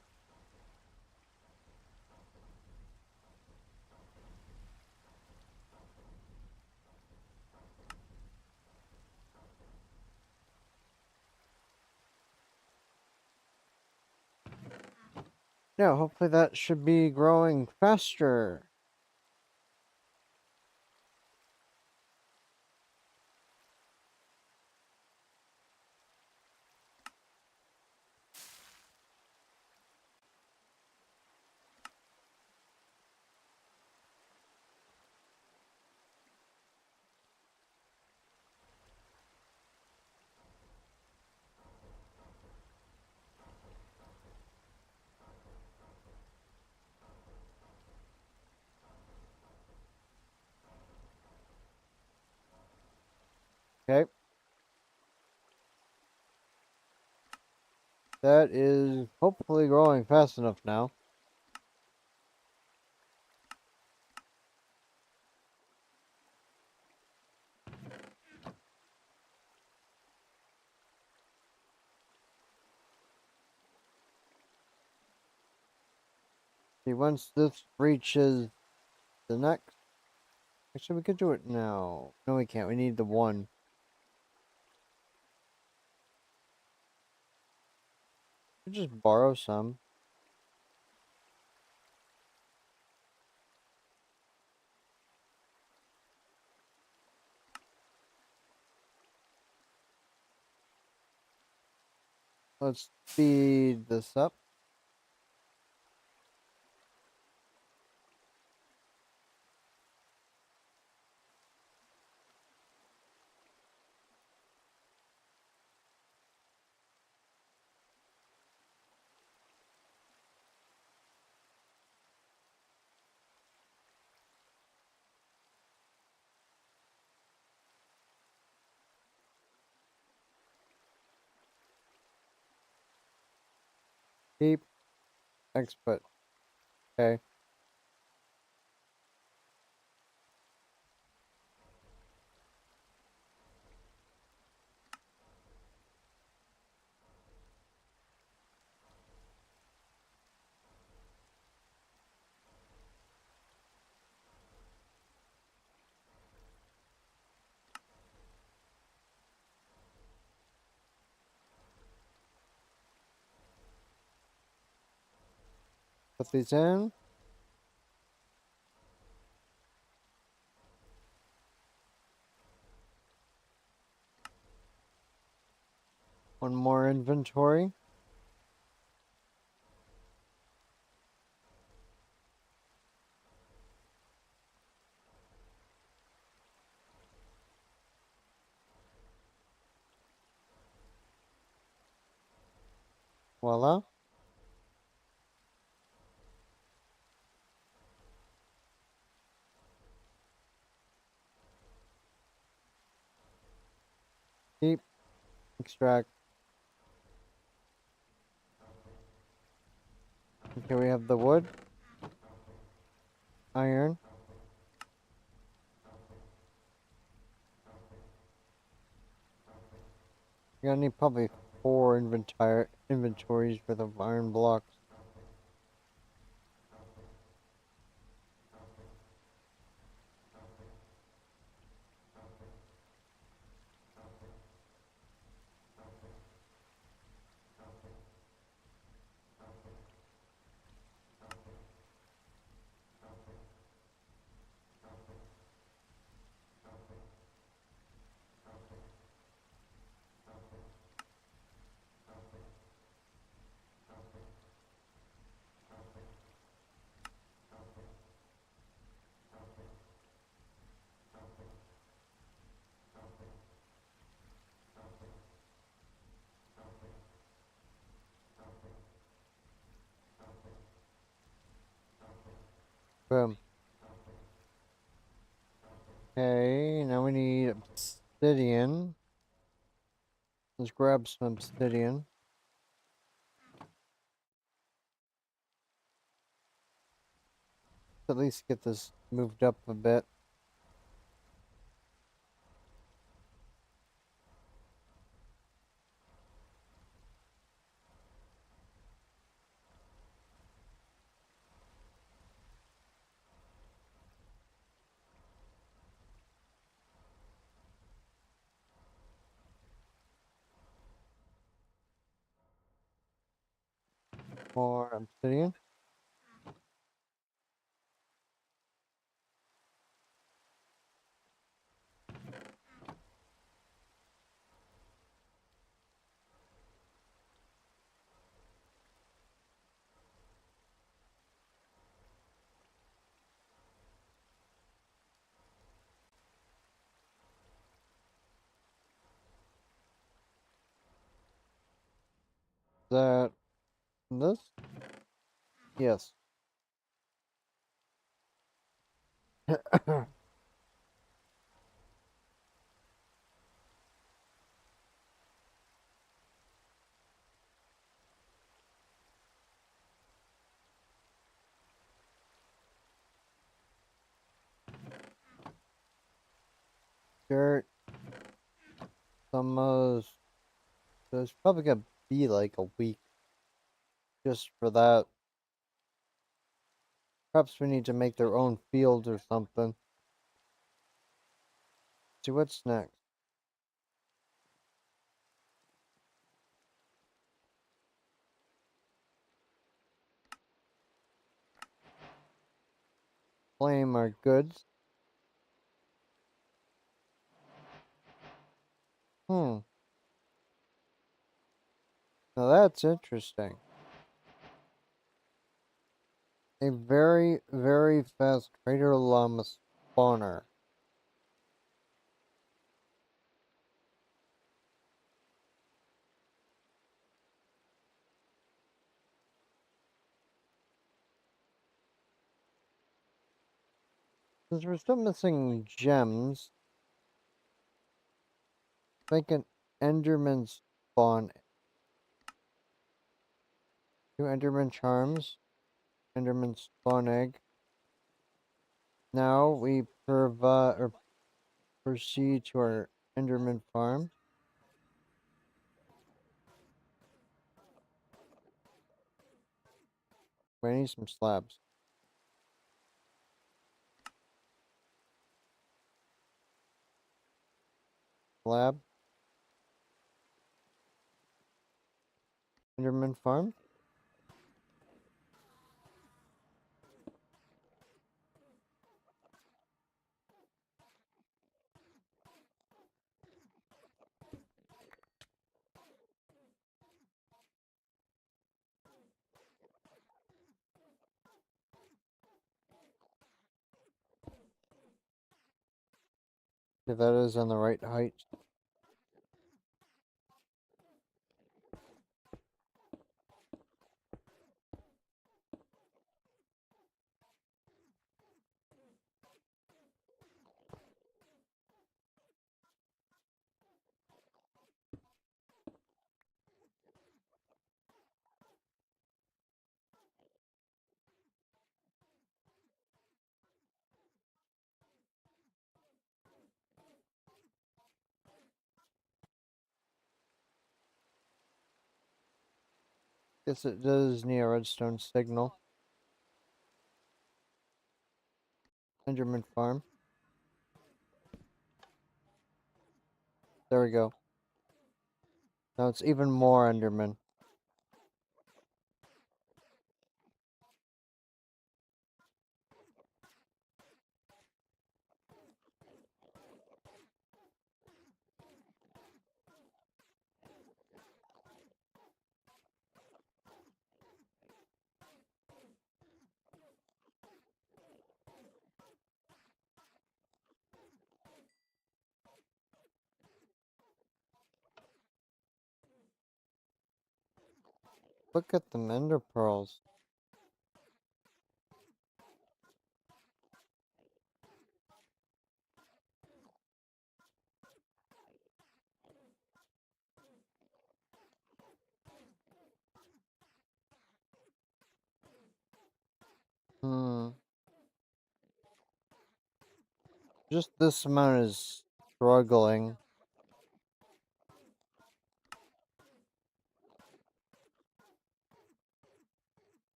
Now, hopefully that should be growing faster. Okay. That is hopefully growing fast enough now. See, once this reaches the next... Actually, we could do it now. No, we can't. We need the 1. We just borrow some. Let's speed this up. Keep. Export. Okay. Put these in. One more inventory. Voila. Keep. Extract. Okay, we have the wood. Iron. You're gonna need probably 4 inventories for the iron blocks. Boom. Okay, now we need obsidian. Let's grab some obsidian. At least get this moved up a bit. More obsidian. That this? Yes. Dirt. There's probably gonna be like a week just for that. Perhaps we need to make their own field or something. See what's next. Claim our goods. Hmm. Now that's interesting. A very, very fast Trader Llama spawner. Since we're still missing gems, make an Enderman spawn. 2 Enderman charms. Enderman spawn egg. Now we proceed to our Enderman farm. We need some slabs. Slab. Enderman farm. If that is on the right height. Guess it does need a redstone signal. Enderman farm. There we go. Now it's even more Enderman. Look at them ender pearls. Hmm. Just this amount is struggling.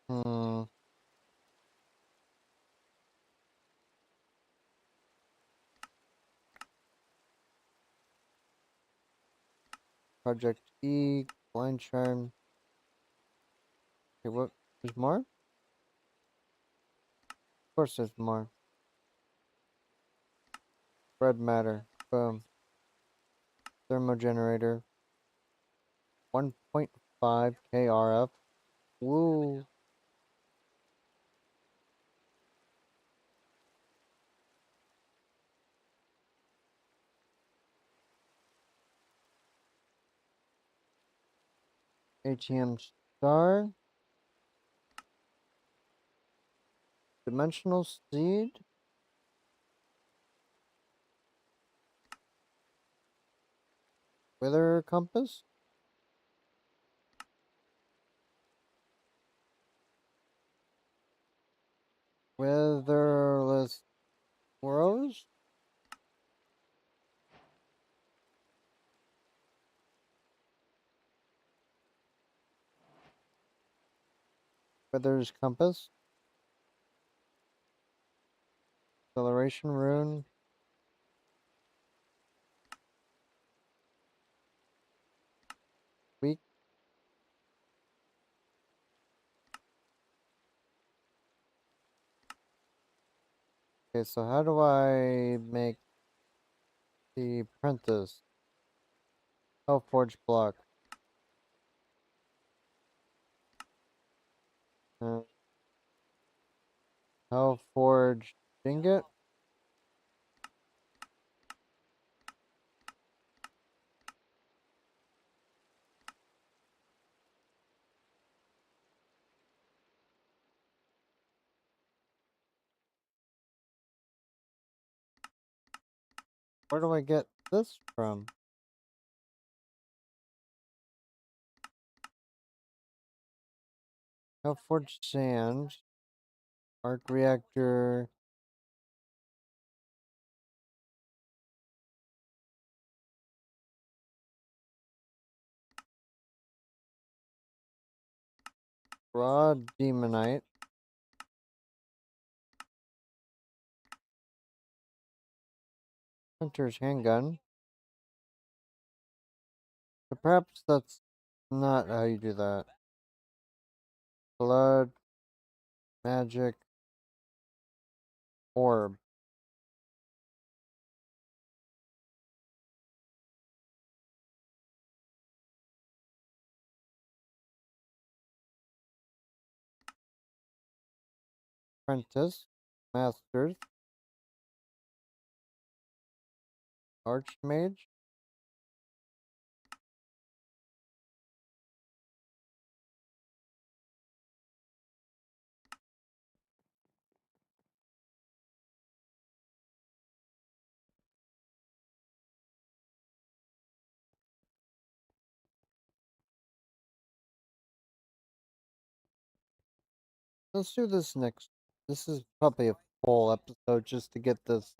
Hmm. Project E, blind charm. Okay, what? There's more? Of course there's more. Red matter. Boom. Thermogenerator. 1.5 KRF. Woo. ATM star. Dimensional seed. Wither compass. Witherless rose. Wither's compass. Acceleration rune. Weak. Okay, so how do I make the apprentice? Oh, forge block. Uh, how forge ingot? Where do I get this from? How forge sand? Arc reactor. Raw demonite. Hunter's handgun. So perhaps that's Not how you do that. Blood, magic, orb. Apprentice, mastered, archmage. Let's do this next. This is probably a full episode just to get this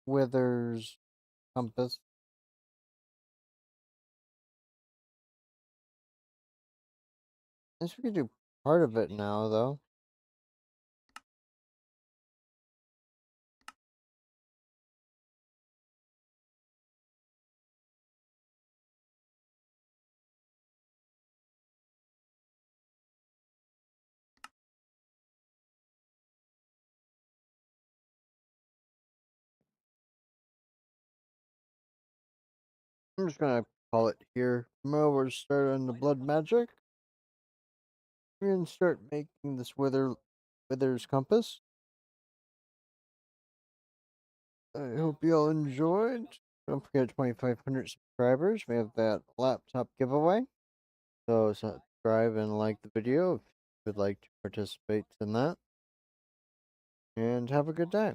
Withers compass. I guess we could do part of it now though. I'm just gonna call it here. Tomorrow we're starting the blood magic. We're gonna start making this Withers compass. I hope you all enjoyed. Don't forget 2,500 subscribers. We have that laptop giveaway. So subscribe and like the video if you would like to participate in that. And have a good day.